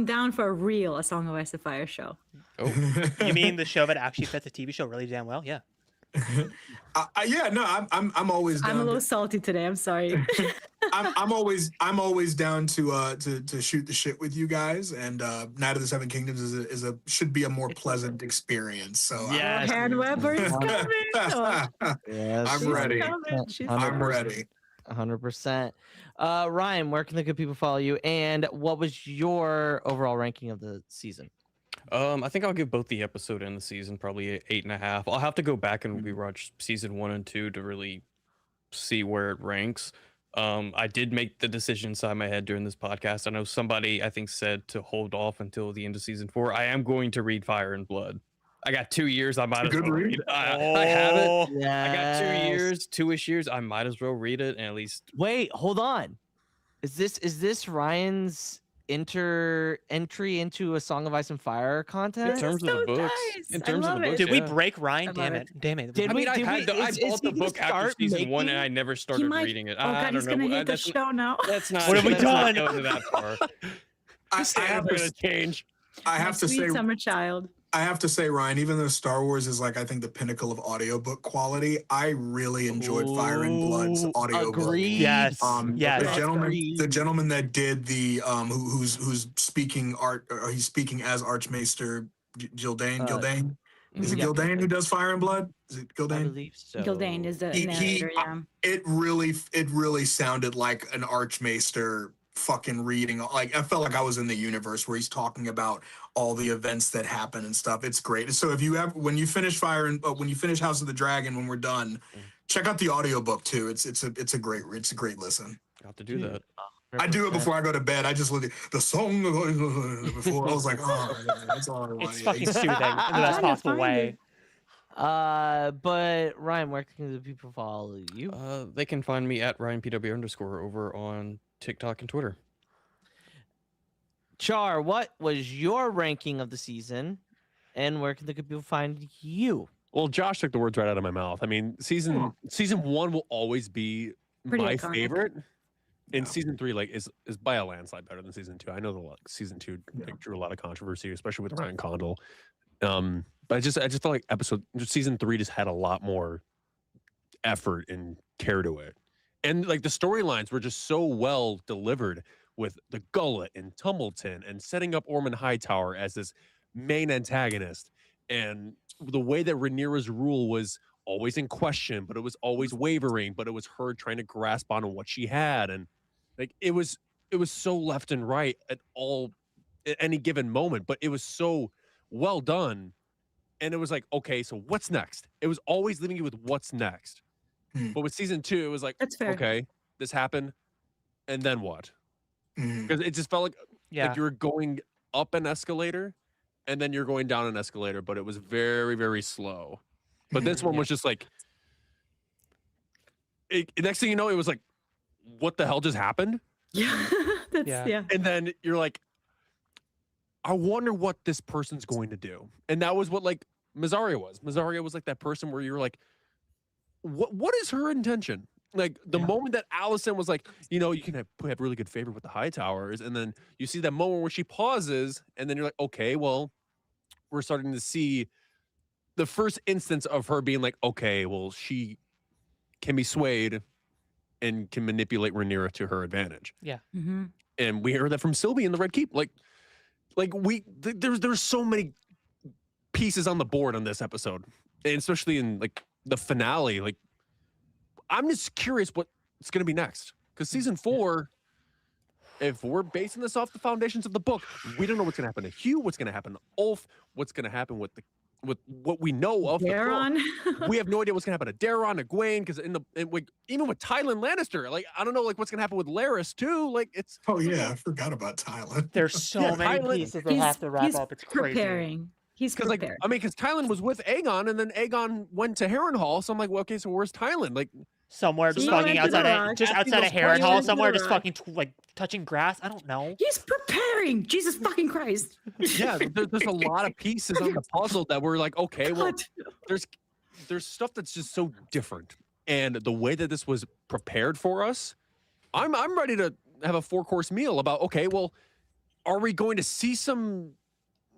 down for a Song of Ice and Fire show. You mean the show that actually fits the TV show really damn well? Yeah. Yeah, no, I'm always down. I'm a little salty today. I'm sorry. I'm always down to shoot the shit with you guys, and Night of the Seven Kingdoms should be a more pleasant experience. So Yes. Hand Weber is coming. Oh, Yes. I'm she's ready. coming. She's I'm I'm coming. ready. 100%. Ryan, where can the good people follow you? And what was your overall ranking of the season? I think I'll give both the episode and the season probably 8.5. I'll have to go back and Mm-hmm. rewatch season 1 and 2 to really see where it ranks. I did make the decision inside my head during this podcast. I know somebody I think said to hold off until the end of season 4. I am going to read Fire and Blood. I got 2 years. I might as Good well read. read it. I have it. Oh, I got 2 years, 2-ish years. I might as well read it and at least. Wait, hold on. Is this Ryan's entry into a Song of Ice and Fire In contest? terms of so the books, nice. in I terms of love the it. books, did we yeah. break Ryan? I Damn love it. Damn it. Did I we- mean, I did had we- the, I is bought the he gonna book after start season 1 and making- I never He started might. reading it. Oh God, he's gonna hit the that's, show now. that's not. What have we let's not done? go to that far. I This thing is have gonna to, change. I My have to sweet say, summer child. I have to say, Ryan, even though Star Wars is like I think the pinnacle of audiobook quality, I really enjoyed Fire and Blood's Ooh, audiobook. agreed. Yes. Yes. The gentleman that did the who's speaking he's speaking as Archmaester Gildane. Gildane. Is it yeah. Gildane who does Fire and Blood? Is it I Gildane? believe so. Gildane is the He- narrator. Yeah. It really sounded like an Archmaester fucking reading. Like I felt like I was in the universe where he's talking about all the events that happen and stuff. It's great. So if you have when you finish when you finish House of the Dragon, when we're done, check out the audiobook too. It's a great listen. Got to do Dude. that. I do it before I go to bed. I just look at the song before. I was like, oh, man, that's all I want. It's fucking soothing in the best trying to possible find way. But Ryan, where can the people follow you? They can find me at RyanPW_ over on TikTok and Twitter. Char, what was your ranking of the season, and where can the good people find you? Well, Josh took the words right out of my mouth. I mean, season 1 will always be Pretty my iconic. favorite. Yeah. And season 3 is by a landslide better than season 2. I know season 2 drew a lot of controversy, especially with Ryan Condal. But I just felt like season 3 just had a lot more effort and care to it. And like the storylines were just so well delivered with the Gullet and Tumbleton and setting up Ormond Hightower as this main antagonist. And the way that Rhaenyra's rule was always in question, but it was always wavering, but it was her trying to grasp on what she had. And like it was so left and right at any given moment, but it was so well done. And it was like, okay, so what's next? It was always leaving you with what's next. But with season 2, it was like, That's fair. okay, this happened, and then what? Mhm. Because it just felt like Yeah. you were going up an escalator, and then you're going down an escalator, but it was very, very slow. But this one was just like, next thing you know, it was like, what the hell just happened? Yeah. That's Yeah. yeah. And then you're like, I wonder what this person's going to do. And that was what like Mazaria was. Mazaria was like that person where you're like, what is her intention? Like the moment that Allison was like, you can have really good favor with the Hightowers, and then you see that moment where she pauses, and then you're like, okay, well, we're starting to see the first instance of her being like, okay, well, she can be swayed and can manipulate Rhaenyra to her advantage. Mm-hmm. And we heard that from Sylvie in the Red Keep. There's so many pieces on the board on this episode, and especially in like the finale. Like, I'm just curious what's going to be next, because season 4, if we're basing this off the foundations of the book, we don't know what's going to happen to Hugh, what's going to happen to Ulf, what's going to happen with what we know of Daron. the book. We have no idea what's going to happen to Daron, Egwene, because even with Tylan Lannister, like I don't know like what's going to happen with Larys too. Like it's Oh yeah, I forgot about Tyler. There's so many Tyler- pieces they have to wrap up. It's crazy. preparing. He's because prepared. because Tylan was with Aegon, and then Aegon went to Harrenhal. So I'm like, well, okay, so where's Tylan? Like Somewhere He just went fucking to the outside rock. of just Asking outside those of Hereth questions. Hall He somewhere, went to just the fucking like touching grass. I don't know. He's preparing. Jesus fucking Christ. yeah, there's a lot of pieces on the puzzle that we're like, okay, well, God. there's stuff that's just so different, and the way that this was prepared for us, I'm ready to have a 4-course meal about, okay, well, are we going to see some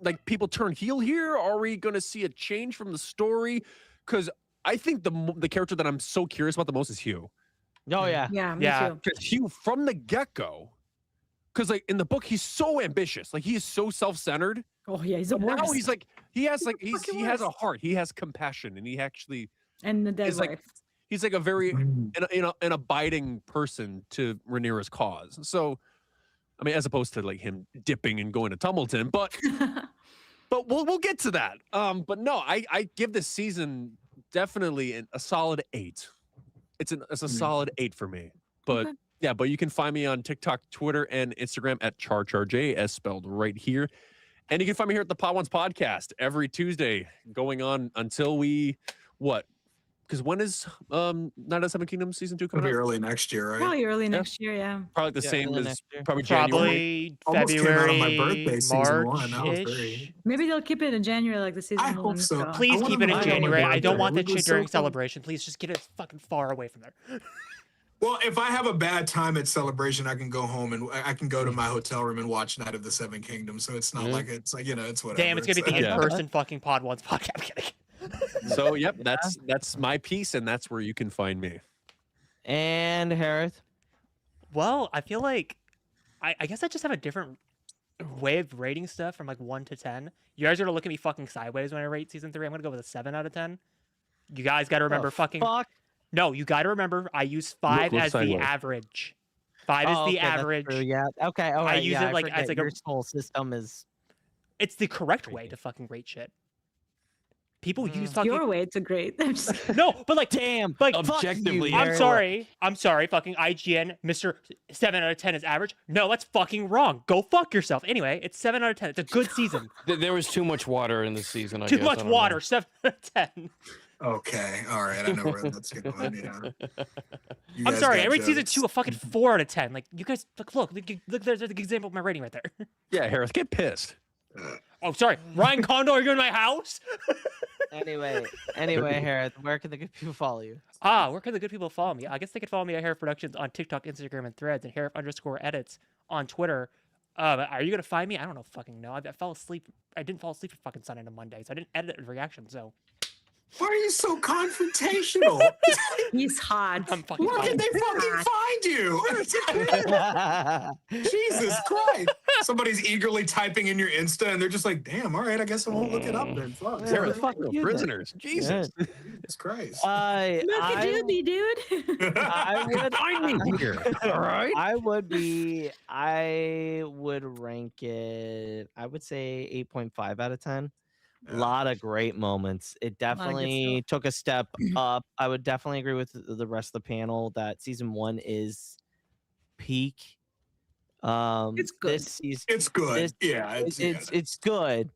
like people turn heel here? Are we going to see a change from the story? Because I think the character that I'm so curious about the most is Hugh. Oh yeah. Yeah, me Yeah. too. Because Hugh from the get-go, because like in the book he's so ambitious, like he is so self-centered. Oh yeah, he's the But now worst. he's like he has fucking has a worst. heart, he has compassion, and he actually and the dead is like wife. he's like a very Mhm. an abiding person to Rhaenyra's cause. So, I mean, as opposed to like him dipping and going to Tumbleton, but we'll get to that. But no, I give this season definitely a solid 8. It's a solid 8 for me. But Okay. yeah, but you can find me on TikTok, Twitter, and Instagram at CharJ, as spelled right here. And you can find me here at the Podwans podcast every Tuesday, going on until because when is Night of the Seven Kingdoms season 2 It'll coming be out? early next year, right? Probably early next year, yeah. Probably the Yeah, same early as next year. probably January. Probably Almost came out on my February, birthday, season 1. That was March-ish. very- Maybe they'll keep it in January like the season I hope one, so. so. Please I keep wanna it in buy it on my January. I don't birthday. want It that was shit so during fun. celebration. Please just get it fucking far away from there. Well, if I have a bad time at Celebration, I can go home and I can go to my hotel room and watch Night of the Seven Kingdoms. So it's not Mhm. like it's like it's whatever. Damn, it's gonna be the Yeah. in-person fucking Podwans podcast. I'm kidding. So yep, that's my piece, and that's where you can find me. And Hereth. Well, I feel like I guess I just have a different way of rating stuff from like 1 to 10. You guys are gonna look at me fucking sideways when I rate season 3. I'm gonna go with a 7 out of 10. You guys gotta remember fucking Fuck. no. You gotta remember I use 5 look as the sideways. average. 5 is Oh, the okay, that's average. true, yeah. Okay. All right. use yeah, it, like, as, forget like, a- your whole system is. It's the correct way Crazy. to fucking rate shit. People use fucking Your way to great. I'm just kidding. no, but like Damn. like Objectively, I'm sorry, fucking IGN, Mr. 7 out of 10 is average. No, that's fucking wrong. Go fuck yourself. Anyway, it's 7 out of 10. It's a good season. There was too much water in the season. Too much water. 7 out of 10. Okay, all right, I know where that's going. Yeah. You I'm guys sorry. got I rate season jokes. 2 a fucking 4 out of 10. Like you guys, look. There's an example of my rating right there. Yeah, Hereth, get pissed. Oh, sorry, Ryan Condor, you're in my house. Anyway, Hereth, where can the good people follow you? Where can the good people follow me? I guess they could follow me at Hereth Productions on TikTok, Instagram, and Threads, and Hereth_edits on Twitter. Are you gonna find me? I don't know. Fucking no. I fell asleep. I didn't fall asleep for fucking Sunday to Monday, so I didn't edit a reaction. So Why are you so confrontational? He's hot. I'm fucking. Where fine. did they fucking find you? Jesus Christ! Somebody's eagerly typing in your Insta, and they're just like, "Damn, all right, I guess I won't look it up then." Fuck, Yeah, Hereth, fuck no you then. prisoners. Jesus. Jesus Christ! Look at you, dude. I would Find me here. All right. I would rank it, I would say 8.5 out of 10. A lot of great moments. It of good definitely took a step up. I would definitely agree with the rest of the panel that season 1 is peak. It's good. This season, It's good. This- Yeah, it's good.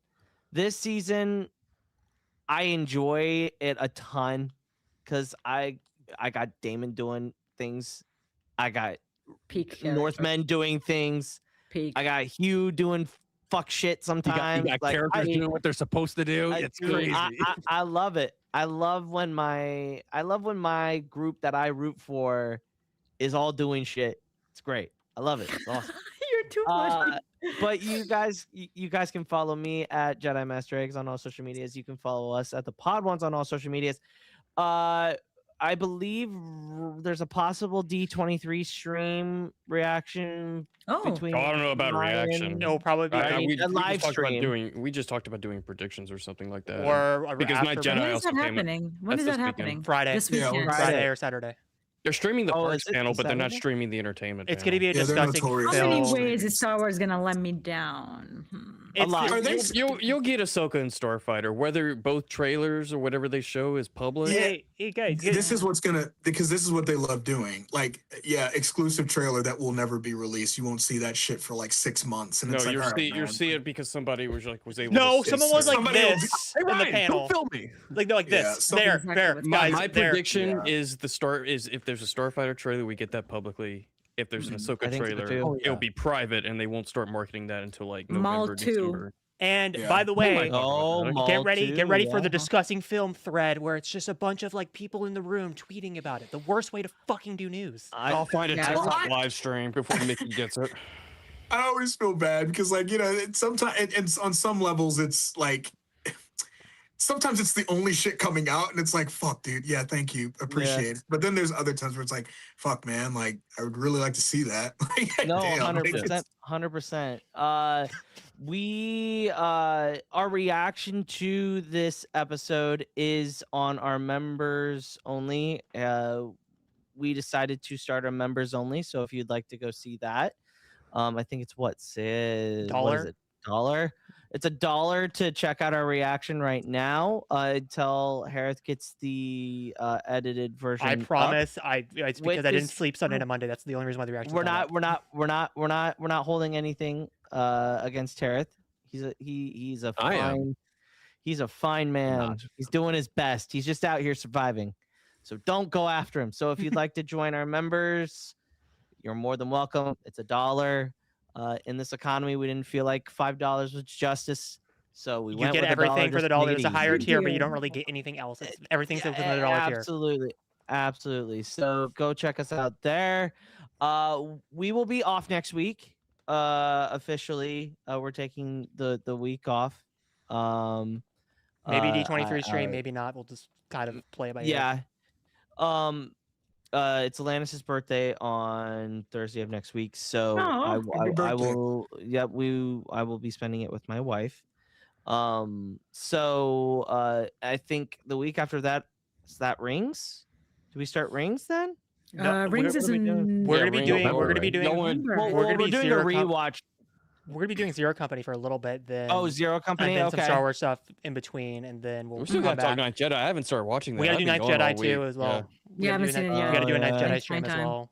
This season, I enjoy it a ton because I got Damon doing things. I got Peak. Northmen doing things. Peak. I got Hugh doing fuck shit You sometimes. got Like, characters I- doing what they're supposed to do. I- It's dude, crazy. I love it. I love when my group that I root for is all doing shit. It's great. I love it. It's awesome. You're too funny. But you guys can follow me at Jedi Master Eggs on all social medias. You can follow us at the Podwans on all social medias. I believe there's a possible D23 stream reaction Oh, between. I don't know about Ryan- reaction. No, probably be I mean, a live stream. We just talked about doing predictions or something like that. or because my after Jedi when is also that came in. happening? When That's is this that weekend. happening? Friday. This Yeah, weekend. Friday or Saturday. They're streaming the Oh, Parks is it panel, but they're not Saturday? streaming the entertainment. It's gonna be a Yeah, they're disgusting notorious. How many film. ways is Star Wars gonna let me down? A lot. Are they? You'll get Ahsoka and Starfighter, whether both trailers or whatever they show is public. Yeah. Hey guys, This is what's gonna, because this is what they love doing. Like, yeah, exclusive trailer that will never be released. You won't see that shit for like 6 months, and No, it's like, you're all right, see, you're man. see it because somebody was able. no, to someone was like Somebody will be- this Hey, in the Ryan, panel, don't film me. like no, like Yeah, this. something There, exactly there, what's guys. My there. prediction Yeah. is if there's a Starfighter trailer, we get that publicly. If there's an I Ahsoka think so trailer, too. Oh, it'll be private, and they won't start marketing that until like Maul November, 2. December. And Yeah. by the way, Oh, get Maul ready, 2, get ready for the yeah. discussing film thread where it's just a bunch of like people in the room tweeting about it. The worst way to fucking do news. I'll find a Yeah. TikTok live stream before Mickey gets it. I always feel bad because, like, you know, sometimes and on some levels, it's like sometimes it's the only shit coming out, and it's like, fuck, dude, yeah, thank you, appreciate it. But then there's other times where it's like, fuck, man, like I would really like to see that. Like, No, damn, like, 100%. 100%. We our reaction to this episode is on our members only. We decided to start our members only, so if you'd like to go see that, I think it's what is it? $1. It's $1 to check out our reaction right now until Hereth gets the edited version. I up. promise. It's With because I didn't this- sleep Sunday to Monday. That's the only reason why the reaction. We're not holding anything against Hereth. He's a I am. fine he's a fine man. Not. He's doing his best. He's just out here surviving. So don't go after him. So if you'd like to join our members, you're more than welcome. It's $1. In this economy, we didn't feel like $5 was justice. So we You went get with everything $1 for the just to make $1. it There's a higher easy. tier, but you don't really get anything else. Everything's within the $1 tier. Absolutely. So go check us out there. We will be off next week. Officially, we're taking the week off. Maybe D23 stream, maybe not. We'll just kind of play it by ear. yeah. It's Alanis' birthday on Thursday of next week, so Oh, I happy will. birthday. I will be spending it with my wife. So I think the week after that is that Rings. Do we start Rings then? No, Rings is in. We're gonna be Rings doing. November, We're gonna be right? doing. November. Well, We're gonna we're be doing a zero rewatch. we're gonna be doing Zero Company for a little bit. Then Zero Company. and then Okay. some Star Wars stuff in between, and then we'll We still come got to talk back. Ninth Jedi. I haven't started watching that. We gotta I've do been Ninth going all Jedi too week. as well. Yeah, I haven't seen it yet. We gotta do a Ninth Yeah. Jedi stream as Time. well.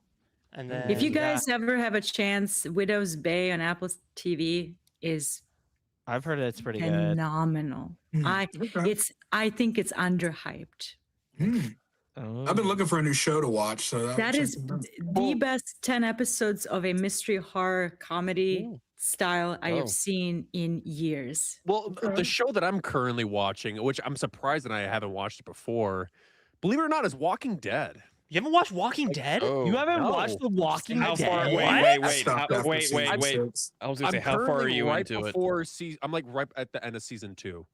And then If you Yeah. guys ever have a chance, Widow's Bay on Apple TV is I've heard it's pretty good. phenomenal. Hmm. I Okay. think it's underhyped. Hmm. Oh. I've been looking for a new show to watch, so That is the best 10 episodes of a mystery horror comedy Ooh. style I Oh. have seen in years. Well, Okay. the show that I'm currently watching, which I'm surprised that I haven't watched it before, believe it or not, is Walking Dead. you haven't watched Walking Dead? Oh, You haven't No. watched The Walking How Dead? far? Wait, What? wait, I wait. stopped How, after wait, season wait, wait. 6. I was gonna say, I'm how far are currently you right into it? before season. I'm like right at the end of season 2.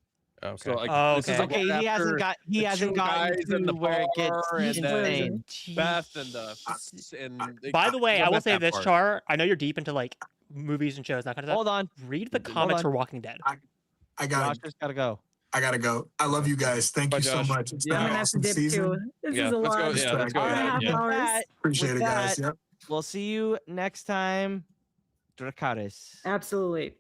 Okay. So like, Oh, this is okay. like Okay, right he after hasn't the gotten two guys to in the where it gets bar and then insane. Beth and the By the way, I I'm will at say that this, part. Char. I know you're deep into like movies and shows, that kind of stuff. Hold on. Read the Hold comics on. for Walking Dead. I got Josh just gotta go. I gotta go. I love you guys. Thank Bye, you so Josh. much. It's Yeah, been I'm an gonna have to awesome dip season. too. This Yeah, is a let's lot. go. Yeah, let's go. All right, Yeah. with hours. that, Appreciate with it, guys. that, Yep. we'll see you next time. Dracarys. Absolutely.